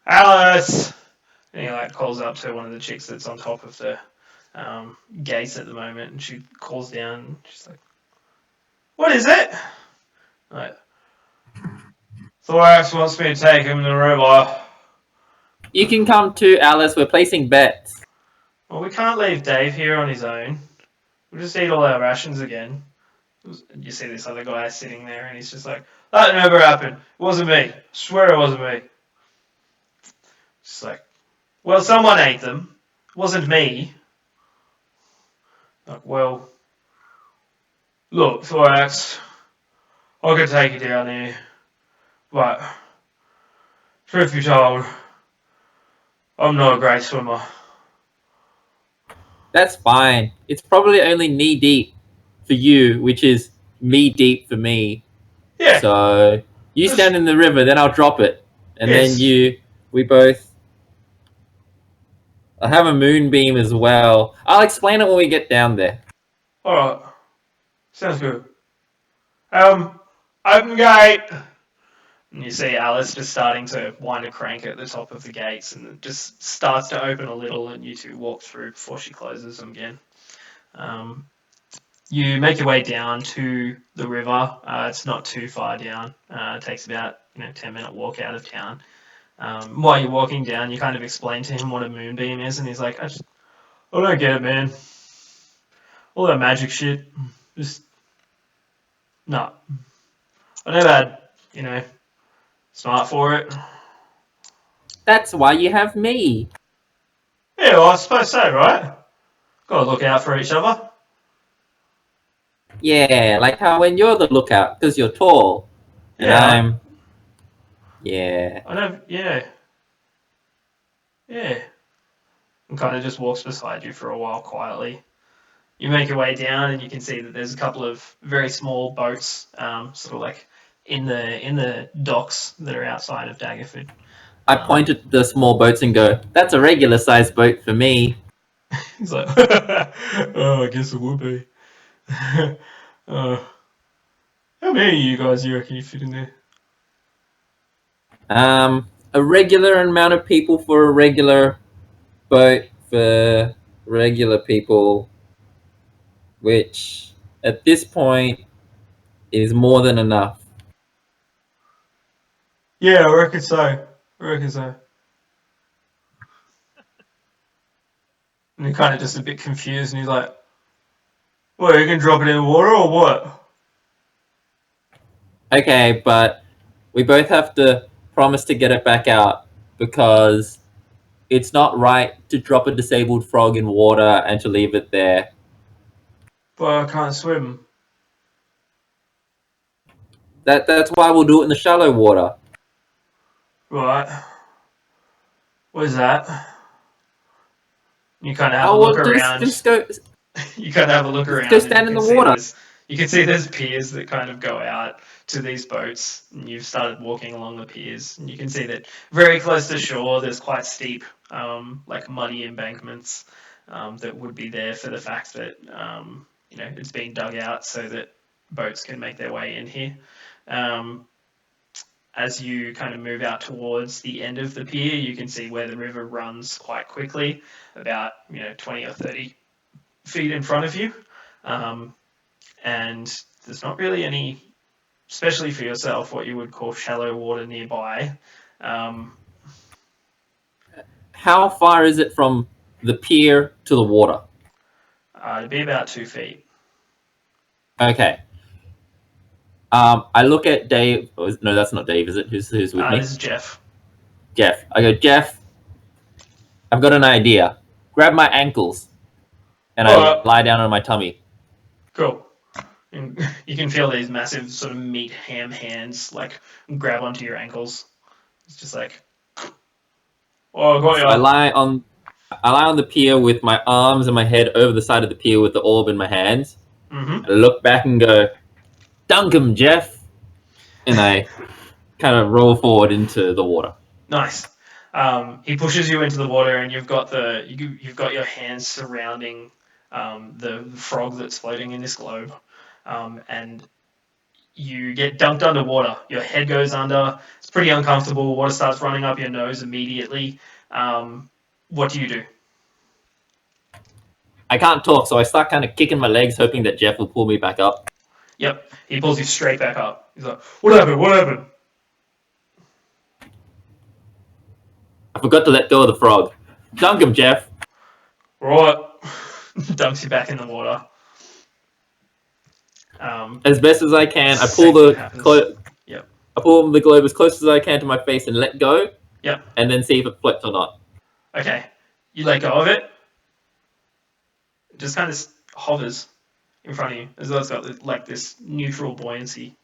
Alice! And he like calls up to one of the chicks that's on top of the gates at the moment, and she calls down, and she's like, "What is it?" Like, "Thorax wants me to take him to the river." You can come too, Alice. We're placing bets. "Well, we can't leave Dave here on his own. We'll just eat all our rations again." You see this other guy sitting there, and he's just like, "That never happened. It wasn't me. I swear it wasn't me." Just like, "Well, someone ate them. It wasn't me." Like, "Well, look, Thorax, I could take you down here, but truth be told, I'm not a great swimmer." That's fine. It's probably only knee deep for you, which is me deep for me. Yeah. So you stand in the river, then I'll drop it, and Yes. then we both. I'll have a moonbeam as well. I'll explain it when we get down there. Alright. Sounds good. Open gate. And you see Alice just starting to wind a crank at the top of the gates, and it just starts to open a little, and you two walk through before she closes them again. You make your way down to the river. It's not too far down. It takes about 10-minute walk out of town. While you're walking down, you kind of explain to him what a moonbeam is, and he's like, I don't get it, man. All that magic shit, just no. I never had, smart for it. That's why you have me. Yeah, well, I suppose so, right? Got to look out for each other. Yeah, like how when you're the lookout because you're tall, and Yeah. I'm. Yeah. I know. Yeah. Yeah. And kind of just walks beside you for a while quietly. You make your way down, and you can see that there's a couple of very small boats, sort of like in the docks that are outside of Daggerford. I point at the small boats and go, "That's a regular sized boat for me." He's like, oh, I guess it would be. How many of you guys do you reckon you fit in there? A regular amount of people for a regular boat for regular people, which at this point is more than enough. Yeah, I reckon so. I reckon so. And you're kind of just a bit confused, and he's like, well, you can drop it in the water or what? Okay, but we both have to promise to get it back out because it's not right to drop a disabled frog in water and to leave it there. But I can't swim. That's why we'll do it in the shallow water. Right. What is that? You kind of have a look around. Just go. You kind of have a look around. Just go stand in the water. You can see there's piers that kind of go out to these boats, and you've started walking along the piers, and you can see that very close to shore there's quite steep, like muddy embankments that would be there for the fact that it's been dug out so that boats can make their way in here. As you kind of move out towards the end of the pier, you can see where the river runs quite quickly, about 20 or 30 feet in front of you. And there's not really any, especially for yourself, what you would call shallow water nearby. How far is it from the pier to the water? It'd be about 2 feet. Okay. I look at Dave. Oh, no, that's not Dave, is it? Who's with me? This is Jeff. Jeff. I go, Jeff, I've got an idea. Grab my ankles. And I lie down on my tummy. Cool. And you can feel these massive sort of meat ham hands like grab onto your ankles. It's just like, oh, I got you. So I lie on the pier with my arms and my head over the side of the pier with the orb in my hands. Mm-hmm. I look back and go, dunk him, Jeff. And I kind of roll forward into the water. Nice. He pushes you into the water, and you've got your hands surrounding the frog that's floating in this globe, and you get dunked underwater. Your head goes under. It's pretty uncomfortable. Water starts running up your nose immediately. What do you do? I can't talk, so I start kind of kicking my legs, hoping that Jeff will pull me back up. Yep. He pulls you straight back up. He's like, what happened? What happened? I forgot to let go of the frog. Dunk him, Jeff. Right. Dunks you back in the water. As best as I can, I pull Yep. I pull the globe as close as I can to my face and let go. Yep. And then see if it floats or not. Okay. You let go of it. It just kind of hovers in front of you, as though it's got like this neutral buoyancy.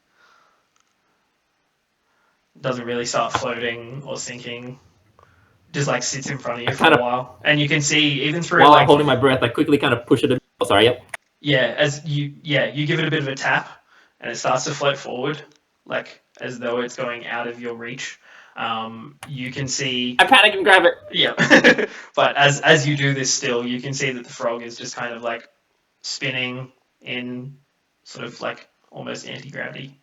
It doesn't really start floating or sinking. Just like sits in front of you for a while, and you can see even through. While I'm holding my breath, I quickly kind of push it. Oh, sorry. Yep. Yeah, you give it a bit of a tap, and it starts to float forward, like as though it's going out of your reach. You can see. I panic and grab it. Yeah, but as you do this, still you can see that the frog is just kind of like spinning in sort of like almost anti-gravity,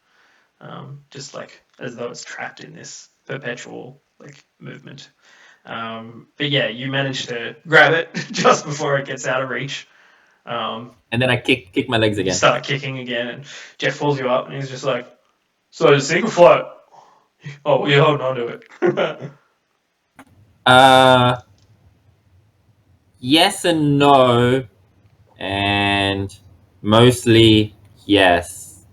just like as though it's trapped in this perpetual like movement. But yeah, you manage to grab it just before it gets out of reach. And then I kick my legs again. You start kicking again, and Jeff pulls you up, and he's just like, "So sink or float?" Oh, well, you're holding on to it. Yes and no, and mostly yes.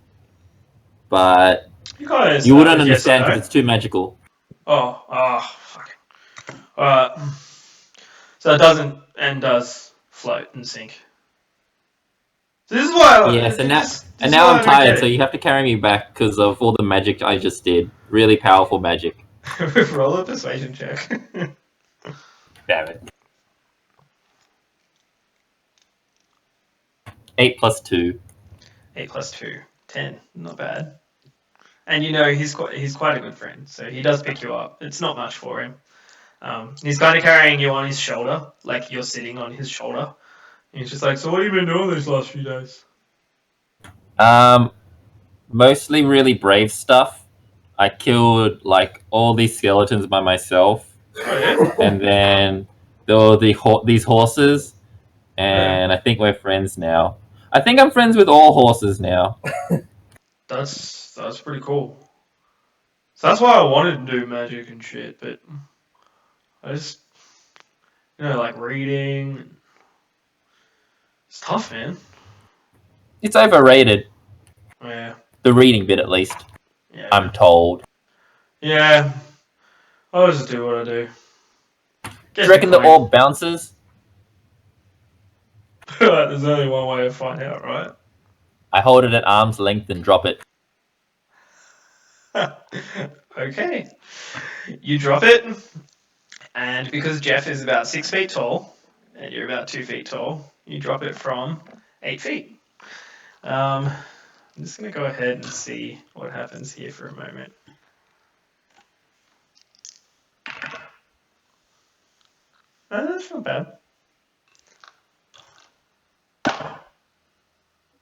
But you wouldn't understand because it's too magical. Oh, fuck. So it doesn't and does float and sink. So this is why. Yes, and now this and is now why I'm I don't get tired, so it. you have to carry me back because of all the magic I just did. Really powerful magic. Roll a persuasion check. Damn it. 8 plus 2. 8 plus 2, 10. Not bad. And you know he's quite a good friend, so he does pick you up. It's not much for him. He's kind of carrying you on his shoulder, like you're sitting on his shoulder. And he's just like, so what have you been doing these last few days? Mostly really brave stuff. I killed like all these skeletons by myself, Oh yeah. and then there were these horses, and I think we're friends now. I think I'm friends with all horses now. That's pretty cool. So that's why I wanted to do magic and shit, but I just like reading. It's tough, man. It's overrated. Yeah. The reading bit, at least. Yeah. I'm told. Yeah. I'll just do what I do. Do you reckon the orb bounces? There's only one way to find out, right? I hold it at arm's length and drop it. Okay. You drop it, and because Jeff is about 6 feet tall, and you're about 2 feet tall, you drop it from 8 feet. I'm just going to go ahead and see what happens here for a moment. That's not bad.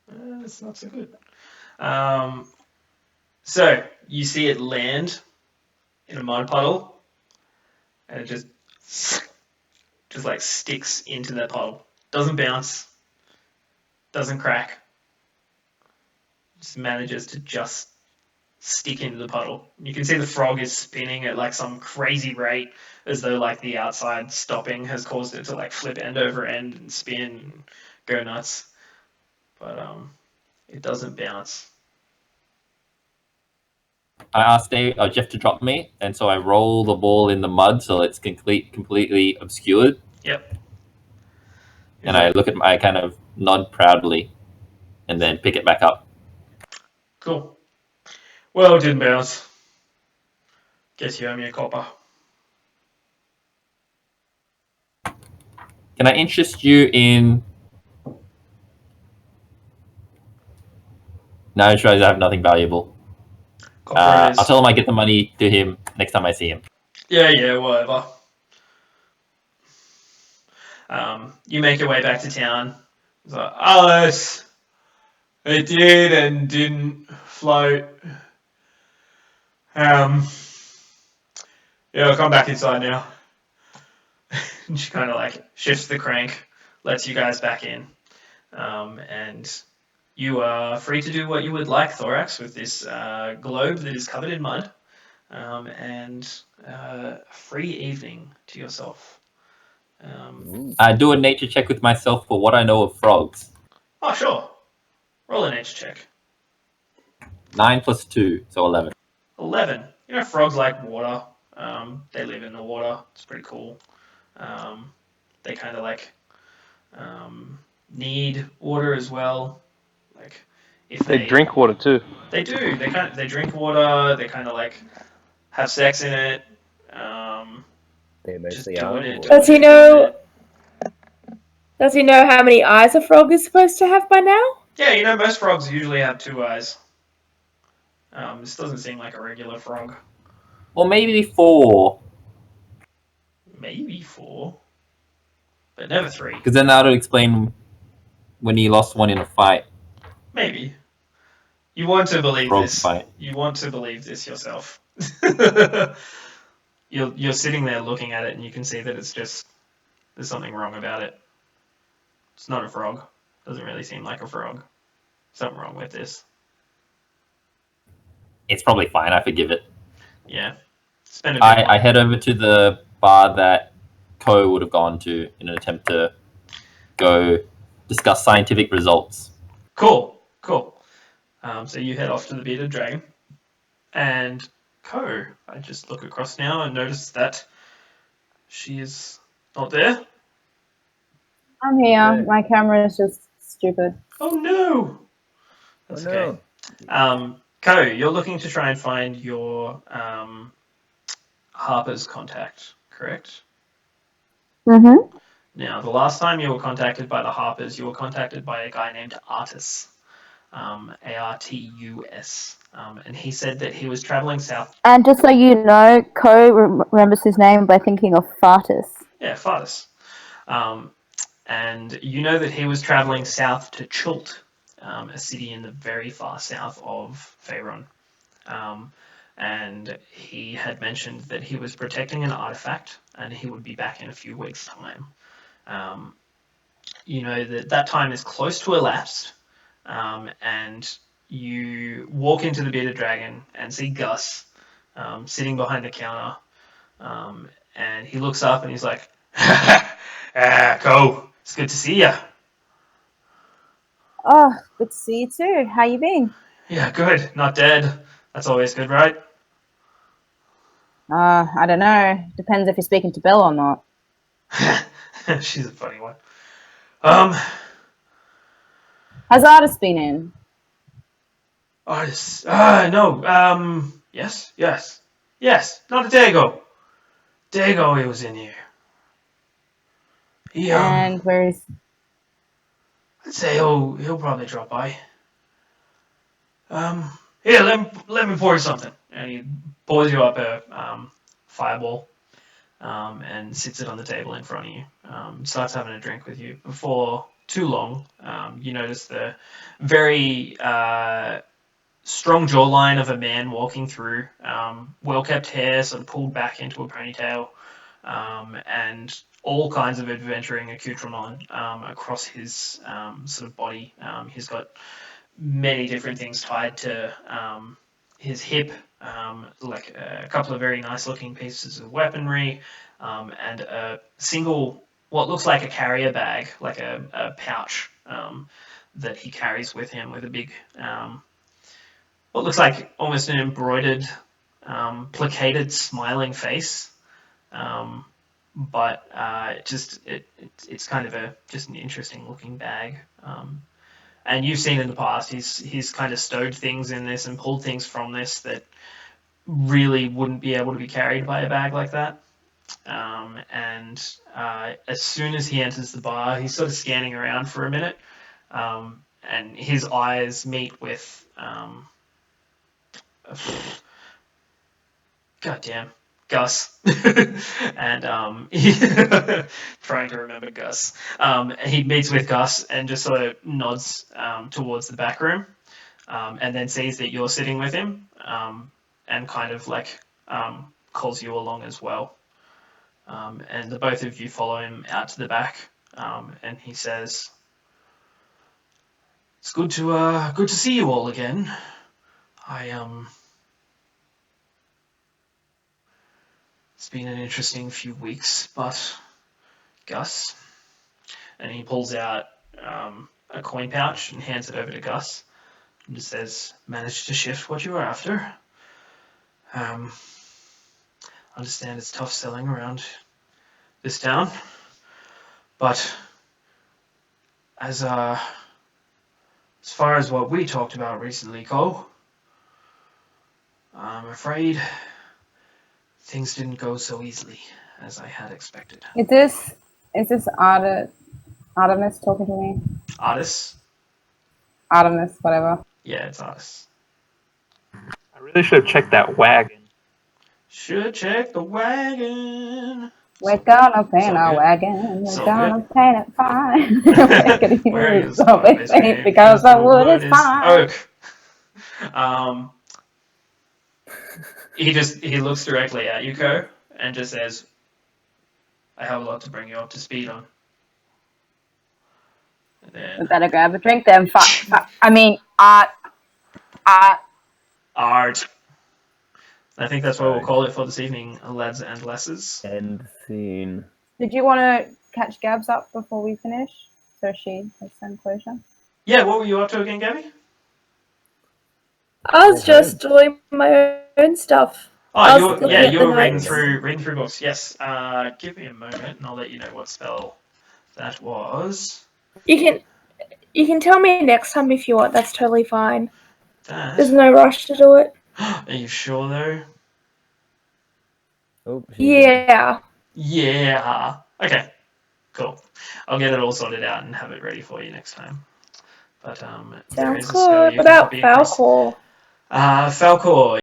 That's not so good. So you see it land in a mud puddle, and it just like sticks into that puddle. Doesn't bounce. Doesn't crack. Just manages to just stick into the puddle. You can see the frog is spinning at like some crazy rate, as though like the outside stopping has caused it to like flip end over end and spin and go nuts. But it doesn't bounce. I asked Jeff to drop me, and so I roll the ball in the mud so it's completely obscured. Yep. And I look at I kind of nod proudly, and then pick it back up. Cool. Well, it didn't bounce. Guess you owe me a copper. Can I interest you in? No, I realize I have nothing valuable. I'll tell him I get the money to him next time I see him. Yeah, whatever. You make your way back to town. It's like, Alice, it did and didn't float. Yeah, I'll come back inside now. And she kind of like shifts the crank, lets you guys back in, and you are free to do what you would like, Thorax, with this globe that is covered in mud, and a free evening to yourself. I do a nature check with myself for what I know of frogs. Oh, sure. Roll a nature check. 9 plus 2, so 11. 11. You know, frogs like water. They live in the water. It's pretty cool. They kind of like need water as well. Like if They drink water too. They do. They drink water. They kind of like have sex in it. They Just mostly doing are. it. Does he know? Does he know how many eyes a frog is supposed to have by now? Yeah, you know, most frogs usually have 2 eyes. This doesn't seem like a regular frog. Or maybe 4. Maybe 4. But never 3. Because then that would explain when he lost one in a fight. Maybe. You want to believe Frog this. fight. You want to believe this yourself. You're sitting there looking at it and you can see that there's something wrong about it. It's not a frog. Doesn't really seem like a frog. Something wrong with this. It's probably fine, I forgive it. Yeah. Spend a bit I head over to the bar that Ko would have gone to in an attempt to go discuss scientific results. Cool. So you head off to the Bearded Dragon. And Ko, I just look across now and notice that She is not there. I'm here. No. My camera is just stupid. Oh no! That's Oh, okay. no. Ko, you're looking to try and find your Harper's contact, correct? Mm-hmm. Now, the last time you were contacted by the Harpers, you were contacted by a guy named Artus, Artus, and he said that he was traveling south. And just so you know, Ko remembers his name by thinking of Fartus. Yeah, Fartus. And you know that he was traveling south to Chult, a city in the very far south of Faerun. And he had mentioned that he was protecting an artifact and he would be back in a few weeks' time. You know that time is close to elapsed, and you walk into the Bearded Dragon and see Gus sitting behind the counter, and he looks up and he's like, Ko, it's good to see you. Oh, good to see you too. How you been? Yeah, good. Not dead. That's always good, right? I don't know. Depends if you're speaking to Belle or not. She's a funny one. Has Artis been in? Artists. No. Yes. Not a day ago. Day ago he was in here. He And where is? I'd say he'll probably drop by. Here, let me pour you something. And he pours you up a fireball, and sits it on the table in front of you. Starts having a drink with you. Before too long, you notice the very strong jawline of a man walking through, well-kept hair sort of pulled back into a ponytail, and all kinds of adventuring accoutrement across his sort of body. He's got many different things tied to his hip, like a couple of very nice-looking pieces of weaponry, and a single, what looks like a carrier bag, like a pouch that he carries with him with a big what looks like almost an embroidered, placated, smiling face. But it's kind of just an interesting looking bag. And you've seen in the past, he's kind of stowed things in this and pulled things from this that really wouldn't be able to be carried by a bag like that. And as soon as he enters the bar, he's sort of scanning around for a minute, and his eyes meet with goddamn Gus, and trying to remember Gus. He meets with Gus and just sort of nods towards the back room, and then sees that you're sitting with him, and kind of like calls you along as well. And the both of you follow him out to the back, and he says, "It's good to see you all again. It's been an interesting few weeks, but Gus," and he pulls out a coin pouch and hands it over to Gus, and just says, "Managed to shift what you were after. Understand it's tough selling around this town, but as far as what we talked about recently, Cole, I'm afraid things didn't go so easily as I had expected." Is this Artemis talking to me? Artis? Artemis, whatever. Yeah, it's Artis. I really should have checked that wagon. Should check the wagon. We're gonna paint so our good. wagon. We're So gonna good. paint it fine. We're gonna Where use is the my big paint because the wood is fine. oak. He looks directly at you, Ko, and just says, "I have a lot to bring you up to speed on." And then We better grab a drink then. Art. I think that's what we'll call it for this evening, lads and lasses. End scene. Did you want to catch Gabs up before we finish, so she has some closure? Yeah, what were you up to again, Gabby? I was just doing my own stuff. I was you're looking yeah, at the you're reading notes. through books. Yes. Give me a moment, and I'll let you know what spell that was. You can tell me next time if you want. That's totally fine. There's That. no rush to do it. Are you sure though? Oh, she's in. Yeah. Yeah. Okay. Cool. I'll get it all sorted out and have it ready for you next time. But there Sounds is a spell good. you What can about copy across. Falcor? Falcor.